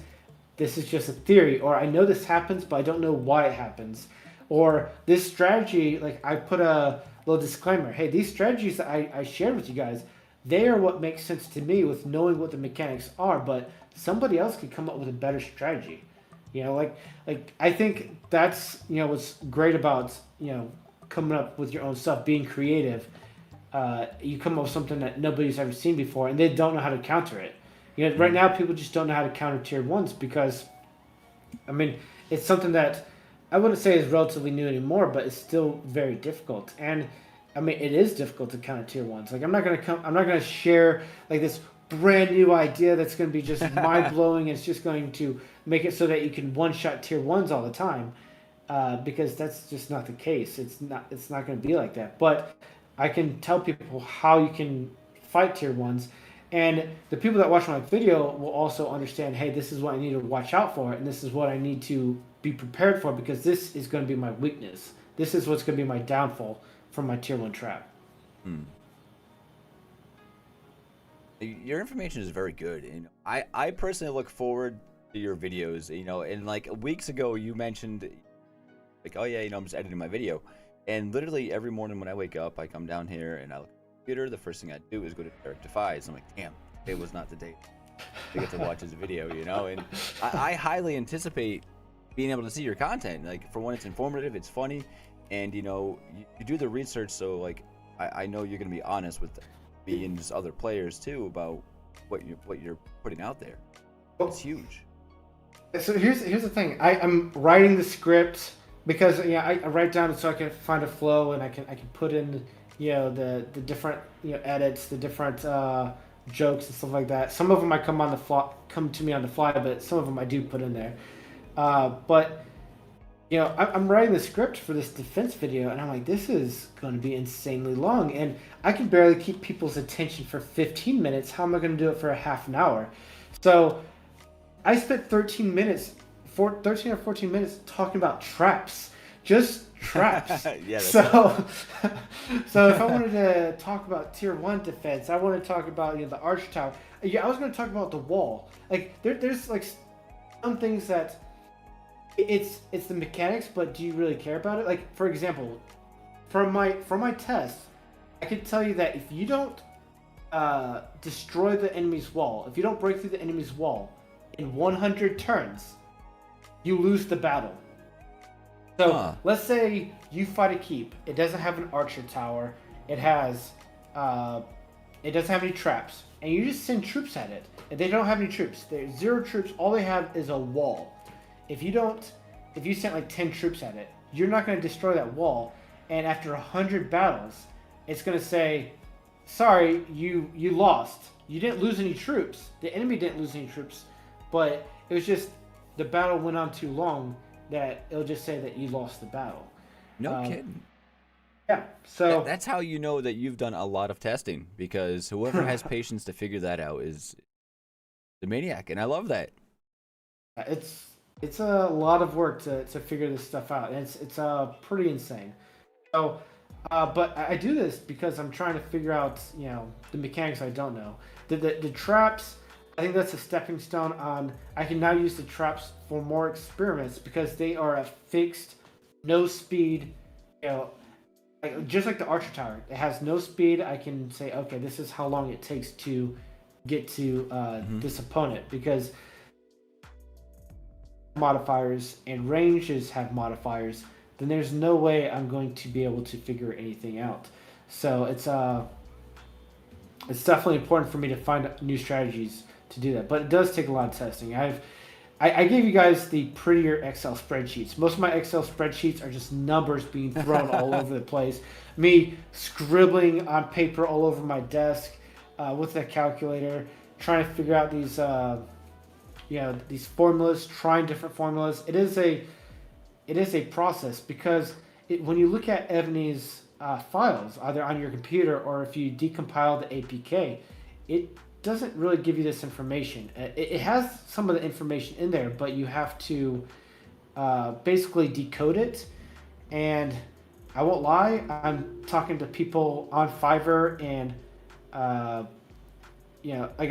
just a theory, or I know this happens, but I don't know why it happens. Or this strategy, like I put a little disclaimer, hey, these strategies that I shared with you guys, they are what makes sense to me with knowing what the mechanics are, but somebody else could come up with a better strategy. Like I think that's what's great about coming up with your own stuff, being creative. You come up with something that nobody's ever seen before, and they don't know how to counter it. Right now people just don't know how to counter tier ones because, I mean, it's something that I wouldn't say is relatively new anymore, but it's still very difficult. And I mean, it is difficult to counter tier ones. Like I'm not gonna share like this brand new idea that's gonna be just mind blowing. It's just going to make it so that you can one shot tier ones all the time, because that's just not the case. It's not going to be like that. But I can tell people how you can fight tier ones, and the people that watch my video will also understand. Hey, this is what I need to watch out for, and this is what I need to be prepared for because this is going to be my weakness. This is what's going to be my downfall from my tier 1 trap. Your information is very good, and I personally look forward to your videos. And like weeks ago, you mentioned like, oh yeah, I'm just editing my video, and literally every morning when I wake up, I come down here and I look at the computer. The first thing I do is go to Derek Defies. I'm like, damn, it was not the day to get to watch his video, and I highly anticipate being able to see your content. Like, for one, it's informative, it's funny, and you do the research, so like I know you're gonna be honest with me and just other players too about what you're putting out there. It's huge. So here's the thing. I'm writing the script because I write down so I can find a flow, and I can put in the different edits, the different jokes and stuff like that. Some of them come to me on the fly, but some of them I do put in there. But I'm writing the script for this defense video, and I'm like, this is going to be insanely long, and I can barely keep people's attention for 15 minutes. How am I going to do it for a half an hour? So I spent 13 or 14 minutes talking about traps, just traps. Yeah. So if I wanted to talk about tier 1 defense, I want to talk about the arch tower. I was going to talk about the wall. Like there's like some things that it's the mechanics, but do you really care about it? Like, for example, for my test, I could tell you that if you don't destroy the enemy's wall, if you don't break through the enemy's wall in 100 turns, you lose the battle. So let's say you fight a keep. It doesn't have an archer tower. It doesn't have any traps, and you just send troops at it, and they don't have any troops. There's 0 troops. All they have is a wall. If you sent like 10 troops at it, you're not going to destroy that wall. And after 100 battles, it's going to say, sorry, you lost. You didn't lose any troops. The enemy didn't lose any troops, but it was just the battle went on too long that it'll just say that you lost the battle. No kidding. Yeah. So That's how you know that you've done a lot of testing, because whoever has patience to figure that out is the maniac, and I love that. It's a lot of work to figure this stuff out, and it's pretty insane. So, but I do this because I'm trying to figure out the mechanics I don't know. The traps, I think that's a stepping stone on. I can now use the traps for more experiments because they are a fixed, no speed. Just like the archer tower, it has no speed. I can say, okay, this is how long it takes to get to this opponent, because modifiers and ranges have modifiers, then there's no way I'm going to be able to figure anything out. So it's definitely important for me to find new strategies to do that, but it does take a lot of testing. I gave you guys the prettier Excel spreadsheets. Most of my Excel spreadsheets are just numbers being thrown all over the place. Me scribbling on paper all over my desk with a calculator, trying to figure out these these formulas, trying different formulas. It is a process because when you look at Evony's files, either on your computer or if you decompile the APK, it doesn't really give you this information. It has some of the information in there, but you have to basically decode it. And I won't lie, I'm talking to people on Fiverr and I'm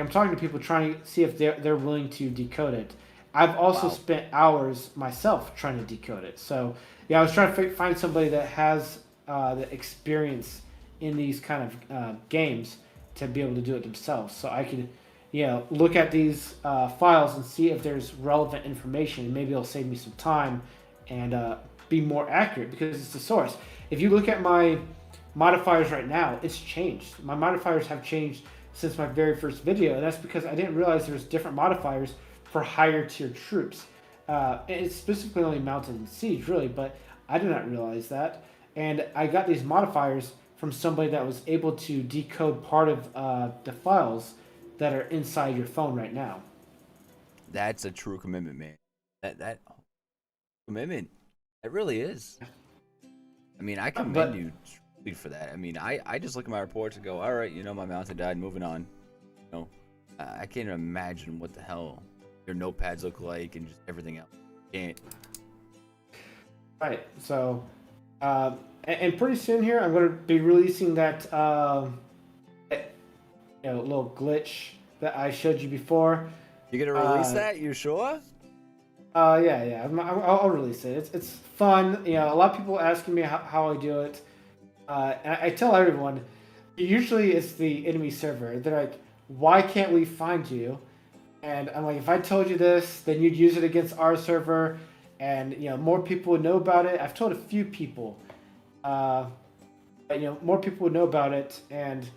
talking to people trying to see if they're willing to decode it. I've also spent hours myself trying to decode it. So I was trying to find somebody that has the experience in these kind of games to be able to do it themselves. So I can, look at these files and see if there's relevant information, and maybe it'll save me some time and be more accurate because it's the source. If you look at my modifiers right now, it's changed. My modifiers have changed since my very first video, and that's because I didn't realize there's different modifiers for higher tier troops. It's specifically only mounted in Siege, really, but I did not realize that. And I got these modifiers from somebody that was able to decode part of the files that are inside your phone right now. That's a true commitment, man. That commitment, it really is. I mean, I commend you truly for that. I mean, I just look at my reports and go, all right, my mountain died, moving on. I can't imagine what the hell your notepads look like and just everything else. Can't. Right. So, and pretty soon here, I'm going to be releasing that little glitch that I showed you before. You gonna release that? You sure? Yeah. I'll release it. It's fun. A lot of people asking me how I do it. And I tell everyone, usually it's the enemy server. They're like, why can't we find you? And I'm like, if I told you this, then you'd use it against our server, and more people would know about it. I've told a few people, but more people would know about it, and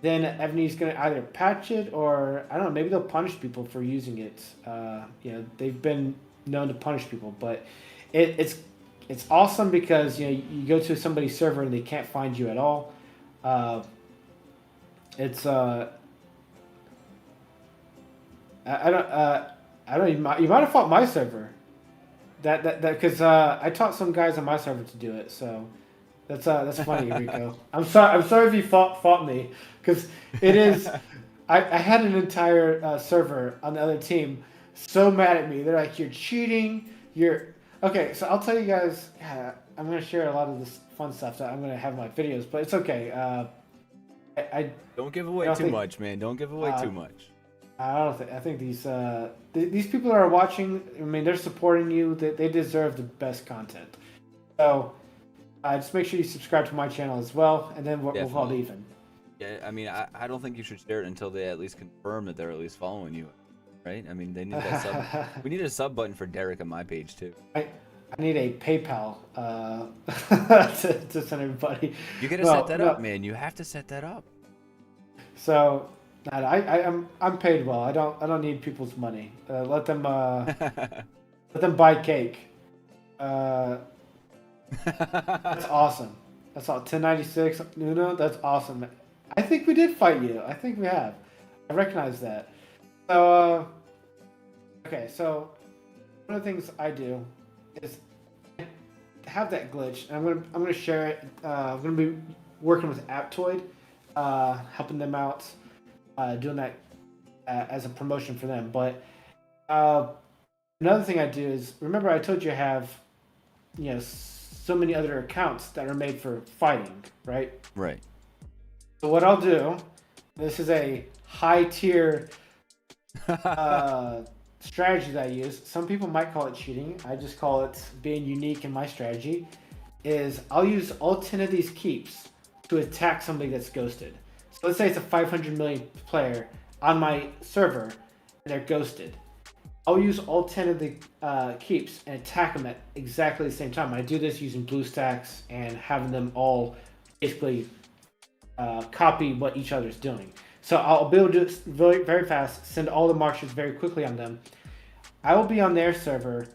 then Evony's gonna either patch it or I don't know, maybe they'll punish people for using it. They've been known to punish people, but it's awesome because you go to somebody's server and they can't find you at all. I don't. You might have fought my server. That because I taught some guys on my server to do it. So that's funny, Rico. I'm sorry if you fought me because it is. I had an entire server on the other team so mad at me. They're like, you're cheating. Okay. So I'll tell you guys. I'm gonna share a lot of this fun stuff that I'm gonna have in my videos, but it's okay. I don't give away too much, man. Don't give away too much. I think these people that are watching, I mean, they're supporting you. They deserve the best content. So just make sure you subscribe to my channel as well, and then we'll call it even. Yeah, I mean, I don't think you should share it until they at least confirm that they're at least following you, right? I mean, they need that sub. We need a sub button for Derek on my page too. I need a PayPal to send everybody. You gotta set that up, man. You have to set that up. So. I'm paid well. I don't need people's money. Let them buy cake. That's awesome. That's all. 1096 Nuno. That's awesome. I think we did fight you. I think we have. I recognize that. So okay. So one of the things I do is have that glitch. And I'm gonna share it. I'm gonna be working with Aptoid, helping them out. Doing that as a promotion for them. But another thing I do is, remember I told you I have, so many other accounts that are made for fighting, right? Right. So what I'll do, this is a high tier strategy that I use. Some people might call it cheating. I just call it being unique in my strategy. Is I'll use all 10 of these keeps to attack somebody that's ghosted. So let's say it's a 500 million player on my server, and they're ghosted. I'll use all 10 of the keeps and attack them at exactly the same time. I do this using BlueStacks and having them all basically copy what each other's doing. So I'll be able to do it very, very fast, send all the marchers very quickly on them. I will be on their server,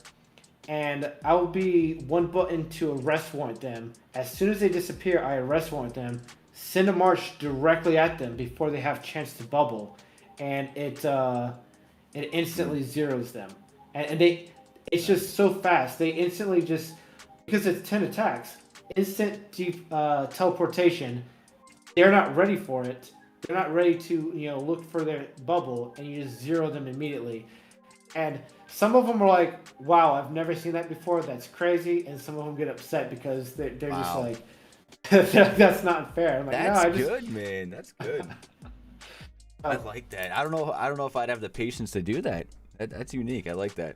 and I will be one button to arrest warrant them. As soon as they disappear, I arrest warrant them. Send a march directly at them before they have a chance to bubble, and it it instantly zeroes them, and it's just so fast. They instantly just because it's 10 attacks, instant teleportation. They're not ready for it. They're not ready to look for their bubble, and you just zero them immediately. And some of them are like, "Wow, I've never seen that before. That's crazy." And some of them get upset because they're just Wow. like, "That's not fair." I'm like, That's "No, I just." good, man. That's good. I like that. I don't know if I'd have the patience to do that. That's unique. I like that.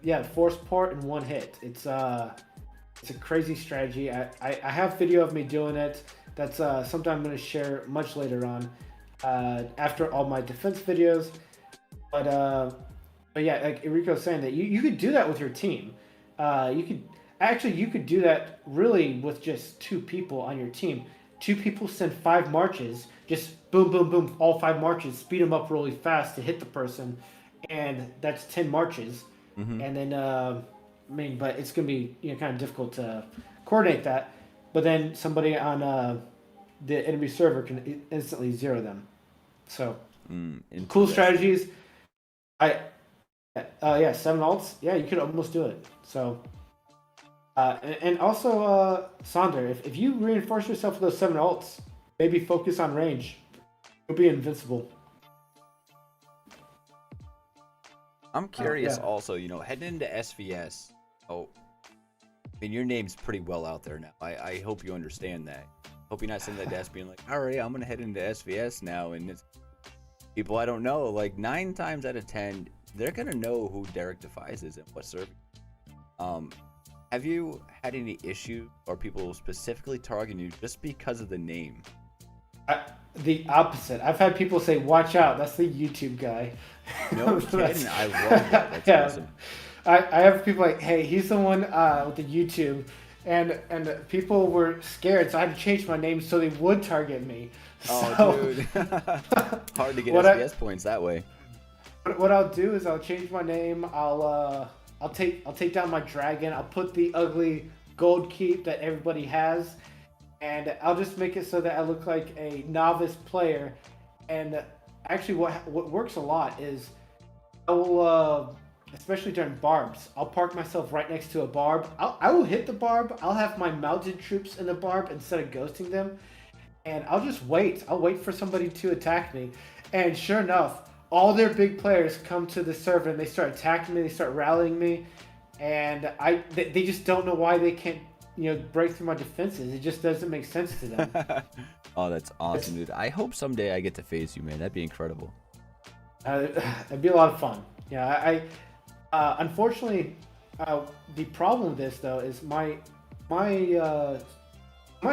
Yeah, force port in one hit. It's a crazy strategy. I have video of me doing it. That's something I'm going to share much later on, after all my defense videos. But yeah, like Enrico's saying that you could do that with your team. You could do that really with just 2 people on your team. 2 people send 5 marches, just boom, boom, boom, all 5 marches, speed them up really fast to hit the person, and that's 10 marches. And then, but it's gonna be kind of difficult to coordinate that. But then somebody on the enemy server can instantly zero them. So cool strategies. Yeah, 7 ults. Yeah, you could almost do it. So. And also, Sonder, if you reinforce yourself with those 7 ults, maybe focus on range, you'll be invincible. I'm curious also, heading into SVS. Oh, I mean, your name's pretty well out there now. I hope you understand that. Hope you're not sitting at that desk being like, all right, I'm going to head into SVS now. And it's people I don't know, like 9 times out of 10, they're going to know who Derek Defies is and what server. Have you had any issues or people specifically targeting you just because of the name? The opposite. I've had people say, "Watch out, that's the YouTube guy." No kidding. I love that. That's awesome. I have people like, "Hey, he's the one with the YouTube," and people were scared, so I had to change my name so they would target me. Oh, dude. Hard to get SBS points that way. What I'll do is I'll change my name. I'll take down my dragon. I'll put the ugly gold keep that everybody has, and I'll just make it so that I look like a novice player. And actually, what works a lot is I will, especially during barbs, I'll park myself right next to a barb. I will hit the barb. I'll have my mounted troops in the barb instead of ghosting them, and I'll just wait. I'll wait for somebody to attack me, and sure enough, all their big players come to the server and they start attacking me. They start rallying me, and they just don't know why they can't break through my defenses. It just doesn't make sense to them. Oh, that's awesome, dude. I hope someday I get to face you, man. That'd be incredible. It'd be a lot of fun. Yeah, unfortunately, the problem with this though is my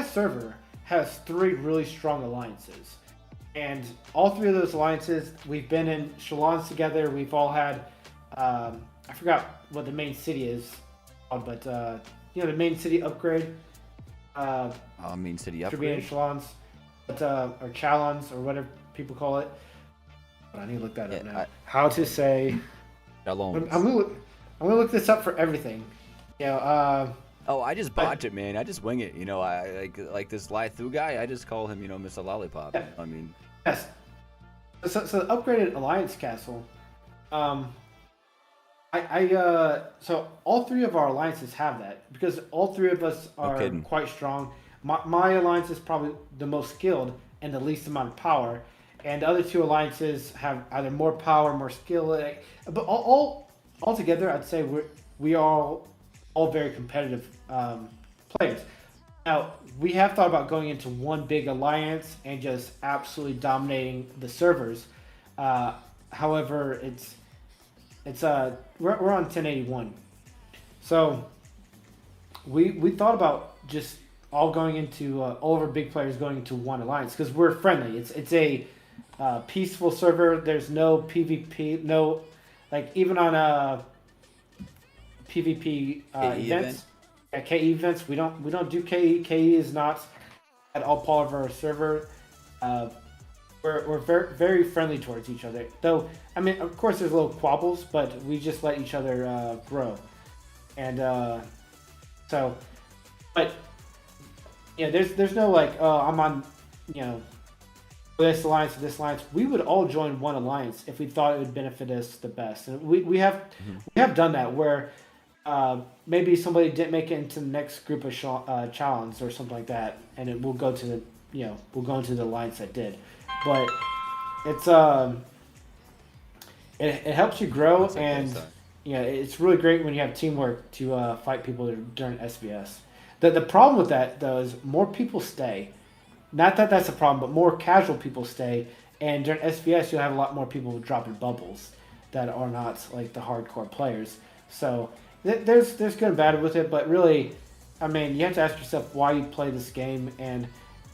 server has 3 really strong alliances. And all 3 of those alliances, we've been in Shalons together. We've all had, I forgot what the main city is, but the main city upgrade. Main city Should be in upgrade. Shalons, or Chalons, or whatever people call it. But I need to look that up now. How to say? Shalom. I'm gonna look this up for everything. Oh, I just botch it, man. I just wing it. I like this Lithu guy. I just call him, Mr. Lollipop. Yeah. I mean, yes. So the upgraded Alliance Castle. So all 3 of our alliances have that because all 3 of us are quite strong. My alliance is probably the most skilled and the least amount of power, and the other 2 alliances have either more power, more skill. But all together, I'd say we are all very competitive players. Now, we have thought about going into one big alliance and just absolutely dominating the servers. However, we're on 1081. So we thought about just all going into all of our big players going into one alliance because we're friendly. It's a peaceful server. There's no PvP, no even on PvP events. At KE events, we don't do KE. KE is not at all part of our server. We're very, very friendly towards each other. Though, I mean, of course, there's little quabbles, but we just let each other grow. And but there's no I'm on this alliance or this alliance, we would all join one alliance if we thought it would benefit us the best. And we have done that where maybe somebody didn't make it into the next group of challenge or something like that, and we'll go to the we'll go into the alliance that did. But it's it helps you grow, and it's really great when you have teamwork to fight people during SBS. The problem with that though is more people stay. Not that that's a problem, but more casual people stay. And during SBS, you'll have a lot more people dropping bubbles that are not like the hardcore players. So there's good and bad with it, but really, I mean, you have to ask yourself why you play this game. And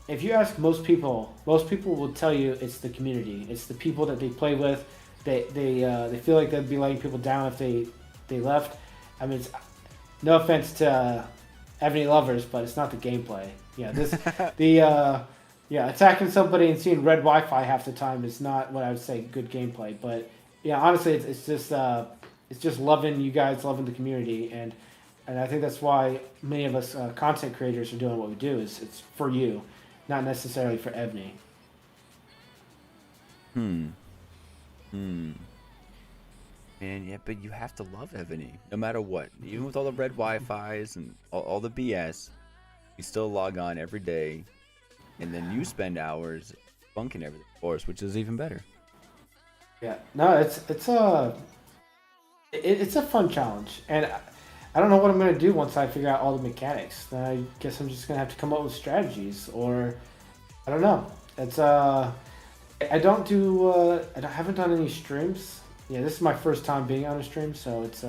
if you ask most people will tell you it's the community. It's the people that they play with. They feel like they'd be letting people down if they left. I mean, no offense to Evony lovers, but it's not the gameplay. Attacking somebody and seeing red Wi-Fi half the time is not what I would say good gameplay. But yeah, honestly, it's just loving you guys, loving the community, and I think that's why many of us content creators are doing what we do. It's for you, not necessarily for Evony. And yeah, but you have to love Evony, no matter what. Even with all the red Wi-Fi's and all the BS, you still log on every day, and then you spend hours bunking everything for us, which is even better. Yeah, no, it's a fun challenge, and I don't know what I'm gonna do once I figure out all the mechanics. Then I guess I'm just gonna have to come up with strategies, or I don't know. It's I haven't done any streams. Yeah, this is my first time being on a stream, so it's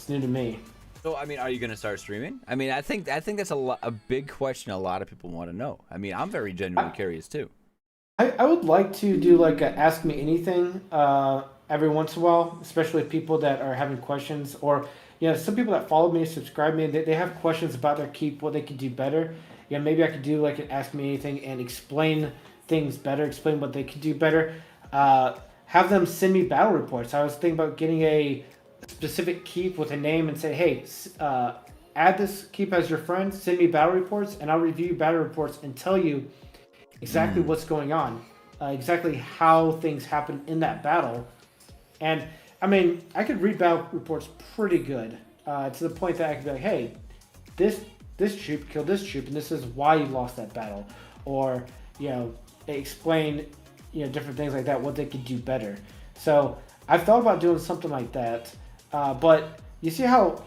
new to me. So, I mean, are you going to start streaming? I mean, I think that's a big question a lot of people want to know. I mean, I'm very genuinely curious, too. I would like to do like a Ask Me Anything every once in a while, especially with people that are having questions. Or, some people that follow me, subscribe me, they have questions about their keep, what they could do better. Yeah, maybe I could do like an Ask Me Anything and explain things better, explain what they could do better. Have them send me battle reports. I was thinking about getting a specific keep with a name and say, hey, add this keep as your friend, send me battle reports, and I'll review battle reports and tell you exactly what's going on, exactly how things happen in that battle. And I mean, I could read battle reports pretty good to the point that I could be like, hey, this troop killed this troop, and this is why you lost that battle, or explain different things like that, what they could do better. So I've thought about doing something like that, but you see how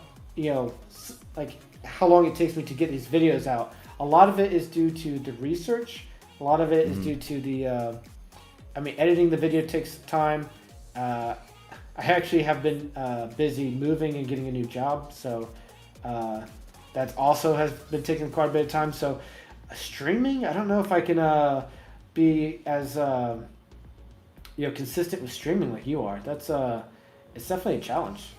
like how long it takes me to get these videos out. A lot of it is due to the research. A lot of it is due to the editing the video takes time. I actually have been busy moving and getting a new job, so that also has been taking quite a bit of time. So streaming, I don't know if I can be as consistent with streaming like you are. That's it's definitely a challenge.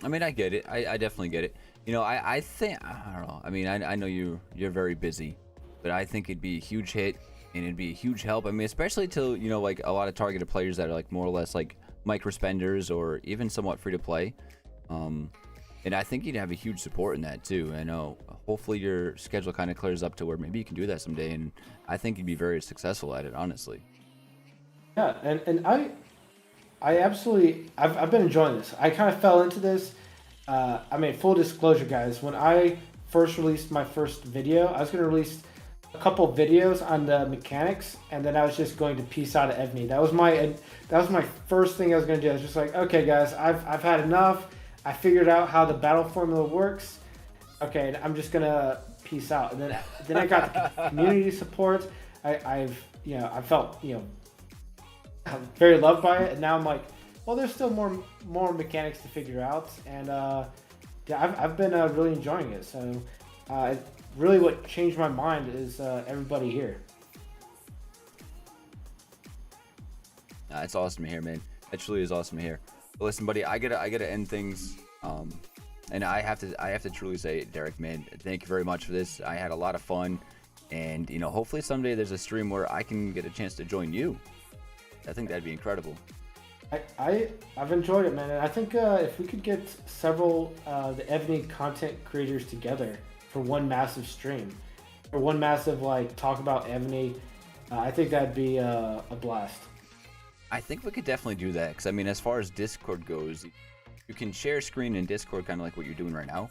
I mean, I get it. I definitely get it. I think, I don't know. I mean, I know you're very busy, but I think it'd be a huge hit and it'd be a huge help. I mean, especially to like a lot of targeted players that are like more or less like micro spenders or even somewhat free to play. And I think you'd have a huge support in that too. I know. Hopefully your schedule kind of clears up to where maybe you can do that someday, and I think you'd be very successful at it, honestly. Yeah, and I absolutely I've been enjoying this. I kind of fell into this. I mean, full disclosure, guys. When I first released my first video, I was going to release a couple videos on the mechanics, and then I was just going to peace out of Evony. That was my first thing I was going to do. I was just like, okay, guys, I've had enough. I figured out how the battle formula works. Okay, I'm just gonna peace out. And then I got the community support. I felt very loved by it, and now I'm like, well, there's still more mechanics to figure out, and I've been really enjoying it. So really, what changed my mind is everybody here. It's awesome to hear, man. That truly is awesome to hear. But listen, buddy, I gotta end things. And I have to truly say, Derek, man, thank you very much for this. I had a lot of fun, and hopefully someday there's a stream where I can get a chance to join you. I think that'd be incredible. I've enjoyed it, man. And I think if we could get several the Evony content creators together for one massive stream, or one massive talk about Evony, I think that'd be a blast. I think we could definitely do that because I mean, as far as Discord goes, you can share screen in Discord, kind of like what you're doing right now.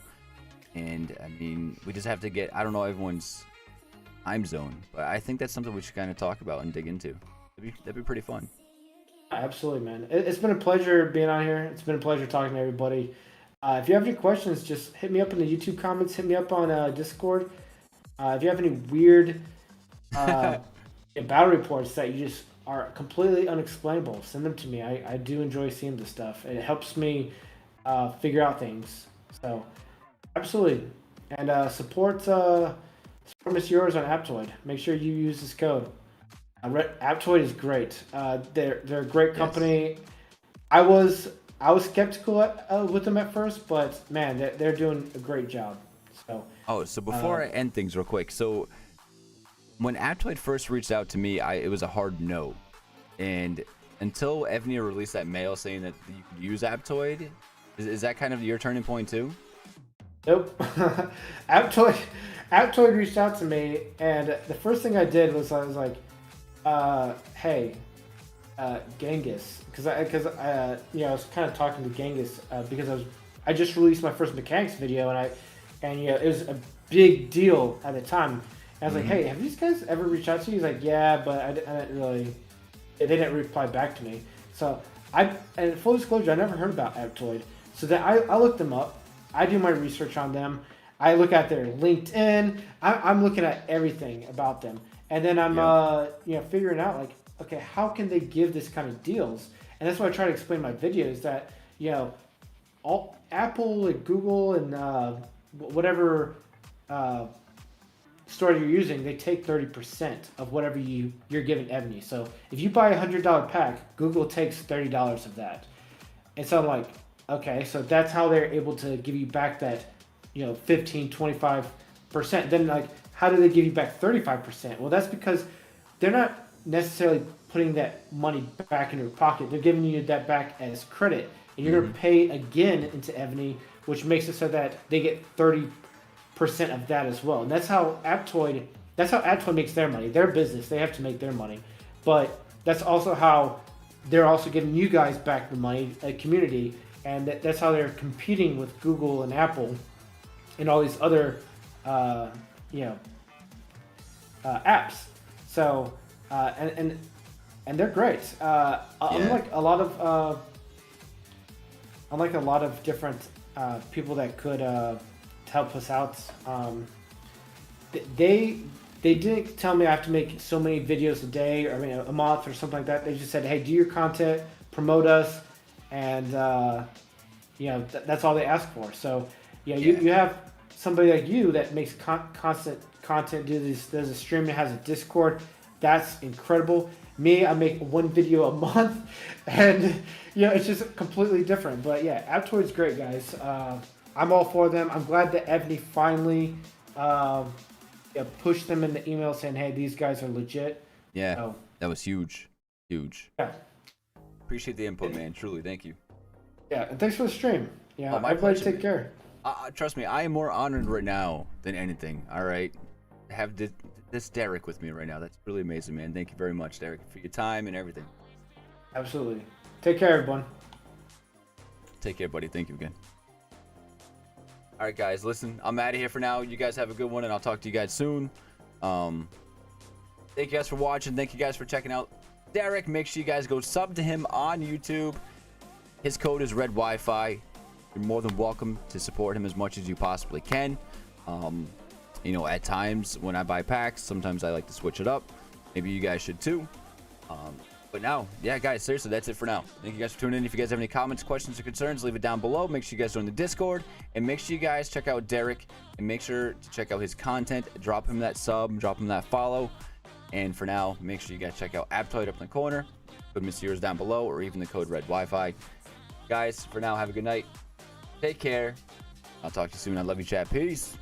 And I mean, we just have to get, I don't know everyone's time zone, but I think that's something we should kind of talk about and dig into. That'd be pretty fun. Absolutely, man. It's been a pleasure being on here. It's been a pleasure talking to everybody. If you have any questions, just hit me up in the YouTube comments. Hit me up on Discord. If you have any weird battle reports that you just are completely unexplainable, send them to me. I do enjoy seeing this stuff. It helps me figure out things. So, absolutely. And support Miss Yours on Aptoid. Make sure you use this code. Aptoid is great. They're a great company. Yes. I was skeptical with them at first, but man, they're doing a great job. So before I end things real quick, so when Aptoid first reached out to me, it was a hard no, and until Evony released that mail saying that you could use Aptoid, is that kind of your turning point too? Nope. Aptoid reached out to me, and the first thing I did was I was like, hey, Genghis, because I was kind of talking to Genghis because I just released my first mechanics video, and it was a big deal at the time. And I was like, hey, have these guys ever reached out to you? He's like, yeah, but I didn't really. They didn't reply back to me. So and full disclosure, I never heard about Aptoid. So then I looked them up. I do my research on them. I look at their LinkedIn. I'm looking at everything about them, and then I'm figuring out like, okay, how can they give this kind of deals? And that's what I try to explain in my videos, that all Apple and Google and whatever store you're using, they take 30% of whatever you're giving Evony. So if you buy a $100 pack, Google takes $30 of that. And so I'm like, okay, so that's how they're able to give you back that 15-25%. Then like, how do they give you back 35%? Well, that's because they're not necessarily putting that money back in your pocket. They're giving you that back as credit, and you're going to pay again into Evony, which makes it so that they get 30% of that as well. And that's how Aptoid makes their money. Their business, they have to make their money, but that's also how they're also giving you guys back the money, a community, and that's how they're competing with Google and Apple and all these other apps. So and they're great. Unlike a lot of different people that could help us out, they didn't tell me I have to make so many videos a day, or a month or something like that. They just said, hey, do your content, promote us, and that's all they ask for. So you have somebody like you that makes constant content, does a stream, and has a Discord. That's incredible. Me, I make one video a month, and it's just completely different. But yeah, Aptoid's great, guys. I'm all for them. I'm glad that Evony finally pushed them in the email saying, hey, these guys are legit. Yeah, so, that was huge. Yeah. Appreciate the input, man. Truly, thank you. Yeah, and thanks for the stream. Yeah, my everybody pleasure, take care. Trust me, I am more honored right now than anything. All right, have this Derek with me right now. That's really amazing, man. Thank you very much, Derek, for your time and everything. Absolutely. Take care, everyone. Take care, buddy. Thank you again. All right, guys, listen, I'm out of here for now. You guys have a good one, and I'll talk to you guys soon. Thank you guys for watching. Thank you guys for checking out Derek. Make sure you guys go sub to him on YouTube. His code is Red Wi-Fi. You're more than welcome to support him as much as you possibly can. At times when I buy packs, sometimes I like to switch it up. Maybe you guys should too. But now, yeah, guys, seriously, that's it for now. Thank you guys for tuning in. If you guys have any comments, questions, or concerns, leave it down below. Make sure you guys join the Discord, and make sure you guys check out Derek, and make sure to check out his content. Drop him that sub, drop him that follow. And for now, make sure you guys check out Aptoid up in the corner. Code Mr. Yours down below, or even the code Red Wi-Fi. Guys, for now, have a good night. Take care. I'll talk to you soon. I love you, chat. Peace.